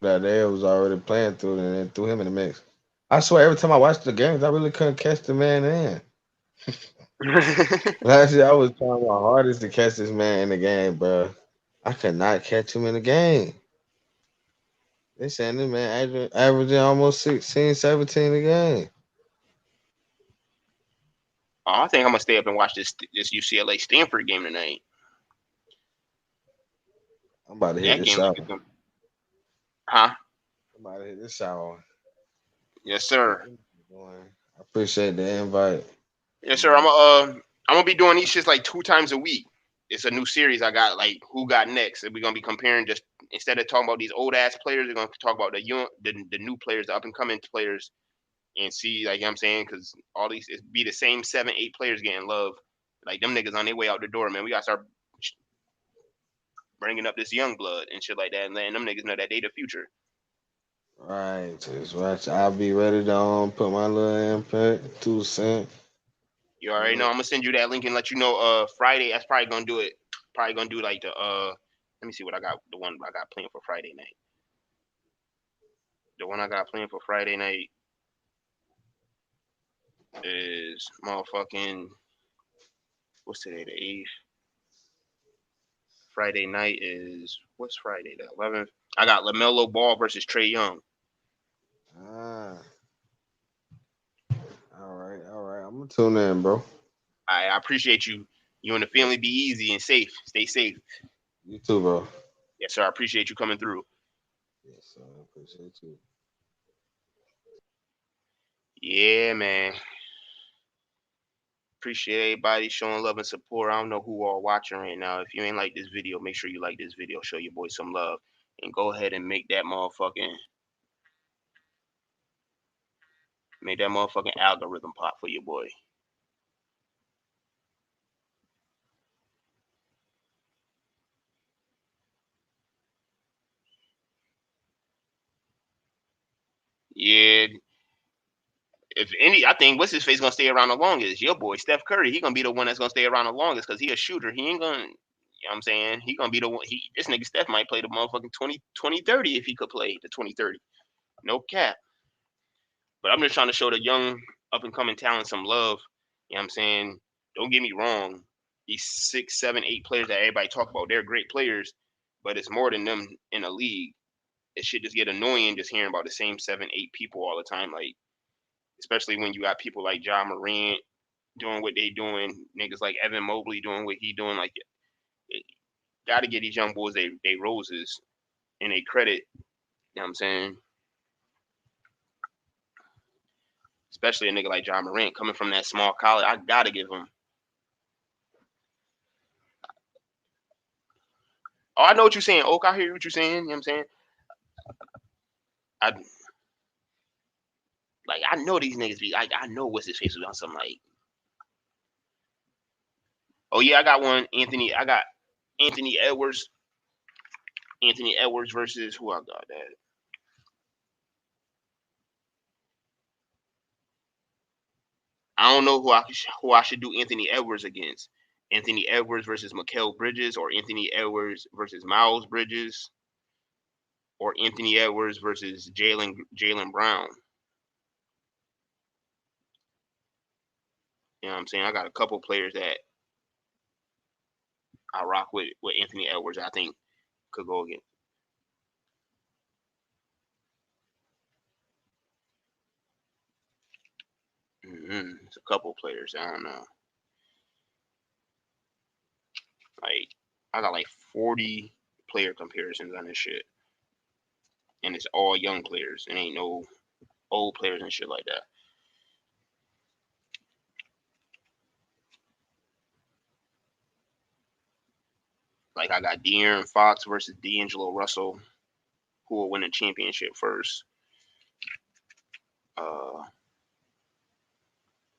that they was already playing through and then threw him in the mix. I swear, every time I watched the games, I really couldn't catch the man in. Last year, I was trying my hardest to catch this man in the game, bro. I could not catch him in the game. They saying this man averaging almost 16, 17 a game. Oh, I think I'm gonna stay up and watch this UCLA Stanford game tonight. I'm about to hit That this game looks shower. good. Huh? I'm about to hit this shower. Yes, sir. I appreciate the invite. Yes, sir. I'm gonna be doing these shits like 2 times a week. It's a new series I got, like who got next, and we're gonna be comparing. Just instead of talking about these old ass players, we're gonna talk about the new players, the up and coming players, and see, like, you know what I'm saying, because all these it be the same 7, 8 players getting love. Like them niggas on their way out the door, man. We gotta start bringing up this young blood and shit like that, and letting them niggas know that they the future. Right, just watch. I'll be ready to put my little input, 2 cents. You already know. I'm gonna send you that link and let you know. Friday, that's probably gonna do it. Probably gonna do like the Let me see what I got. The one I got playing for Friday night. The one I got playing for Friday night is motherfucking. What's today? The 8th. Friday night is what's Friday? The 11th. I got LaMelo Ball versus Trey Young. Ah, all right, all right. I'm gonna tune in, bro. I appreciate you. You and the family be easy and safe. Stay safe. You too, bro. Yes, sir. I appreciate you coming through. Yes, sir. I appreciate you. Yeah, man. Appreciate everybody showing love and support. I don't know who all watching right now. If you ain't like this video, make sure you like this video. Show your boy some love. And go ahead and make that motherfucking algorithm pop for your boy. Yeah. If any, I think what's his face gonna stay around the longest? Your boy Steph Curry. He gonna be the one that's gonna stay around the longest because he a shooter. He ain't gonna. You know what I'm saying? He gonna be the one. This nigga Steph might play the motherfucking 2030 if he could play the 2030. No cap. But I'm just trying to show the young up and coming talent some love. You know what I'm saying? Don't get me wrong. These 6, 7, 8 players that everybody talk about, they're great players, but it's more than them in a league. It should just get annoying just hearing about the same 7, 8 people all the time. Like, especially when you got people like John Morant doing what they doing, niggas like Evan Mobley doing what he doing. Like, got to get these young boys they roses and they credit. You know what I'm saying? Especially a nigga like John Morant coming from that small college. I gotta give him. Oh, I know what you're saying, Oak. I hear what you're saying. You know what I'm saying? I I know these niggas be like, I know what's his face was on something like, oh yeah, I got one. I got Anthony Edwards. Anthony Edwards versus who I got that. I don't know who I should do Anthony Edwards against. Anthony Edwards versus Mikal Bridges, or Anthony Edwards versus Miles Bridges, or Anthony Edwards versus Jalen Brown. You know what I'm saying? I got a couple players that I rock with Anthony Edwards. I think could go against. It's a couple players. I don't know. Like, I got like 40 player comparisons on this shit, and it's all young players. It ain't no old players and shit like that. Like, I got De'Aaron Fox versus D'Angelo Russell, who will win a championship first.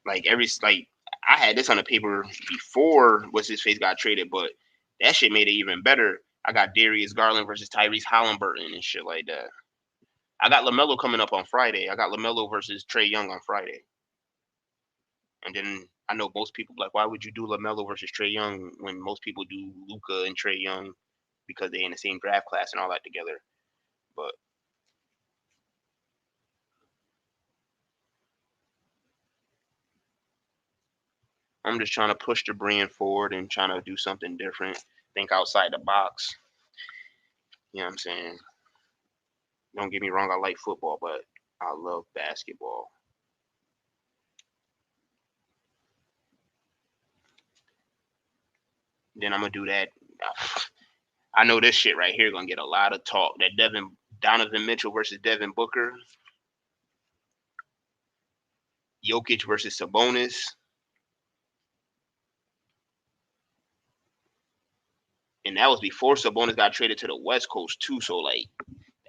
Like I had this on the paper before what's his face got traded, but that shit made it even better. I got Darius Garland versus Tyrese Halliburton and shit like that. I got LaMelo coming up on Friday. I got LaMelo versus Trey Young on Friday. And then I know most people like, why would you do LaMelo versus Trey Young when most people do Luka and Trey Young because they're in the same draft class and all that together. But I'm just trying to push the brand forward and trying to do something different, think outside the box. You know what I'm saying? Don't get me wrong, I like football, but I love basketball. Then I'm gonna do that. I know this shit right here gonna get a lot of talk. That Donovan Mitchell versus Devin Booker, Jokic versus Sabonis, and that was before Sabonis got traded to the West Coast too. So like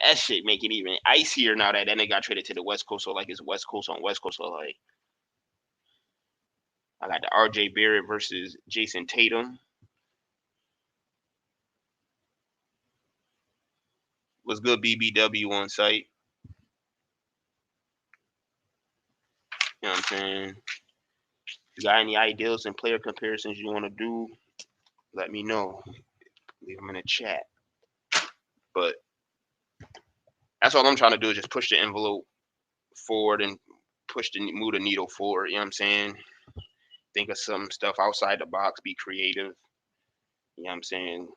that shit make it even icier now that they got traded to the West Coast. So like it's West Coast on West Coast. So like I got the RJ Barrett versus Jason Tatum. Was good BBW on site. You know what I'm saying? If you got any ideas and player comparisons you want to do, let me know. Leave them in the chat. But that's all I'm trying to do is just push the envelope forward and move the needle forward. You know what I'm saying? Think of some stuff outside the box. Be creative. You know what I'm saying?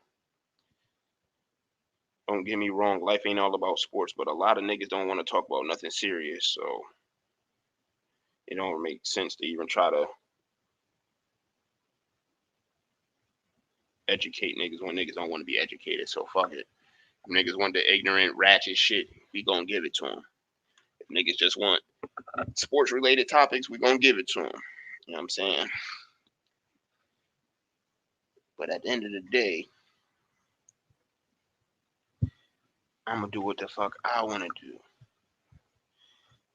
Don't get me wrong. Life ain't all about sports, but a lot of niggas don't want to talk about nothing serious. So it don't make sense to even try to educate niggas when niggas don't want to be educated. So fuck it. If niggas want the ignorant, ratchet shit, we gonna give it to them. If niggas just want sports related topics, we gonna give it to them. You know what I'm saying? But at the end of the day, I'm gonna do what the fuck I want to do.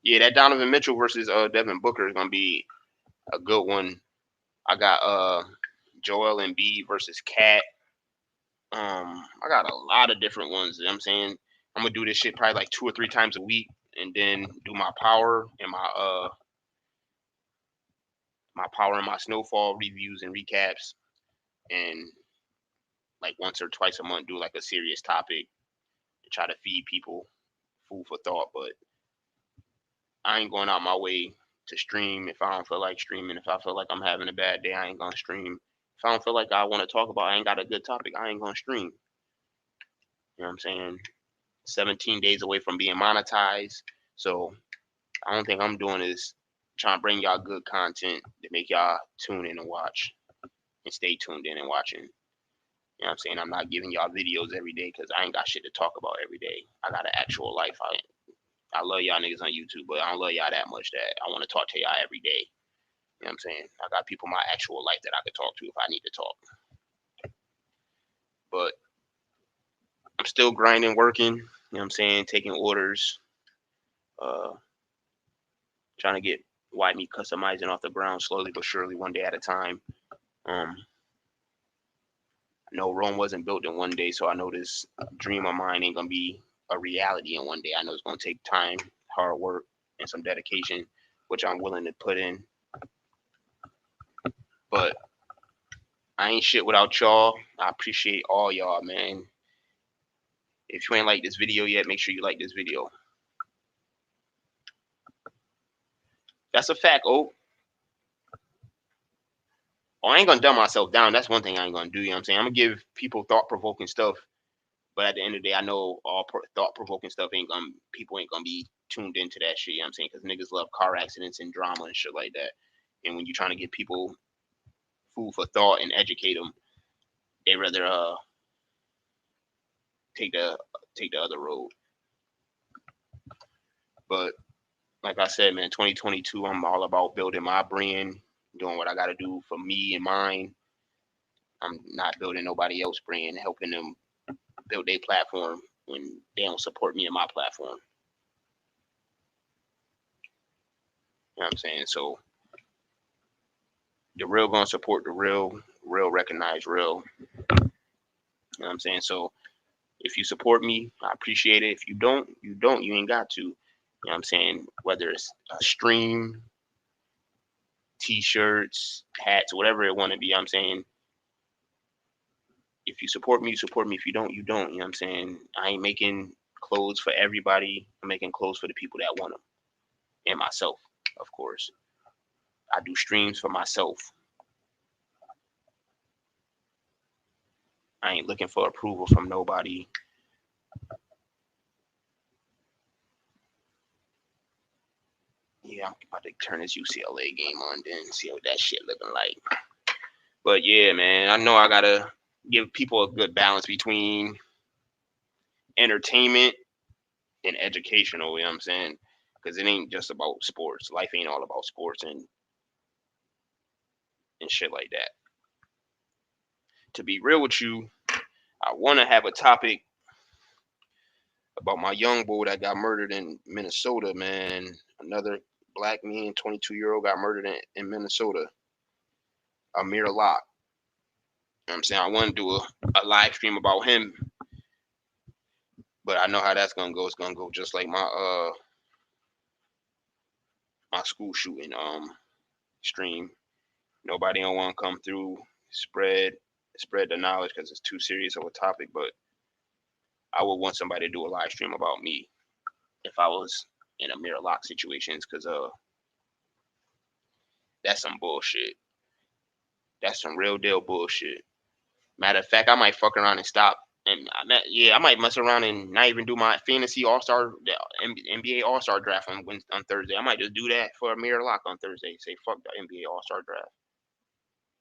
Yeah, that Donovan Mitchell versus Devin Booker is gonna be a good one. I got Joel Embiid versus Cat. I got a lot of different ones. You know what I'm saying? I'm gonna do this shit probably like 2 or 3 times a week, and then do my power and my snowfall reviews and recaps, and like once or twice a month do like a serious topic to try to feed people food for thought. But I ain't going out my way to stream if I don't feel like streaming. If I feel like I'm having a bad day, I ain't gonna stream. If I don't feel like I want to talk about, I ain't got a good topic, I ain't gonna stream. You know what I'm saying? 17 days away from being monetized. So I don't think I'm doing is trying to bring y'all good content to make y'all tune in and watch and stay tuned in and watching. You know what I'm saying? I'm not giving y'all videos every day because I ain't got shit to talk about every day. I got an actual life. I love y'all niggas on YouTube, but I don't love y'all that much that I want to talk to y'all every day. You know what I'm saying? I got people in my actual life that I could talk to if I need to talk. But I'm still grinding, working, you know what I'm saying, taking orders, trying to get White Meat customizing off the ground slowly but surely, one day at a time. I know Rome wasn't built in one day, so I know this dream of mine ain't gonna be a reality in one day. I know it's gonna take time, hard work, and some dedication, which I'm willing to put in. But I ain't shit without y'all. I appreciate all y'all, man. If you ain't like this video yet, make sure you like this video. That's a fact, oh. Oh, I ain't gonna dumb myself down. That's one thing I ain't gonna do. You know what I'm saying? I'm gonna give people thought-provoking stuff, but at the end of the day, I know all thought-provoking stuff people ain't gonna be tuned into that shit. You know what I'm saying? Because niggas love car accidents and drama and shit like that. And when you're trying to give people food for thought and educate them, they rather take the other road. But like I said, man, 2022, I'm all about building my brand, doing what I got to do for me and mine. I'm not building nobody else's brand, helping them build their platform when they don't support me and my platform. You know what I'm saying? So the real gonna support the real recognize real. You know what I'm saying? So if you support me, I appreciate it. If you don't, you don't. You ain't got to. You know what I'm saying? Whether it's a stream, T-shirts, hats, whatever it want to be. I'm saying, if you support me, you support me. If you don't, you don't. You know what I'm saying? I ain't making clothes for everybody. I'm making clothes for the people that want them, and myself, of course. I do streams for myself. I ain't looking for approval from nobody. Yeah, I'm about to turn this UCLA game on then, see what that shit looking like. But yeah, man, I know I gotta give people a good balance between entertainment and educational, you know what I'm saying? Because it ain't just about sports. Life ain't all about sports and shit like that. To be real with you, I want to have a topic about my young boy that got murdered in Minnesota, man. Another black man, 22-year-old, got murdered in Minnesota. Amir Locke. You know what I'm saying? I want to do a live stream about him, but I know how that's gonna go. It's gonna go just like my my school shooting stream. Nobody don't want to come through, spread the knowledge because it's too serious of a topic. But I would want somebody to do a live stream about me if I was in a Mirror Lock situations, because that's some bullshit. That's some real deal bullshit. Matter of fact, I might fuck around and stop. And I might mess around and not even do my fantasy All-Star, NBA All-Star draft on Thursday. I might just do that for a Mirror Lock on Thursday. Say fuck the NBA All-Star draft.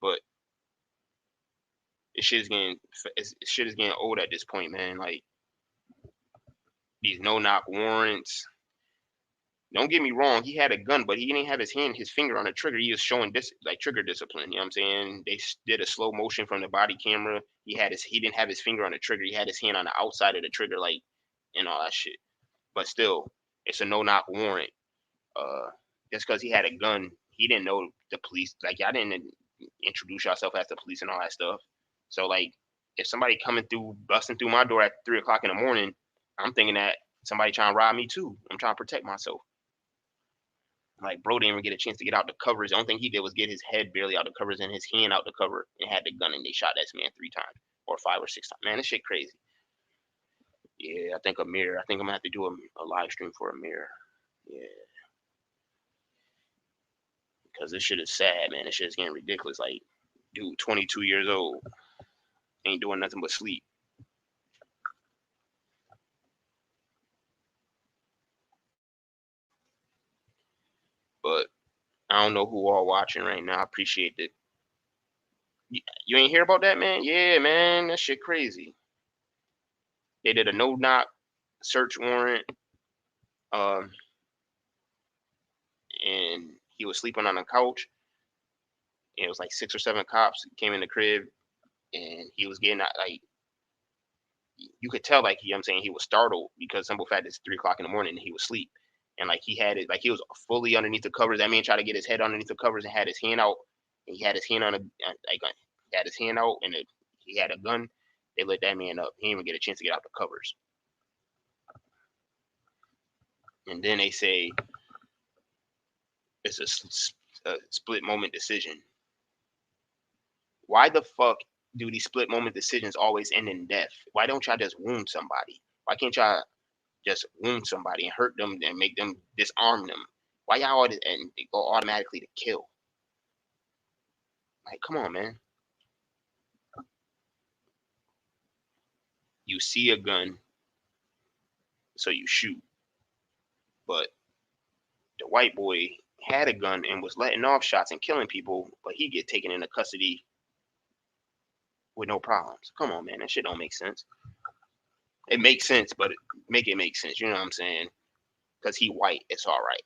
But shit is getting old at this point, man. Like, these no-knock warrants. Don't get me wrong, he had a gun, but he didn't have his finger on the trigger. He was showing this like trigger discipline. You know what I'm saying? They did a slow motion from the body camera. He didn't have his finger on the trigger. He had his hand on the outside of the trigger, like, and all that shit. But still, it's a no-knock warrant. Just because he had a gun, he didn't know the police. Like, y'all didn't introduce yourself as the police and all that stuff. So, like, if somebody busting through my door at 3 o'clock in the morning, I'm thinking that somebody trying to rob me too. I'm trying to protect myself. Like, bro didn't even get a chance to get out the covers. The only thing he did was get his head barely out the covers and his hand out the cover, and had the gun, and they shot that man 3 times or 5 or 6 times. Man, this shit crazy. Yeah, I think I'm gonna have to do a live stream for Amir. Yeah, because this shit is sad, man. This shit is getting ridiculous. Like, dude, 22 years old, ain't doing nothing but sleep. But I don't know who all watching right now. I appreciate it. You ain't hear about that, man? Yeah, man, that shit crazy. They did a no-knock search warrant, and he was sleeping on a couch. And it was like 6 or 7 cops came in the crib, and he was getting like, you could tell, like, you know what I'm saying, he was startled because simple fact it's 3 o'clock in the morning and he was asleep. And like, he had it, like, he was fully underneath the covers. That man tried to get his head underneath the covers and had his hand out. And he had his hand on he had his hand out, and he had a gun. They lit that man up. He didn't even get a chance to get out the covers. And then they say it's a split moment decision. Why the fuck do these split moment decisions always end in death? Why don't y'all just wound somebody? Why can't y'all just wound somebody and hurt them and make them disarm them? Why y'all always and go automatically to kill? Like, come on, man. You see a gun, so you shoot. But the white boy had a gun and was letting off shots and killing people, but he get taken into custody with no problems. Come on, man. That shit don't make sense. It makes sense, but make it make sense. You know what I'm saying? Because he white, it's all right.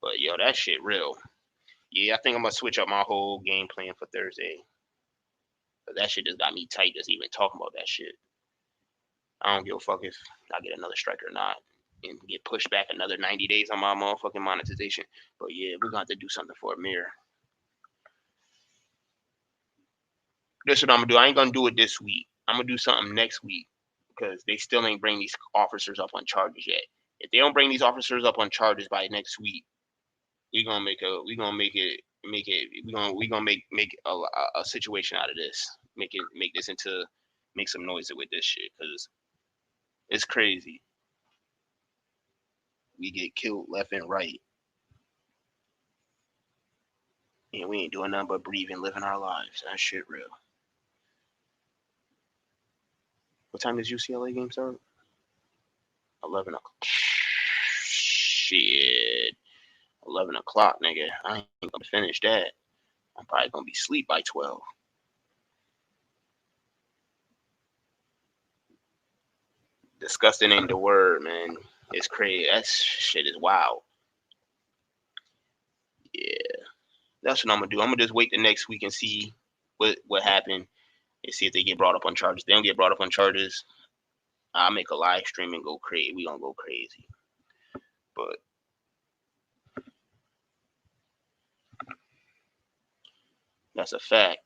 But yo, that shit real. Yeah, I think I'm gonna switch up my whole game plan for Thursday. But that shit just got me tight just even talking about that shit. I don't give a fuck if I get another strike or not, and get pushed back another 90 days on my motherfucking monetization. But yeah, we're gonna have to do something for Amir. This is what I'm gonna do. I ain't gonna do it this week. I'm gonna do something next week because they still ain't bring these officers up on charges yet. If they don't bring these officers up on charges by next week, we gonna make a situation out of this. Make some noise with this shit because it's crazy. We get killed left and right, and we ain't doing nothing but breathing, living our lives. That shit real. What time does UCLA game start? 11 o'clock. Shit. 11 o'clock, nigga. I ain't gonna finish that. I'm probably gonna be asleep by 12. Disgusting ain't the word, man. It's crazy. That shit is wild. Yeah. That's what I'm gonna do. I'm gonna just wait the next week and see what happened and see if they get brought up on charges. If they don't get brought up on charges, I'll make a live stream and go crazy. We gonna go crazy. But that's a fact.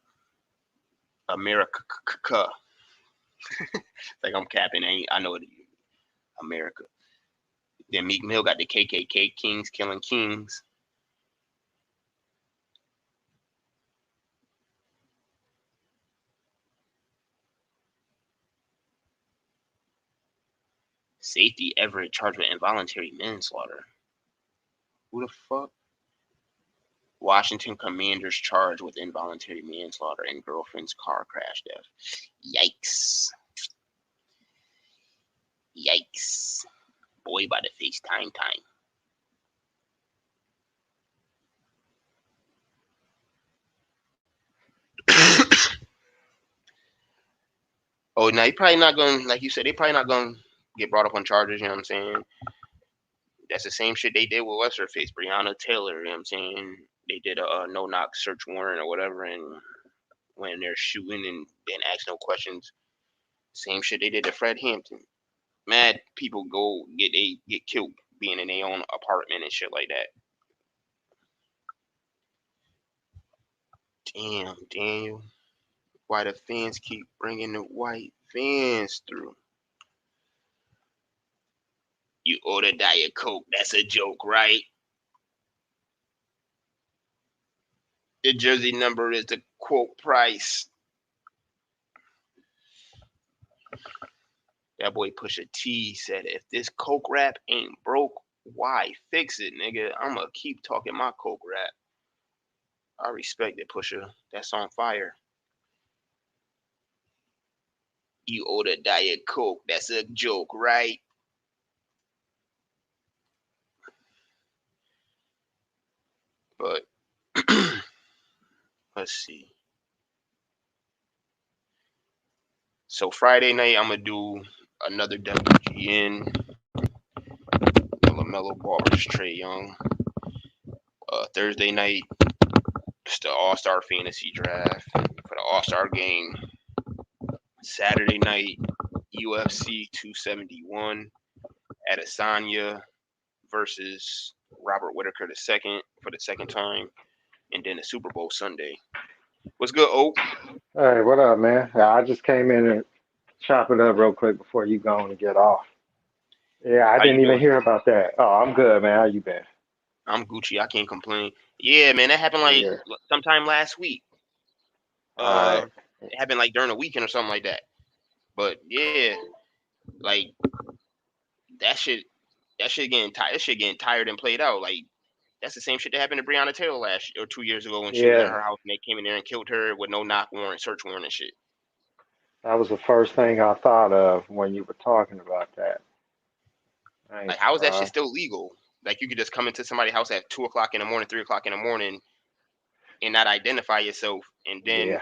America. Like I'm capping. I know it. America. Then Meek Mill got the KKK Kings killing kings. Safety Everett charged with involuntary manslaughter. Who the fuck? Washington Commanders charged with involuntary manslaughter and girlfriend's car crash death. Yikes. Yikes. Boy by the FaceTime time. Oh, now he probably not going to, like you said, they probably not going to get brought up on charges, you know what I'm saying? That's the same shit they did with what's her face, Breonna Taylor, you know what I'm saying? They did a no-knock search warrant or whatever, and when they're shooting and then ask no questions, same shit they did to Fred Hampton. Mad people get killed being in their own apartment and shit like that. Damn, Daniel. Why the fans keep bringing the white fans through? You order Diet Coke. That's a joke, right? The jersey number is the quote price. That boy Pusha T said, if this Coke rap ain't broke, why fix it, nigga? I'ma keep talking my Coke rap. I respect it, Pusha. That's on fire. You order Diet Coke. That's a joke, right? But let's see. So Friday night, I'm gonna do another WGN. LaMelo Ball versus Trae Young. Thursday night, it's the All-Star Fantasy Draft for the All-Star Game. Saturday night, UFC 271, Adesanya versus Robert Whitaker II for the second time, and then the Super Bowl Sunday. What's good, Oak? Hey, what up, man? I just came in and chop it up real quick before you go and get off. Yeah, I How you didn't even doing? hear about that. Oh, I'm good, man. How you been? I'm Gucci. I can't complain. Yeah, man, that happened like Yeah. sometime last week. All right. It happened like during the weekend or something like that. But yeah, like that shit, that shit getting tired and played out. Like that's the same shit that happened to Breonna Taylor last or 2 years ago when she was at Yeah, her house and they came in there and killed her with no knock warrant, search warrant and shit. that was the first thing I thought of when you were talking about that. I Like ain't how is that shit surprised. still legal? Like you could just come into somebody's house at 2 o'clock in the morning, 3 o'clock in the morning, and not identify yourself, and then Yeah.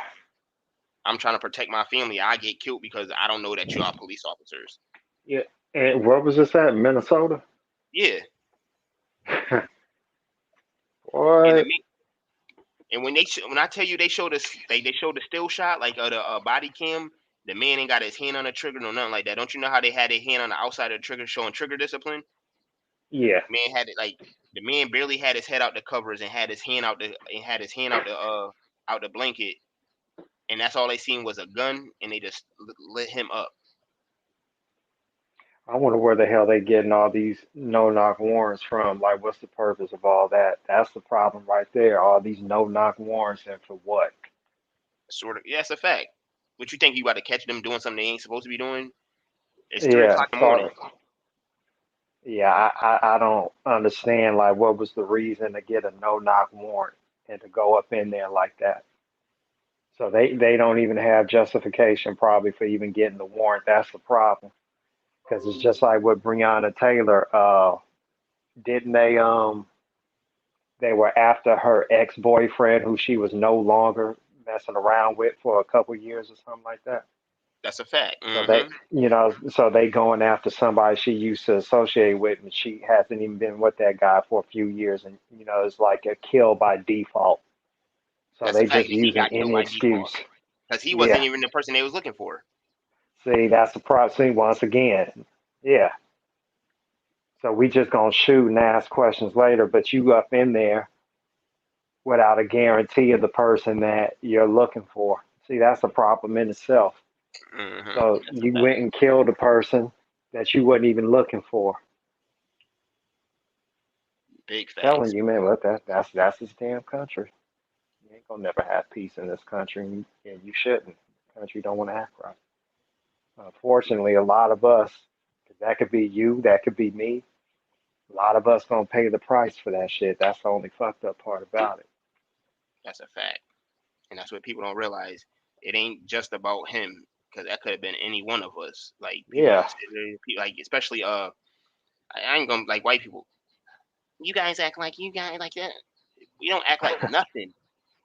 I'm trying to protect my family. I get killed because I don't know that you are police officers. Yeah. And where was this at? Minnesota? Yeah, and What? and when I tell you they showed us they showed the still shot like the body cam, the man ain't got his hand on the trigger no nothing like that. Don't you know how they had their hand on the outside of the trigger showing trigger discipline? Yeah. Man had it like the man barely had his head out the covers and had his hand out the blanket, and that's all they seen was a gun, and they just lit him up. I wonder where the hell they getting all these no knock warrants from. Like, what's the purpose of all that? That's the problem right there. All these no knock warrants, and for what? Sort of. Yeah, it's a fact. What you think you about to catch them doing something they ain't supposed to be doing? It's three Yeah. o'clock in the morning. So, yeah, I don't understand. Like, what was the reason to get a no knock warrant and to go up in there like that? So they don't even have justification probably for even getting the warrant. That's the problem. Because it's just like with Breonna Taylor. Didn't they were after her ex boyfriend who she was no longer messing around with for a couple years or something like that. That's a fact. So they, so they going after somebody she used to associate with, and she hasn't even been with that guy for a few years, and it's like a kill by default. So That's a they fact just that he using got killed any by default excuse. because he wasn't Yeah. even the person they was looking for. See, that's the problem. See, once again, yeah. So we just gonna shoot and ask questions later, but you up in there without a guarantee of the person that you're looking for. See, that's a problem in itself. So That's a you fact. went and killed a person that you wasn't even looking for. Big Telling facts. you, man, what that's this damn country. You ain't gonna never have peace in this country, and you shouldn't. The country don't want to act right. Unfortunately, a lot of us, 'cause that could be you, that could be me. A lot of us gonna pay the price for that shit. That's the only fucked up part about it. That's a fact. And that's what people don't realize. It ain't just about him because that could have been any one of us. Like people, Yeah, like especially I ain't gonna like white people. You guys act like you guys like that. We don't act like nothing,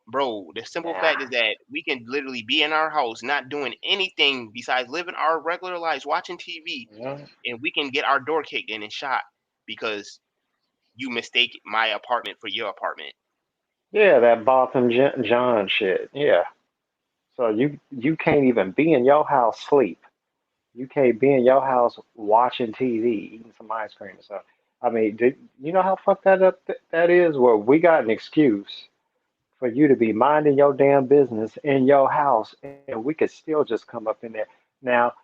bro. The simple yeah, fact is that we can literally be in our house, not doing anything besides living our regular lives, watching TV, yeah. and we can get our door kicked in and shot because you mistake my apartment for your apartment. Yeah, that John shit. Yeah. So you can't even be in your house sleep. You can't be in your house watching TV, eating some ice cream or something. I mean, you know how fucked that up that is? Well, we got an excuse for you to be minding your damn business in your house, and we could still just come up in there. Now,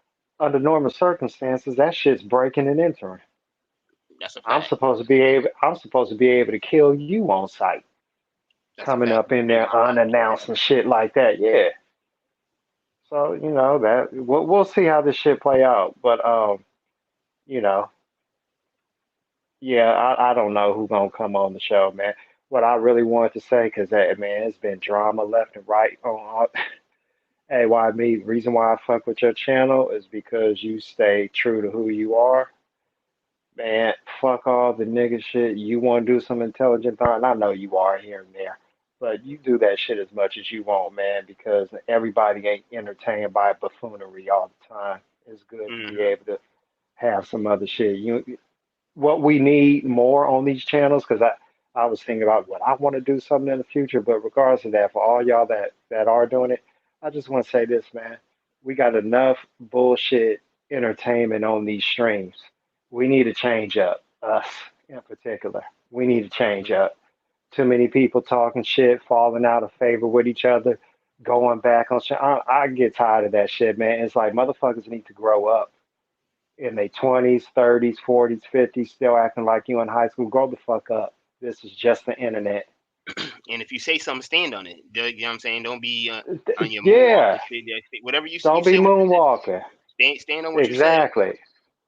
under normal circumstances, that shit's breaking and entering. That's a fact. I'm supposed to be able to kill you on sight, That's a coming fact. up in there unannounced and shit like that. Yeah. So, that we'll see how this shit play out. But you know, yeah, I don't know who gonna come on the show, man. What I really wanted to say, cause man, it's been drama left and right on all. Hey, why me? Reason why I fuck with your channel is because you stay true to who you are. Man, fuck all the nigga shit. You want to do some intelligent thought, and I know you are here and there, but you do that shit as much as you want, man, because everybody ain't entertained by buffoonery all the time. It's good to be Hmm. able to have some other shit. What we need more on these channels, because I was thinking about what I want to do something in the future, but regardless of that, for all y'all that are doing it, I just want to say this, man. We got enough bullshit entertainment on these streams. We need to change up, us in particular. We need to change up. Too many people talking shit, falling out of favor with each other, going back on shit. I get tired of that shit, man. It's like motherfuckers need to grow up in their 20s, 30s, 40s, 50s, still acting like you in high school. Grow the fuck up. This is just the internet. And if you say something, stand on it. You know what I'm saying? Don't be on your moonwalking Yeah, shit. Whatever you don't be say, what you said. moonwalking. Stand on what you said. Exactly,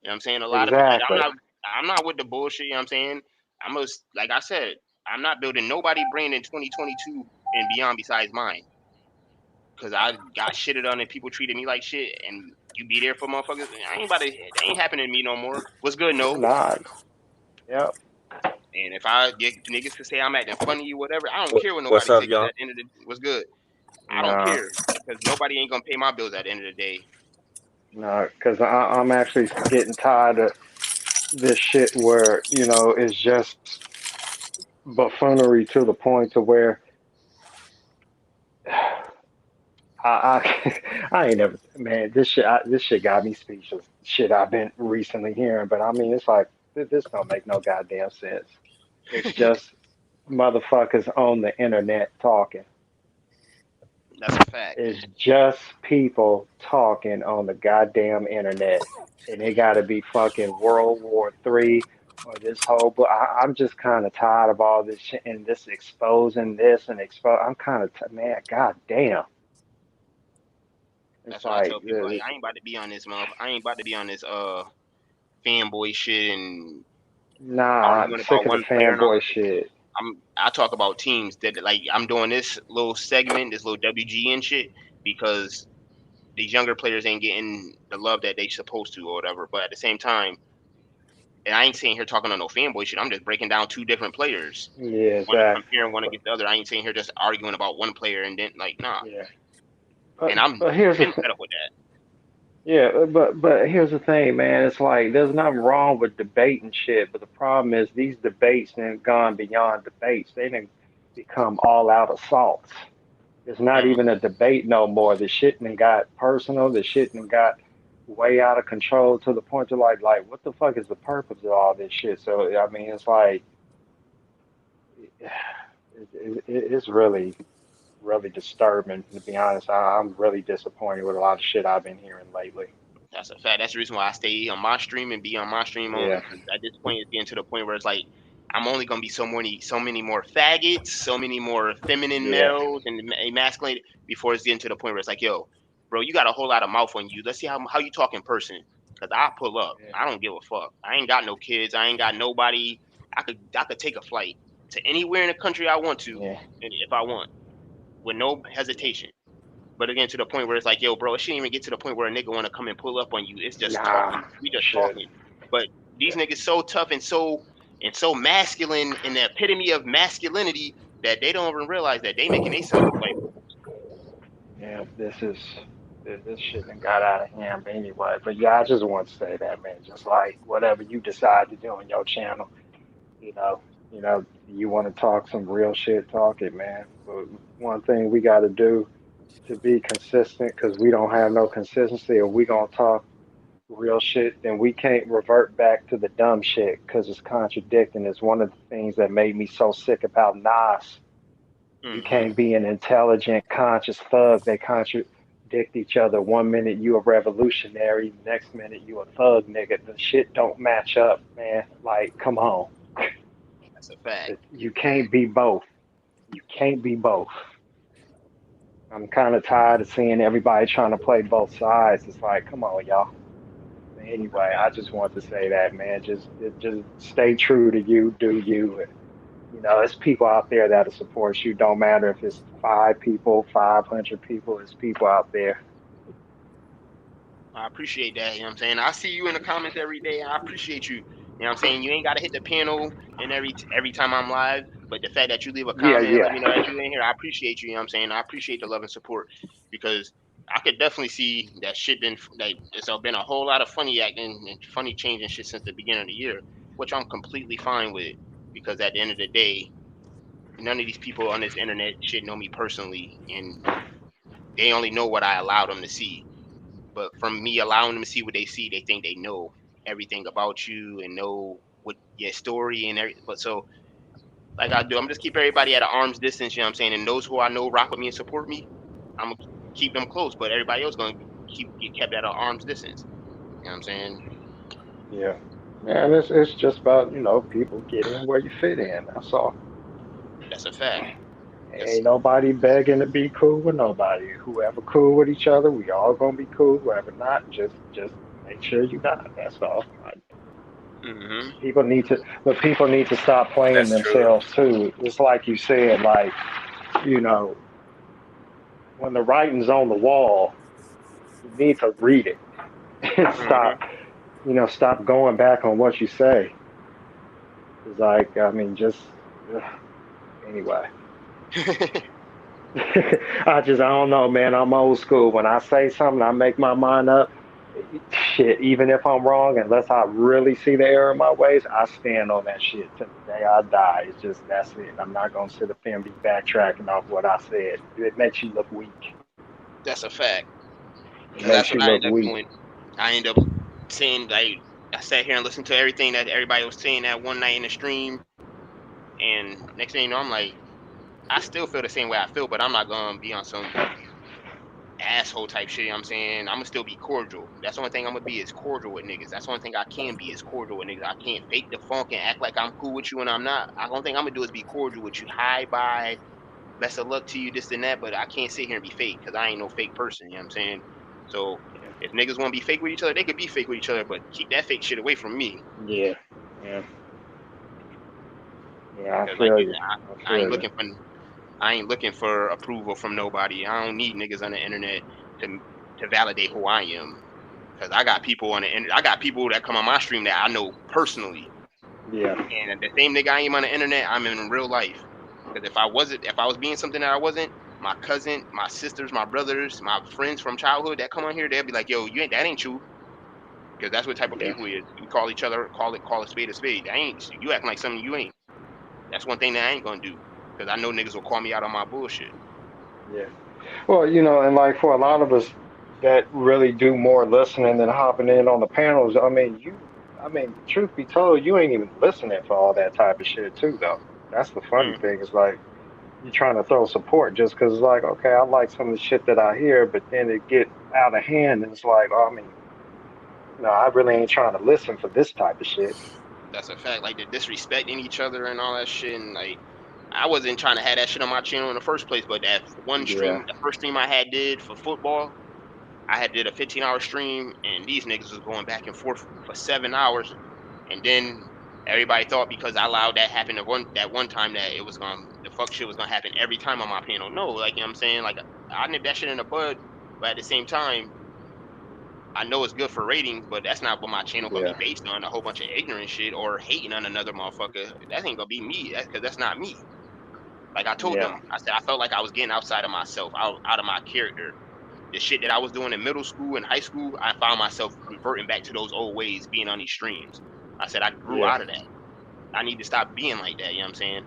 You know what I'm saying? A lot of people like exactly. I'm not with the bullshit, you know what I'm saying? Like I said, I'm not building nobody brand in 2022 and beyond besides mine. Cause I got shitted on and people treated me like shit and you be there for motherfuckers. I ain't about to it ain't happening to me no more. What's good, no? Nah, yep. And if I get niggas to say I'm acting funny or whatever, I don't care what What's nobody up, say because y'all? at the end of the what's good. I don't Nah, care because nobody ain't gonna pay my bills at the end of the day. nah, because I'm actually getting tired of this shit where, it's just buffoonery to the point to where I I ain't never, man, this shit got me speechless. Shit I've been recently hearing, but I mean, it's like, this don't make no goddamn sense. It's just motherfuckers on the internet talking. That's a fact. It's just people talking on the goddamn internet, and it got to be fucking World War III or this whole. But I'm just kind of tired of all this shit and this exposing this and expose. I'm kind of man, goddamn. It's That's what I like, tell people. Like, I ain't about to be on this mother. I ain't about to be on this fanboy shit and nah, I'm arguing sick about of the one player and all fanboy that. shit. I talk about teams that like I'm doing this little segment, this little WGN shit because these younger players ain't getting the love that they supposed to or whatever. But at the same time, and I ain't sitting here talking on no fanboy shit. I'm just breaking down two different players, Yeah, one exactly. comparing one But against the other. I ain't sitting here just arguing about one player and then like nah. yeah, And I'm but here's the been thing. fed up with that. Yeah, but here's the thing, man. It's like there's nothing wrong with debating shit, but the problem is these debates have gone beyond debates. They done become all out assaults. It's not Mm, even a debate no more. The shit done got personal. The shit done got way out of control to the point to like what the fuck is the purpose of all this shit? So I mean, it's like it's really disturbing to be honest. I'm really disappointed with a lot of shit I've been hearing lately. that's a fact. That's the reason why I stay on my stream and be on my stream only. Yeah, Because at this point, it's getting to the point where it's like I'm only gonna be so many more faggots, so many more feminine yeah, males and emasculated before it's getting to the point where it's like, yo, bro, you got a whole lot of mouth on you. Let's see how you talk in person. Cause I pull up. yeah, I don't give a fuck. I ain't got no kids. I ain't got nobody. I could take a flight to anywhere in the country I want to, yeah. and if I want, with no hesitation. But again, to the point where it's like, yo, bro, it shouldn't even get to the point where a nigga want to come and pull up on you. It's just Nah, talking. We it just shouldn't. talking. But these Yeah, niggas so tough and so masculine in the epitome of masculinity that they don't even realize that they making themselves look like yeah. This shit done got out of hand. But anyway, but yeah, I just want to say that, man. Just like whatever you decide to do on your channel, you know, you want to talk some real shit, talk it, man. But one thing we got to do to be consistent, because we don't have no consistency, if we gonna talk real shit, then we can't revert back to the dumb shit because it's contradicting. It's one of the things that made me so sick about Nas. You mm-hmm. can't be an intelligent, conscious thug. They contradict each other. One minute you a revolutionary, next minute you a thug nigga. The shit don't match up, man. Like, come on. That's a fact. You can't be both. You can't be both. I'm kind of tired of seeing everybody trying to play both sides. It's like, come on, y'all. That's a Anyway, I fact. just want to say that, man. Just stay true to you, do you. And, it's people out there that'll support you. Don't matter if it's 5 people, 500 people. It's people out there. I appreciate that. You know what I'm saying? I see you in the comments every day. I appreciate you. You know what I'm saying? You ain't gotta hit the panel and every time I'm live, but the fact that you leave a Yeah, comment and let yeah, me know that you in here, I appreciate you. You know what I'm saying? I appreciate the love and support because I could definitely see that shit been like it's been a whole lot of funny acting and funny changing shit since the beginning of the year, which I'm completely fine with because at the end of the day, none of these people on this internet shit know me personally and they only know what I allow them to see. But from me allowing them to see what they see, they think they know everything about you and know what your story and everything. But so, like I do, I'm just keep everybody at an arm's distance. You know what I'm saying? And those who I know rock with me and support me, I'm gonna keep them close. But everybody else gonna get kept at an arm's distance. You know what I'm saying? yeah. Man, it's just about, people get in where you fit in. That's all. That's a fact. Cause Ain't nobody begging to be cool with nobody. Whoever cool with each other, we all gonna be cool. Whoever not, just make sure you not. That's all. Like, hmm people need to stop playing That's true. themselves too. It's like you said, like, you know, when the writing's on the wall, you need to read it and hmm stop going back on what you say. It's like, I mean, just ugh, anyway. I don't know, man. I'm old school. When I say something, I make my mind up. Shit, even if I'm wrong, unless I really see the error in my ways, I stand on that shit till the day I die. It's just that's it. I'm not gonna sit up there and be backtracking off what I said. It makes you look weak. That's a fact. It Cause that's makes what you I look end up weak. doing. I end up saying like I sat here and listened to everything that everybody was saying that one night in the stream, and next thing you know, I'm like, I still feel the same way I feel, but I'm not gonna be on some. asshole type shit. You know what I'm saying? I'm gonna still be cordial. That's the only thing I'm gonna be is cordial with niggas. That's the only thing I can be is cordial with niggas. I can't fake the funk and act like I'm cool with you and I'm not. The only thing I'm gonna do is be cordial with you. Hi, bye, best of luck to you, this and that. But I can't sit here and be fake because I ain't no fake person. You know what I'm saying? So if niggas want to be fake with each other, they could be fake with each other, but keep that fake shit away from me. Yeah, yeah, yeah. I Because like feel you. I I ain't feel you. looking for I ain't looking for approval from nobody. I don't need niggas on the internet to validate who I am. Cause I got people on the internet. I got people that come on my stream that I know personally. Yeah, And the same nigga I am on the internet, I'm in real life. Because if I was being something that I wasn't, my cousin, my sisters, my brothers, my friends from childhood that come on here, they'll be like, "Yo, that ain't you." Because that's what type of yeah, people we is. We call each other, call a spade a spade. That ain't you acting like something you ain't. That's one thing that I ain't gonna do. Because I know niggas will call me out on my bullshit. yeah. Well, and like for a lot of us that really do more listening than hopping in on the panels, I mean, truth be told, you ain't even listening for all that type of shit too, though. That's the funny Mm, thing. It's like you trying to throw support just because it's like, okay, I like some of the shit that I hear, but then it get out of hand, and it's like, oh, I mean, no, I really ain't trying to listen for this type of shit. that's a fact. Like the disrespecting each other and all that shit, and like I wasn't trying to have that shit on my channel in the first place. But that one Yeah, stream, the first stream I had did for football, I had did a 15-hour stream, and these niggas was going back and forth for 7 hours, and then everybody thought because I allowed that happen that one time that it was gonna the fuck shit was gonna happen every time on my panel. No, like you know what I'm saying, like I nipped that shit in the bud, but at the same time, I know it's good for ratings, but that's not what my channel gonna yeah, be based on. A whole bunch of ignorant shit or hating on another motherfucker. That ain't gonna be me. Because that's not me. Like I told yeah, them, I said I felt like I was getting outside of myself, out of my character. The shit that I was doing in middle school and high school, I found myself reverting back to those old ways, being on these streams. I said I grew yeah, out of that. I need to stop being like that. You know what I'm saying?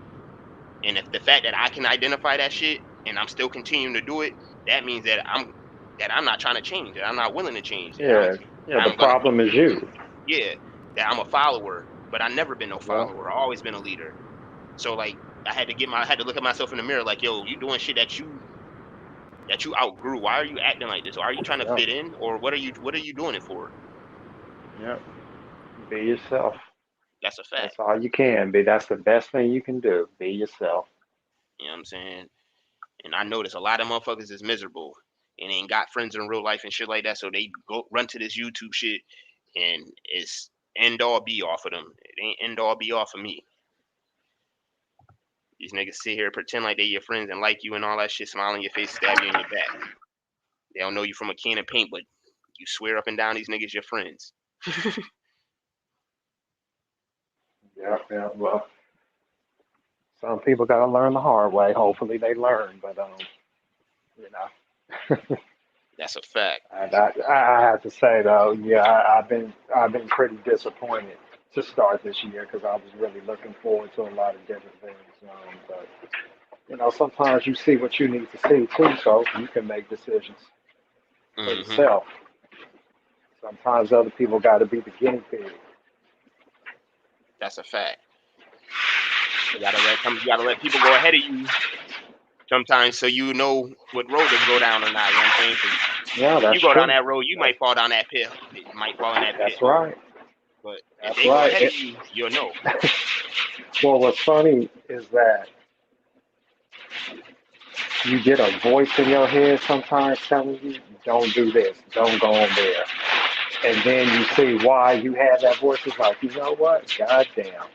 And if the fact that I can identify that shit and I'm still continuing to do it, that means that I'm not trying to change. That I'm not willing to change. yeah, yeah. The I'm gonna problem is you. yeah, that I'm a follower, but I never been no Yeah, follower. I always been a leader. So like I had to look at myself in the mirror like, yo, you doing shit that you outgrew. Why are you acting like this? Or are you trying to yeah, fit in? Or what are you doing it for? yeah. Be yourself. That's a fact. That's all you can be. That's the best thing you can do. Be yourself. You know what I'm saying? And I notice a lot of motherfuckers is miserable and ain't got friends in real life and shit like that. So they go run to this YouTube shit and it's end all be all for them. It ain't end all be all for me. These niggas sit here pretend like they your friends and like you and all that shit, smile in your face, stab you in your back. They don't know you from a can of paint, but you swear up and down these niggas your friends. Yeah, yeah. Well, some people got to learn the hard way. Hopefully they learn, but you know. That's a fact. And I have to say though, yeah, I've been pretty disappointed to start this year because I was really looking forward to a lot of different things. But sometimes you see what you need to see too, so you can make decisions for Hmm. yourself. Sometimes other people got to be the guinea pig. That's a fact. You gotta let people go ahead of you sometimes so you know what road to go down or not. You know what I'm saying? 'Cause Yeah, if you that's go down true. that road, you That's might fall down that pit. You might fall in that pit that's hole. right. But if That's they go right. ahead of you, you'll know. Well, what's funny is that you get a voice in your head sometimes telling you, don't do this, don't go on there. And then you see why you had that voice. It's like, you know what? God damn.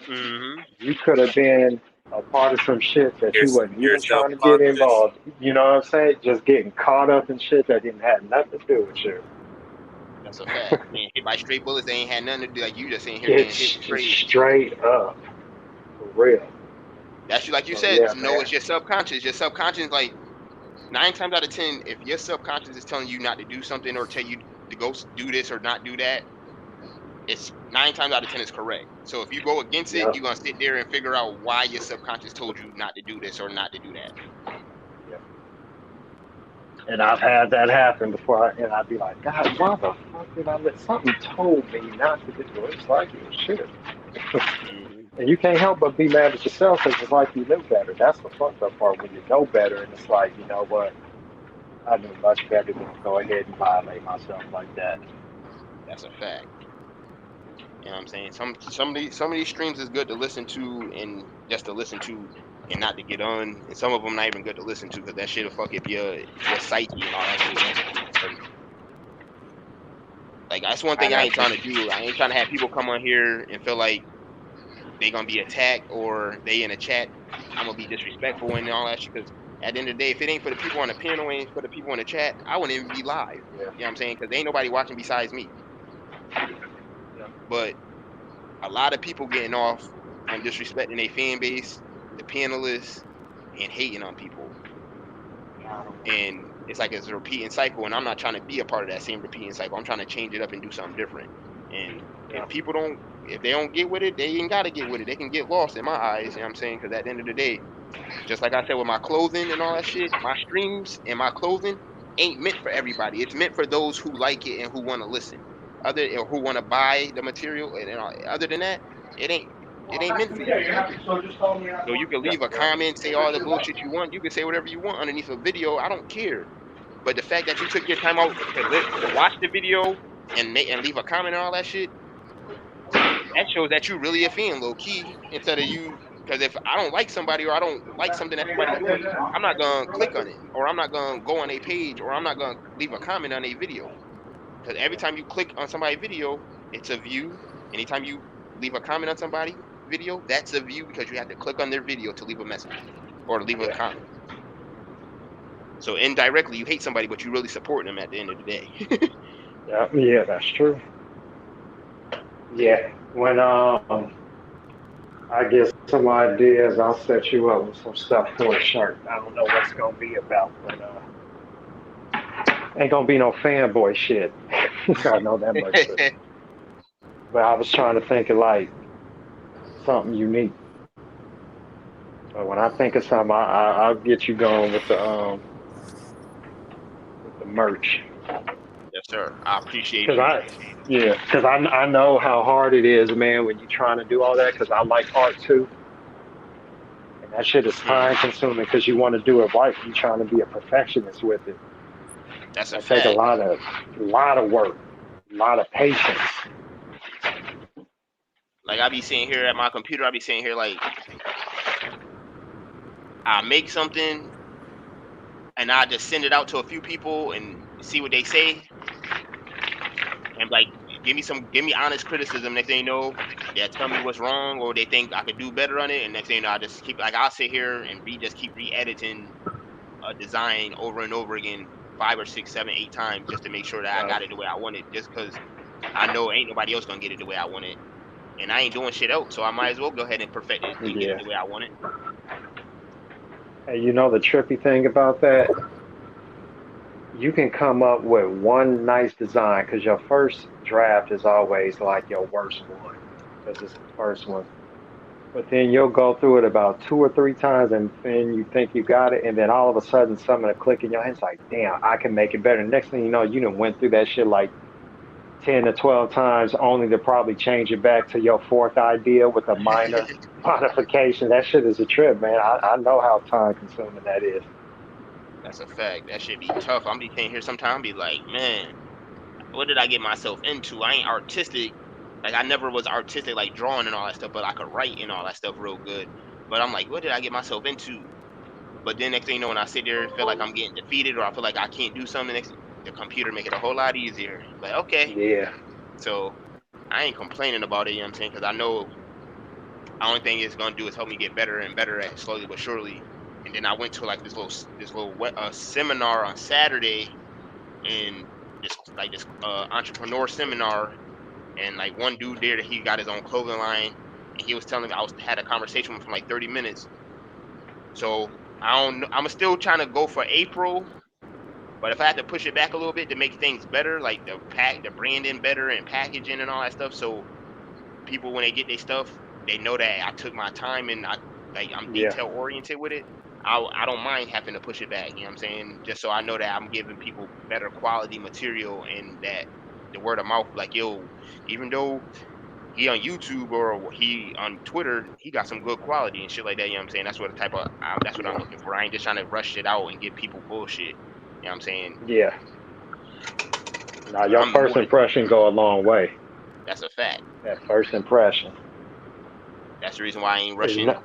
Hmm. You could have been a part of some shit that you wasn't You're even trying to get self-conscious. involved. You know what I'm saying? Just getting caught up in shit that didn't have nothing to do with you. That's a fact. Being hit by stray bullets, they ain't had nothing to do. Like you just in here getting hit It's straight. straight up. For real. That's like you So said. yeah, No, man. it's your subconscious. Your subconscious, like 9 times out of 10, if your subconscious is telling you not to do something or tell you to go do this or not do that, it's 9 times out of 10 is correct. So if you go against it, Yep. you're gonna sit there and figure out why your subconscious told you not to do this or not to do that. Yep. And I've had that happen before, and I'd be like, God, why the fuck did I let something told me not to do it? It's like it shit. Hmm. And you can't help but be mad at yourself because it's like you knew better. That's the fucked up part when you know better, and it's like, you know what? I knew much better than to go ahead and violate myself like that. That's a fact. You know what I'm saying? Some of these streams is good to listen to and just to listen to and not to get on. And some of them not even good to listen to because that shit'll fuck up your psyche and all that shit. Or, like that's one thing And I that's ain't trying to do. I ain't trying to have people come on here and feel like they gonna be attacked or they in a chat. I'm gonna be disrespectful and all that shit. Because at the end of the day, if it ain't for the people on the panel and for the people in the chat, I wouldn't even be live. yeah, You know what I'm saying? Because ain't nobody watching besides me. yeah, But a lot of people getting off on disrespecting their fan base, the panelists, and hating on people. And it's like it's a repeating cycle. And I'm not trying to be a part of that same repeating cycle. I'm trying to change it up and do something different. And yeah, if they don't get with it, they ain't got to get with it. They can get lost in my eyes. You know what I'm saying? Because at the end of the day, just like I said with my clothing and all that shit, my streams and my clothing ain't meant for everybody. It's meant for those who like it and who want to listen. Other or who want to buy the material other than that, it ain't it ain't meant for you. So you can leave a comment, say all the bullshit you want. You can say whatever you want underneath a video. I don't care. But the fact that you took your time out to watch the video and leave a comment and all that shit, that shows that you really a fan, low key. Instead of you, because if I don't like somebody or I don't like something that somebody doing, I'm not gonna click on it, or I'm not gonna go on a page, or I'm not gonna leave a comment on a video. Because every time you click on somebody's video, it's a view. Anytime you leave a comment on somebody's video, that's a view because you have to click on their video to leave a message or to leave a yeah, comment. So indirectly, you hate somebody, but you really support them at the end of the day. yeah, yeah. That's true. Yeah. When I get some ideas, I'll set you up with some stuff for a shirt. I don't know what's gonna be about, but ain't gonna be no fanboy shit. I know that much. But I was trying to think of like something unique. But when I think of something, I'll get you going with the merch. Yes, sir. I appreciate Cause you. I, yeah, cause I know how hard it is, man, when you're trying to do all that. Cause I like art too, and that shit is Mhm. time consuming. Cause you want to do it right. You're trying to be a perfectionist with it. That's a That take a fact. lot of work, a lot of patience. Like I be sitting here at my computer, I be sitting here like I make something and I just send it out to a few people and see what they say and like give me honest criticism. Next thing you know, they tell me what's wrong or they think I could do better on it. And next thing you know, I just keep like I'll sit here and just keep re-editing a design over and over again 5 or 6, 7, 8 times just to make sure that I Uh, got it the way I want it. Just because I know ain't nobody else gonna get it the way I want it, and I ain't doing shit else, so I might as well go ahead and perfect it and get it yeah. the way I want it. And you know the trippy thing about that, you can come up with one nice design because your first draft is always like your worst one because it's the first one. But then you'll go through it about two or three times and then you think you got it. And then all of a sudden, something to click in your head. It's like, damn, I can make it better. Next thing you know, you done went through that shit like 10 to 12 times only to probably change it back to your fourth idea with a minor modification. That shit is a trip, man. I know how time consuming that is. That's a fact. That should be tough. I'm be sitting here sometimes be like, man, what did I get myself into? I ain't artistic. Like I never was artistic, like drawing and all that stuff, but I could write and all that stuff real good. But I'm like, what did I get myself into? But then next thing you know, when I sit there and feel like I'm getting defeated or I feel like I can't do something, the computer make it a whole lot easier. Like, okay. Yeah. So I ain't complaining about it, you know what I'm saying? Because I know the only thing it's gonna do is help me get better and better at it slowly but surely. And then I went to like this little seminar on Saturday and this entrepreneur seminar and like one dude there that he got his own clothing line and he was telling me had a conversation with him for like 30 minutes. So I don't know, I'm still trying to go for April, but if I had to push it back a little bit to make things better, like the branding better and packaging and all that stuff, so people when they get their stuff, they know that I took my time and I'm Yeah. detail oriented with it. I don't mind having to push it back. You know what I'm saying? Just so I know that I'm giving people better quality material and that the word of mouth, like yo, even though he on YouTube or he on Twitter, he got some good quality and shit like that. You know what I'm saying? That's what the type of that's what I'm Yeah. looking for. I ain't just trying to rush it out and give people bullshit. know what I'm saying? Yeah. Now But your I'm first more than impression go a long way. that's a fact. That first impression. That's the reason why I ain't Is rushing not,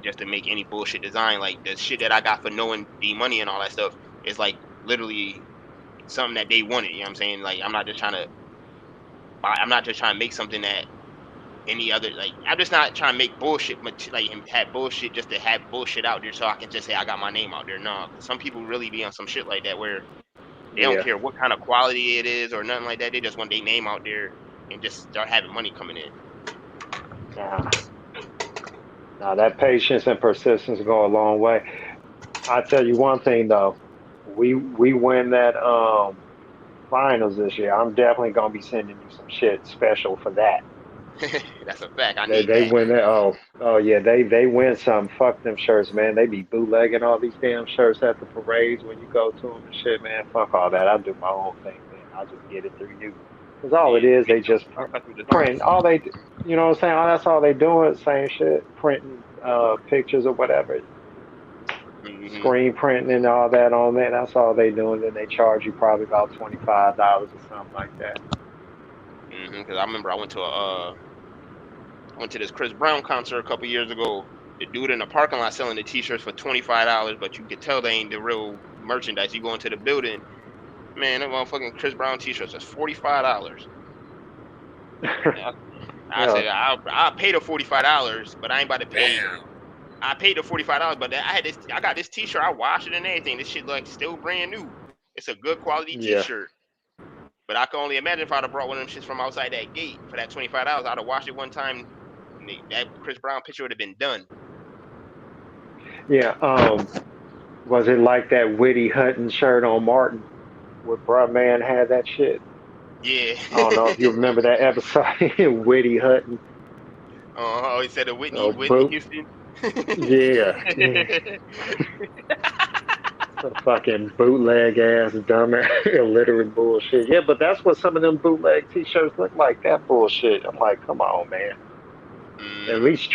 just to make any bullshit design. Like the shit that I got for knowing D Money and all that stuff is like literally something that they wanted. You know what I'm saying? Like I'm not just trying to make something that any other like I'm just not trying to make bullshit like and have bullshit just to have bullshit out there so I can just say I got my name out there. No, because some people really be on some shit like that where they don't yeah. care what kind of quality it is or nothing like that. They just want their name out there and just start having money coming in. Nah. Now that patience and persistence go a long way. I tell you one thing though, we win that finals this year. I'm definitely gonna be sending you some shit special for that. That's a fact. I They need they that. win that. Oh yeah. They win some. Fuck them shirts, man. They be bootlegging all these damn shirts at the parades when you go to them and shit, man. Fuck all that. I do my own thing, man. I just get it through you. Cause all it Yeah, is, me they too. just I cut through print. designs. You know what I'm saying? That's all they doing. Same shit. Printing pictures or whatever. Hmm. Screen printing and all that on there. That's all they doing. Then they charge you probably about $25 or something like that. Because I remember I went to this Chris Brown concert a couple years ago. The dude in the parking lot selling the T-shirts for $25, but you could tell they ain't the real merchandise. You go into the building, man, that motherfucking Chris Brown T-shirts is $45. I Yeah, said I'll pay the $45, but I ain't about to pay. Damn. I paid the $45, but I got this T-shirt. I washed it and everything. This shit like still brand new. It's a good quality yeah, T-shirt. But I can only imagine if I'd have brought one of them shits from outside that gate for that $25, I'd have washed it one time. And that Chris Brown picture would have been done. yeah. Was it like that Whitty Hutton shirt on Martin where Bruh Man had that shit? Yeah. I don't know if you remember that episode. Whitty Hutton. Oh, he said a Oh, Whitney boot. Houston. Yeah, yeah. Some fucking bootleg ass, dumb, illiterate bullshit. Yeah, but that's what some of them bootleg T-shirts look like. That bullshit. I'm like, come on, man. Hmm. At least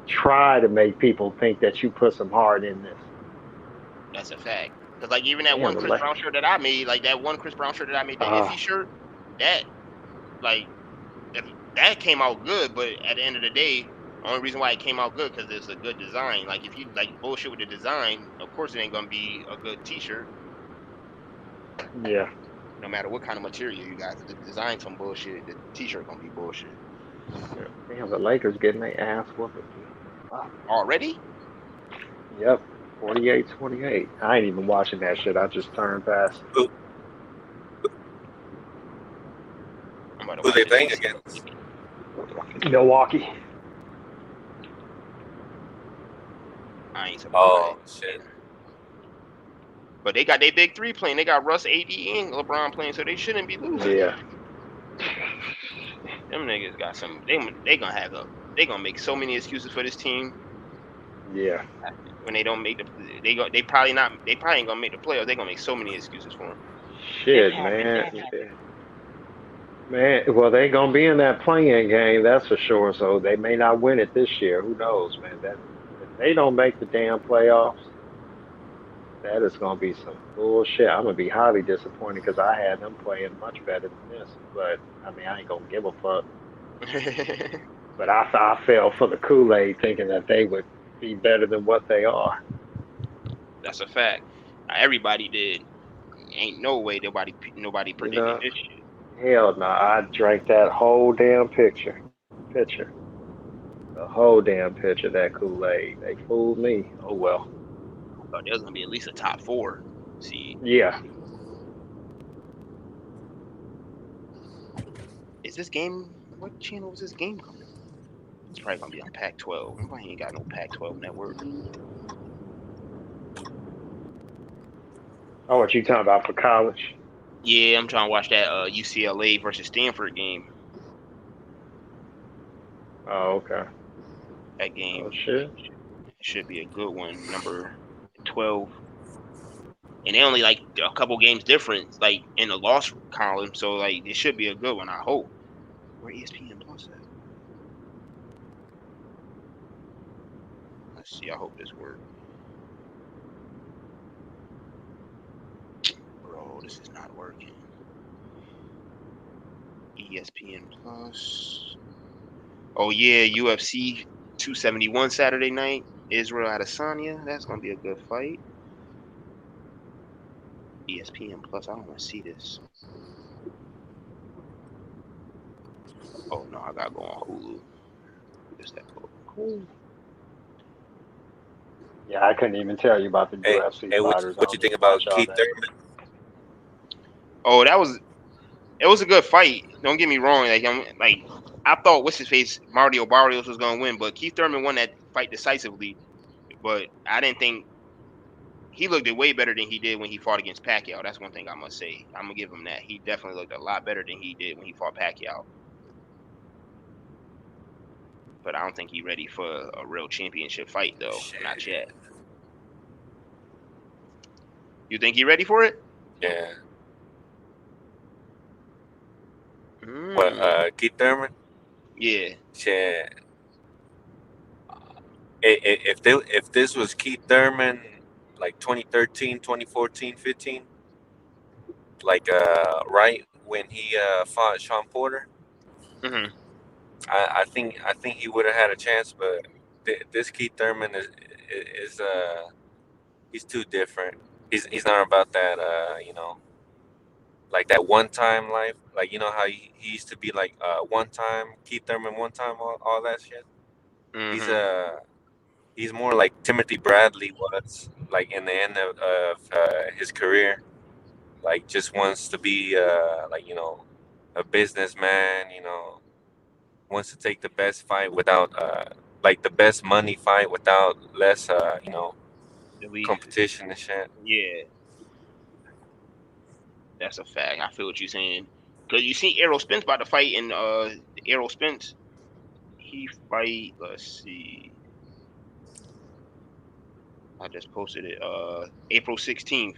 try to make people think that you put some heart in this. That's a fact. Cause like even that Damn, one Chris Brown shirt that I made, like that one Chris Brown shirt that I made, the uh, Iffy shirt, that like if that came out good, but at the end of the day, only reason why it came out good because it's a good design. Like if you like bullshit with the design, of course it ain't gonna be a good T-shirt, yeah. no matter what kind of material you got. Cause if the design's some bullshit, the T-shirt gonna be bullshit. Yeah. Damn, the Lakers getting their ass whooped again. Fuck. Already? Yep. 48-28. I ain't even watching that shit. I just turned past Who, I'm about to who watch they this playing UCLA against? game. it. Milwaukee. I ain't surprised. Oh shit. But they got their big three playing. They got Russ, AD, and LeBron playing, so they shouldn't be losing. Yeah. Them niggas got some. They gonna have a. They gonna make so many excuses for this team Yeah. when they don't make the. They probably not. They probably ain't gonna make the playoffs. They gonna make so many excuses for them. This Shit, happened. man. That happened. Man, well, they gonna be in that playing game, that's for sure. So they may not win it this year. Who knows, man? That if they don't make the damn playoffs, that is gonna be some bullshit. I'm gonna be highly disappointed because I had them playing much better than this. But I mean, I ain't gonna give a fuck. But I fell for the Kool Aid, thinking that they would be better than what they are. That's a fact. Everybody did. Ain't no way nobody You predicted know, this shit. hell no. I drank that whole damn pitcher, the whole damn pitcher of that Kool Aid. They fooled me. Oh well. I thought there was gonna be at least a top four. See, Yeah. is this game? What channel is this game coming on? It's probably gonna be on Pac-12. Nobody ain't got no Pac-12 network. Oh, what you talking about for college? Yeah, I'm trying to watch that UCLA versus Stanford game. Oh, okay. That Oh game shit. should be a good one. Number 12, and they only like a couple games difference, like in the loss column. So like it should be a good one. I hope. Where ESPN Plus at? Let's see. I hope this works. this is not working. ESPN Plus. Oh yeah, UFC 271 Saturday night. Israel Adesanya. That's gonna be a good fight. ESPN Plus. I don't want to see this. Oh no, I gotta go on Hulu. Where's that go? Cool. Yeah, I couldn't even tell you about the Hey, UFC hey, fighters. I what you don't think even watch about all Keith that. Thurman? Oh, it was a good fight. Don't get me wrong. I thought what's his face Mario Barrios was gonna win, but Keith Thurman won that fight decisively. But I didn't think he looked way better than he did when he fought against Pacquiao. That's one thing I must say. I'm gonna give him that. He definitely looked a lot better than he did when he fought Pacquiao. But I don't think he's ready for a real championship fight though. Not Shit. yet. You think he ready for it? Yeah. What? Mm, Keith Thurman? yeah. Shit. If this was Keith Thurman, like 2013, 2014, 15, like right when he fought Sean Porter, Hmm. I think he would have had a chance, but this Keith Thurman is he's too different. He's not about that like that one time life. Like how he used to be like one time Keith Thurman, one time all that shit. He's Hmm. he's more like Timothy Bradley was like in the end of his career. Like just wants to be like a businessman. Wants to take the best fight without like the best money fight without less At least, competition and shit. yeah, that's a fact. I feel what you're saying. Cause you see, Errol Spence about to fight in Errol Spence. He fight. Let's see. I just posted it. April 16th.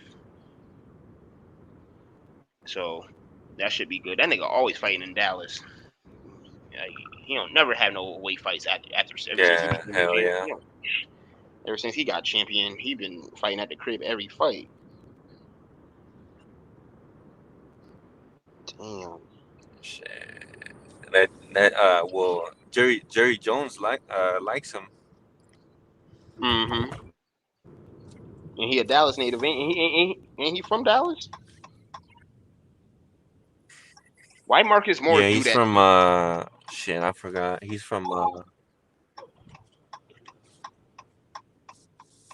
So that should be good. That nigga always fighting in Dallas. Like, he don't never have no away fights after ever since he Yeah, became a hell champ. yeah. Ever since he got champion, he been fighting at the crib every fight. Damn. Shit. That well Jerry Jones likes him. Mm-hmm. And he a Dallas native. Ain't he from Dallas? Why Marcus Morris Yeah, do he's that to from me? shit, I forgot. He's from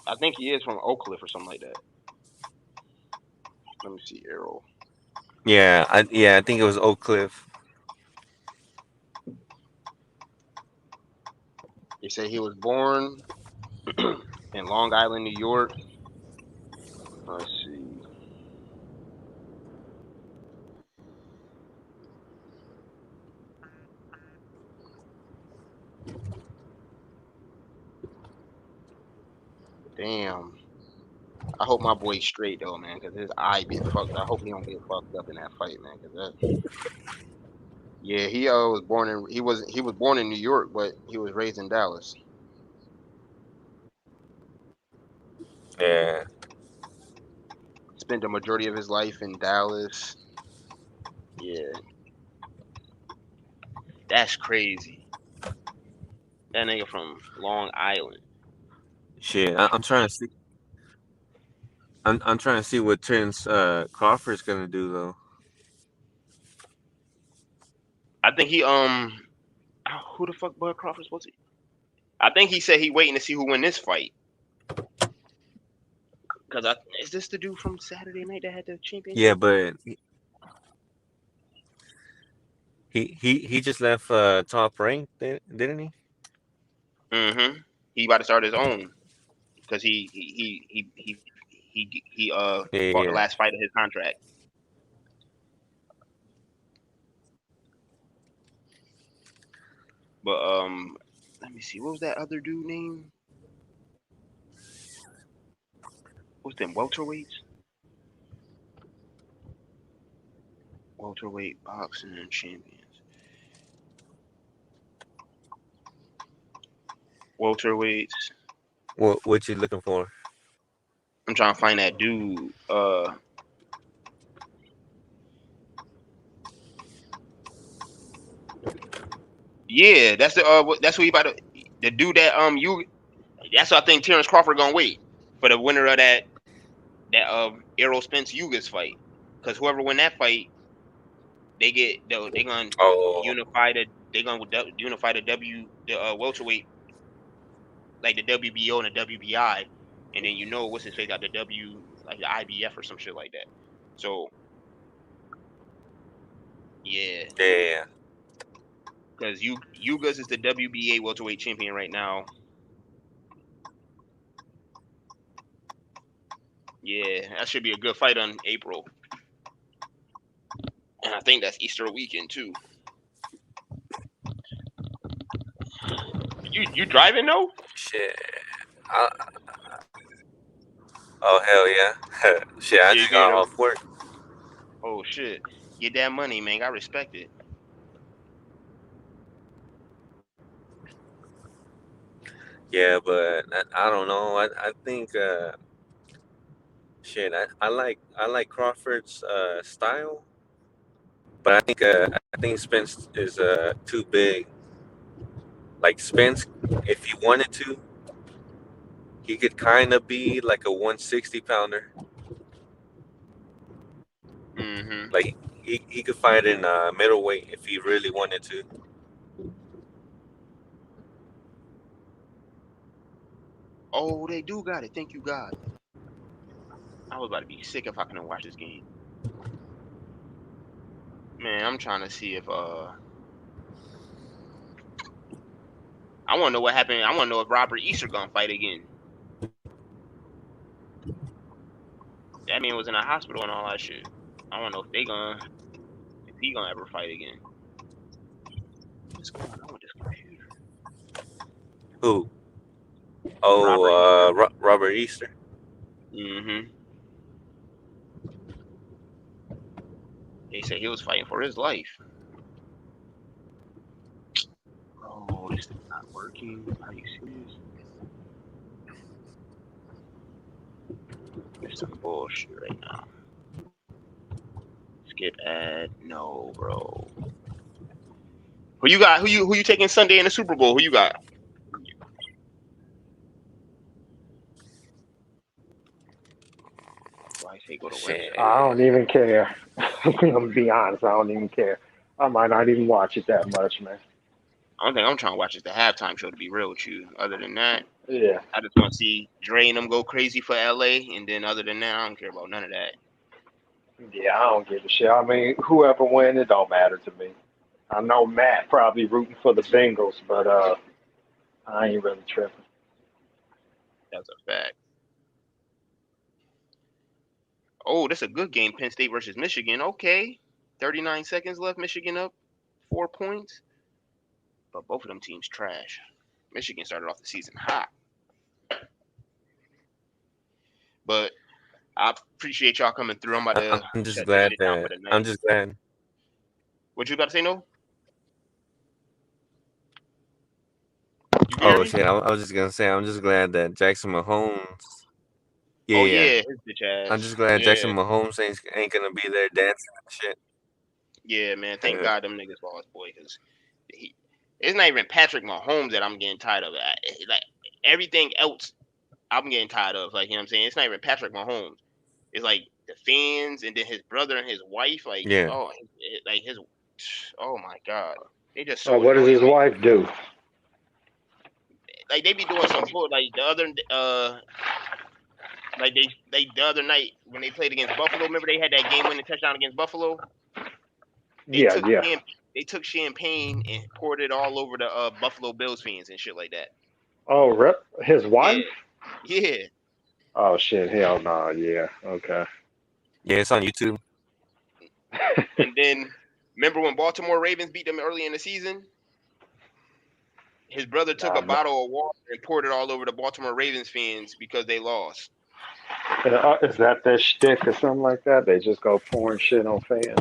I think he is from Oak Cliff or something like that. Let me see, Errol. I think it was Oak Cliff. They say he was born in Long Island, New York. Let's see. Damn. I hope my boy's straight though, man, because his eye been fucked. I hope he don't get fucked up in that fight, man. Cause that, yeah, he was born in he was born in New York, but he was raised in Dallas. Yeah. Spent the majority of his life in Dallas. Yeah, that's crazy. That nigga from Long Island. Shit, I'm trying to see. I'm trying to see what Terrence Crawford's gonna do though. I think he who the fuck Bud Crawford supposed to? I think he said he waiting to see who win this fight. Cause is this the dude from Saturday Night that had the Yeah, championship? but he just left top rank, didn't he? Mm-hmm. He about to start his own because he Yeah, fought the yeah. last fight of his contract. But let me see. What was that other dude name? What's them welterweights? Welterweight boxing and champions. Welterweights. What you looking for? I'm trying to find that dude. Yeah, that's what he about to the dude that you. That's what I think Terrence Crawford gonna wait for the winner of that Errol Spence Yugas fight, because whoever win that fight, they gonna Oh, unify the welterweight, like the WBO and the WBI, and then what's his face got the like the IBF or some shit like that. So yeah, yeah. because Yugas is the WBA welterweight champion right now. Yeah, that should be a good fight on April, and I think that's Easter weekend too. You driving though? Shit. I, oh hell yeah. Shit, I Yeah, just got you off work. Oh shit, get that money, man. I respect it. Yeah, but I don't know. I think shit. I like Crawford's style, but I think Spence is too big. Like Spence, if he wanted to, he could kind of be like a 160 pounder. Mm-hmm. Like he could fight in middleweight if he really wanted to. Oh, they do got it. Thank you, God. I was about to be sick if I couldn't watch this game. Man, I'm trying to see if I want to know what happened. I want to know if Robert Easter gonna fight again. That man was in a hospital and all that shit. I want to know if he gonna ever fight again. What's going on with this computer? Who? Robert Easter. Oh, Robert Easter. Mm-hmm. They said he was fighting for his life. Oh, this is not working. Are you serious? This is some bullshit right now. Skip ad. No, bro. Who you got? Who you taking Sunday in the Super Bowl? Who you got? Why say go to Shit. website? I don't even care. I'm gonna be honest. I don't even care. I might not even watch it that much, man. I don't think I'm trying to watch is the halftime show, to be real with you. Other than that, Yeah, I just want to see Dre and them go crazy for LA, and then other than that, I don't care about none of that. yeah. I don't give a shit. I mean, whoever win, it don't matter to me. I know Matt probably rooting for the Bengals, but I ain't really tripping. That's a fact. Oh, that's a good game. Penn State versus Michigan. Okay, 39 seconds left. Michigan up 4 points, but both of them teams trash. Michigan started off the season hot, but I appreciate y'all coming through. I'm about to I'm just shut this glad shit down for that the I'm night. just glad. What you about to say? No, you can hear Oh me? shit! I was just gonna say I'm just glad that Jackson Mahomes. Yeah, Oh yeah. yeah, his bitch I'm ass. just glad Yeah. Jackson Mahomes ain't gonna be there dancing and shit. Yeah, man. Thank God them niggas lost, boy, because it's not even Patrick Mahomes that I'm getting tired of. Like everything else, I'm getting tired of. Like you know what I'm saying, it's not even Patrick Mahomes. It's like the fans, and then his brother and his wife. Like Yeah. like his. Oh my God, they just so What does annoying. his wife do? Like they be doing some bull. Like the other like they the other night when they played against Buffalo. Remember they had that game winning touchdown against Buffalo. They Yeah, took yeah. they took champagne and poured it all over the Buffalo Bills fans and shit like that. Oh, rep his Yeah, wife? yeah. Oh shit, hell no. Yeah, okay. Yeah, it's on YouTube. And then remember when Baltimore Ravens beat them early in the season? His brother took Nah, a man. bottle of water and poured it all over the Baltimore Ravens fans because they lost. Is that their shtick or something like that? They just go pouring shit on fans.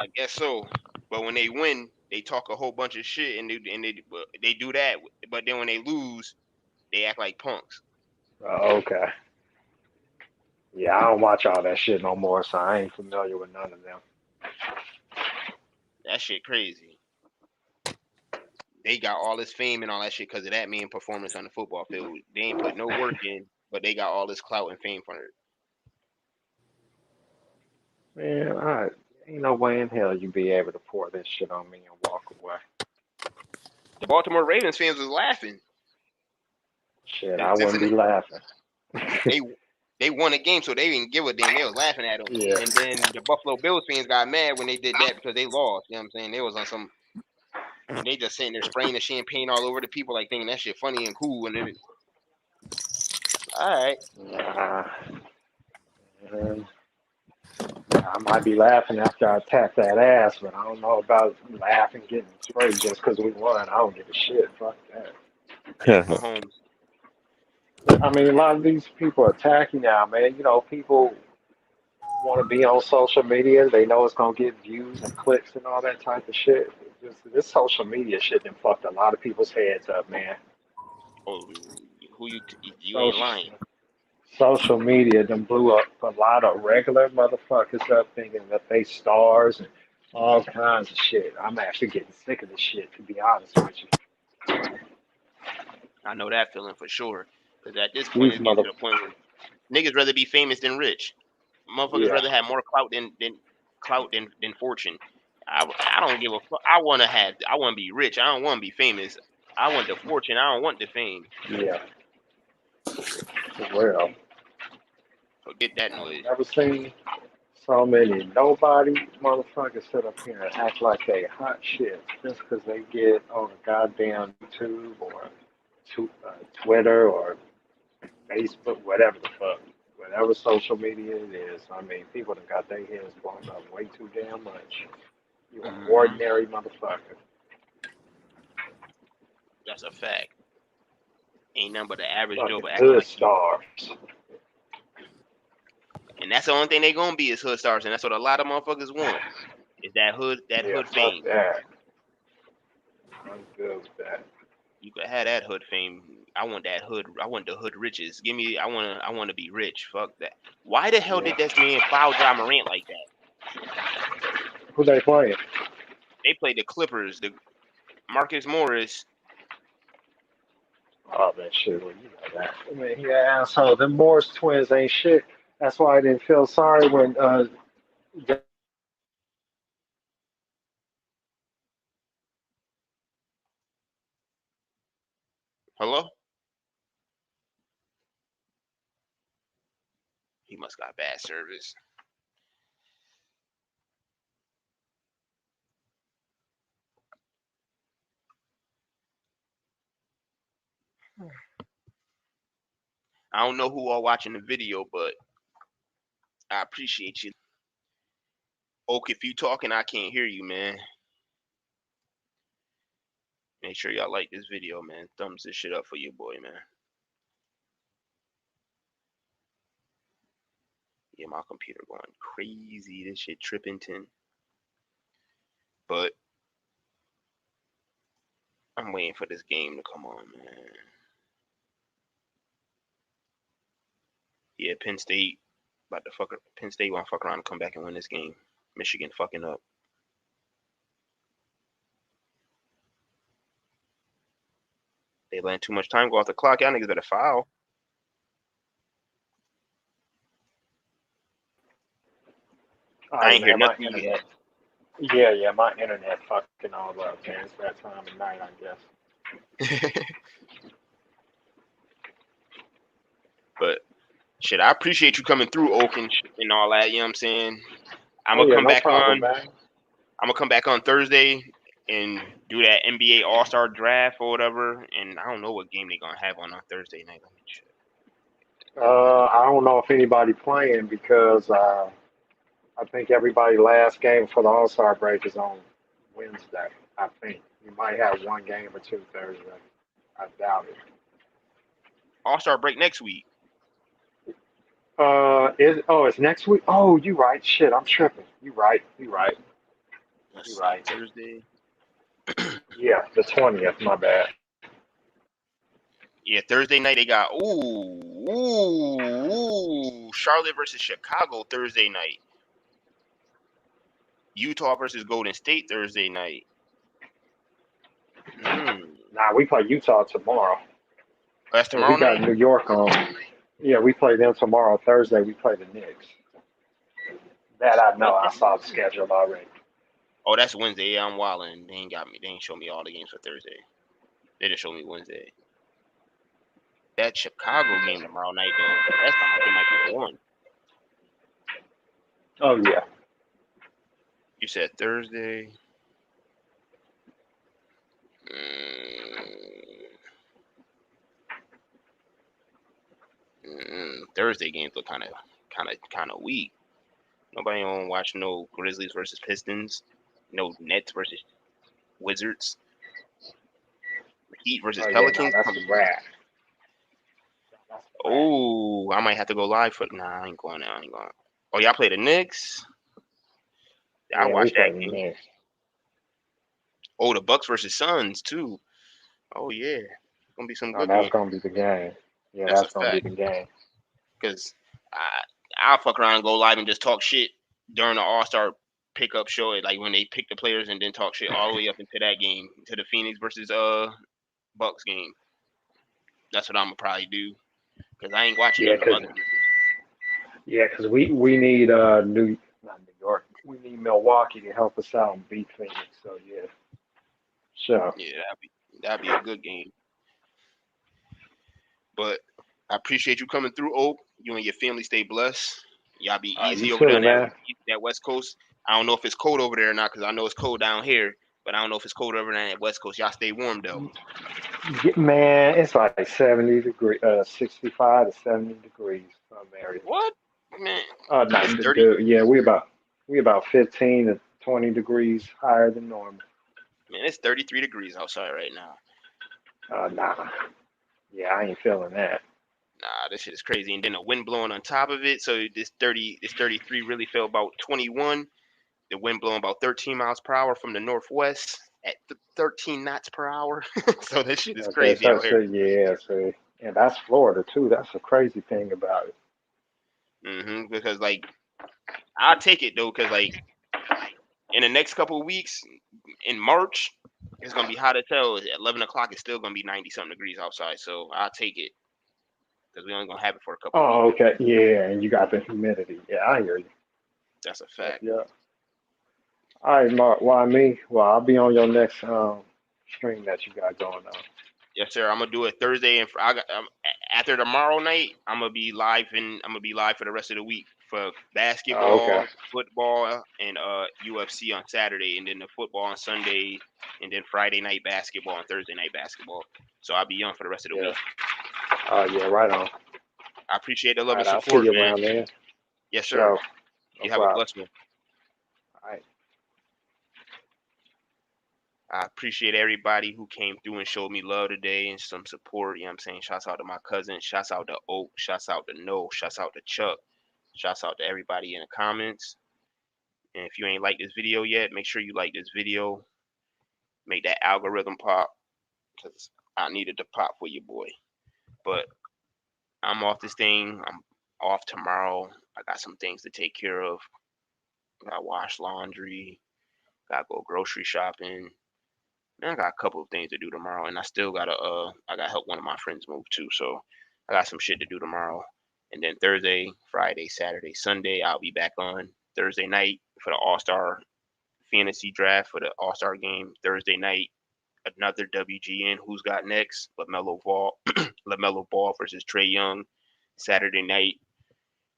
I guess so. But when they win, they talk a whole bunch of shit and they do that. But then when they lose, they act like punks. Okay. Yeah, I don't watch all that shit no more, so I ain't familiar with none of them. That shit crazy. they got all this fame and all that shit because of that man performance on the football field. They ain't put no work in, but they got all this clout and fame for it. Man, ain't no way in hell you be able to pour this shit on me and walk away. The Baltimore Ravens fans was laughing. Shit, The I wouldn't be Cincinnati, laughing. they they won a game, so they didn't give a damn. They was laughing at them. Yeah. And then the Buffalo Bills fans got mad when they did that because they lost. You know what I'm saying? They was on some, and they just sitting there spraying the champagne all over the people, like thinking that shit funny and cool. And then, all right, Nah, man. I might be laughing after I tap that ass, but I don't know about laughing getting sprayed just because we won. I don't give a shit. Fuck that. that's Mahomes. I mean, a lot of these people attack you now, man. You know, people want to be on social media. They know it's gonna get views and clicks and all that type of shit. This social media shit done fucked a lot of people's heads up, man. Oh, who you ain't Social lying. social media done blew up a lot of regular motherfuckers up thinking that they stars and all kinds of shit. I'm actually getting sick of this shit, to be honest with you. I know that feeling for sure. Because at this point, These it's getting mother, to the point where niggas rather be famous than rich. Motherfuckers yeah, rather have more clout than fortune. I don't give a fuck. I want to be rich. I don't want to be famous. I want the fortune. I don't want the fame. yeah, for real. So get that I've noise. never seen so many nobody motherfuckers sit up here and act like they hot shit just because they get on a goddamn YouTube or Twitter or Facebook, whatever the fuck, whatever social media it is. I mean, people have got their heads blown up way too damn much. You an Hmm. ordinary motherfucker. That's a fact. Ain't nothing but the average Joe Fucking but acting hood like you. stars. And that's the only thing they gonna be is hood stars, and that's what a lot of motherfuckers want. Is that Yeah, hood fuck fame. that. I'm good with that. You could have that hood fame. I want that hood. I want the hood riches. Give me. I want to be rich. Fuck that. Why the hell Yeah. did this man foul John Morant like that? Who they playing? They played the Clippers. The Marcus Morris. Oh, that shit. Well, you know that. I mean, yeah, asshole. Them Morris twins ain't shit. That's why I didn't feel sorry when Hello. He must got bad service. I don't know who all watching the video, but I appreciate you. Oak, if you talking, I can't hear you, man. Make sure y'all like this video, man. Thumbs this shit up for your boy, man. Yeah, my computer going crazy. This shit tripping. But I'm waiting for this game to come on, man. Yeah, Penn State Penn State won't fuck around and come back and win this game. Michigan fucking up. They letting too much time go off the clock. Y'all niggas better foul. all I right, ain't hear man, my nothing you. internet. Yeah, my internet fucking all up, man. It's that time of night, I guess. But shit, I appreciate you coming through, Oak, and all that. You know what I'm saying? I'm Oh gonna yeah, come no back problem, on. man. I'm gonna come back on Thursday and do that NBA All Star draft or whatever. And I don't know what game they gonna have on Thursday night. Let me check. I don't know if anybody playing because I think everybody last game for the All Star break is on Wednesday. I think you might have one game or two Thursday. I doubt it. All Star break next week. It's next week. Oh, you right. Shit, I'm tripping. You right. You right. You Let's see, right. Thursday. Yeah, the 20th. My bad. Yeah, Thursday night they got Charlotte versus Chicago Thursday night. Utah versus Golden State Thursday night. Nah, we play Utah tomorrow. Oh, that's And we tomorrow got night. New York on. Yeah, we play them tomorrow. Thursday, we play the Knicks. That I know. I saw the schedule already. Oh, that's Wednesday. Yeah, I'm wilding. They ain't got me. They ain't show me all the games for Thursday. They just show me Wednesday. That Chicago game tomorrow night though. That sounds like it might be the one. Oh, yeah. You said Thursday. Mm, Thursday games look kind of weak. Nobody on watch no Grizzlies versus Pistons, no Nets versus Wizards, Heat versus Oh, yeah, no, Pelicans. that's a wrap. That's a wrap. Oh, I might have to go live for. Nah, I ain't going now. I ain't going. Oh, y'all play the Knicks. I Yeah, we watched that play the game. Knicks. Oh, the Bucks versus Suns too. Oh yeah, gonna be some No, good that's game. going to be the game. Yeah, That's a that's going to fact. be the game. Cause I'll fuck around and go live and just talk shit during the All Star pickup show. Like when they pick the players and then talk shit all the way up into that game, to the Phoenix versus Bucks game. That's what I'm gonna probably do. Cause I ain't watching Yeah, none of them because other games. yeah, cause we need not New York. We need Milwaukee to help us out and beat Phoenix. So yeah, sure. Yeah, that'd be a good game. But I appreciate you coming through, Oak. You and your family stay blessed. Y'all be You easy over there too, on that man. West Coast. I don't know if it's cold over there or not, because I know it's cold down here. But I don't know if it's cold over there on that West Coast. Y'all stay warm though. Man, it's like 65 to 70 degrees some areas. What? Man, No, it's 30. dude, yeah, we about 15 to 20 degrees higher than normal. Man, it's 33 degrees outside right now. Nah, yeah, I ain't feeling that. Nah, this shit is crazy. And then the wind blowing on top of it. So this 33 really felt about 21. The wind blowing about 13 miles per hour from the northwest at 13 knots per hour. So this shit is Okay, crazy out here. yeah, so and that's Florida too. That's the crazy thing about it. Because like I'll take it though, because like in the next couple of weeks in March, it's gonna be hot as hell. At 11 o'clock, it's still gonna be 90 something degrees outside. So I'll take it because we only gonna have it for a couple of weeks. Oh, okay, yeah, and you got the humidity. Yeah, I hear you. That's a Yep, fact. yep. All right, Mark. Why me? Well, I'll be on your next stream that you got going on. Yes, sir. I'm gonna do it Thursday and after tomorrow night. I'm gonna be live for the rest of the week for Oh, okay. basketball, football, and UFC on Saturday, and then the football on Sunday, and then Friday night basketball and Thursday night basketball. So I'll be on for the rest of the Yeah. week. Oh, yeah. Right on. I appreciate the All love and right. I'll see support, you man. around there. Yes, sir. Sure. No You have a problem. blessed one. All right. I appreciate everybody who came through and showed me love today and some support. You know what I'm saying? Shouts out to my cousin. Shouts out to Oak. Shouts out to No. Shouts out to Chuck. Shouts out to everybody in the comments. And if you ain't like this video yet, make sure you like this video. Make that algorithm pop, because I needed to pop for you, boy. But I'm off this thing. I'm off tomorrow. I got some things to take care of. Got to wash laundry. Got to go grocery shopping. Man, I got a couple of things to do tomorrow, and I still gotta I gotta help one of my friends move too. So I got some shit to do tomorrow. And then Thursday, Friday, Saturday, Sunday, I'll be back on Thursday night for the All-Star fantasy draft for the All-Star game. Thursday night, another WGN. Who's got next? LaMelo Ball versus Trey Young. Saturday night,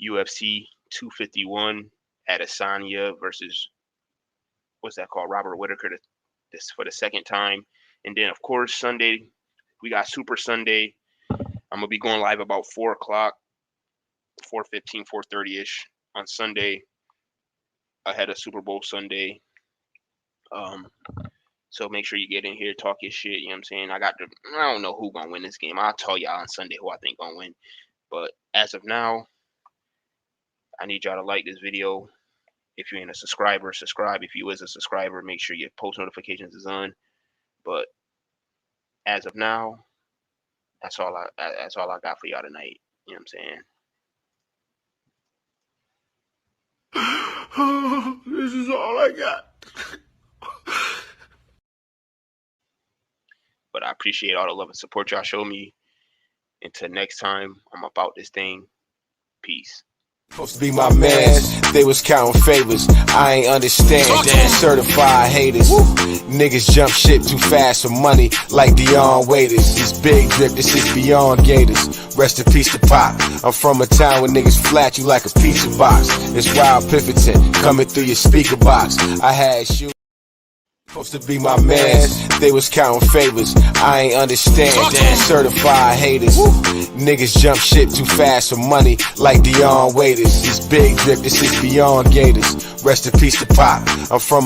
UFC 251 at Asanya versus what's that called? Robert Whitaker. This for the second time. And then of course Sunday, we got Super Sunday. I'm gonna be going live about 4 o'clock, 4:15, 4:30 ish on Sunday ahead of Super Bowl Sunday. So make sure you get in here, talk your shit. You know what I'm saying? I don't know who gonna win this game. I'll tell y'all on Sunday who I think gonna win. But as of now, I need y'all to like this video. If you ain't a subscriber, subscribe. If you is a subscriber, make sure your post notifications is on. But as of now, that's all I got for y'all tonight. You know what I'm saying? This is all I got. appreciate all the love and support y'all show me. Until next time, I'm about this thing. Peace. Supposed to be my mans, they was counting favors. I ain't understand. Certified haters. Niggas jump shit too fast for money, like Dion Waiters. This big drip, this is beyond Gators. Rest in peace to Pop. I'm from a town where niggas flat you like a pizza box. It's Wild Pifferton coming through your speaker box. I had shoes. Supposed to be my mans, they was counting favors. I ain't understand. Certified haters. Niggas jump shit too fast for money, like Dion Waiters. This big drip, this is beyond Gators. Rest in peace to Pop. I'm from a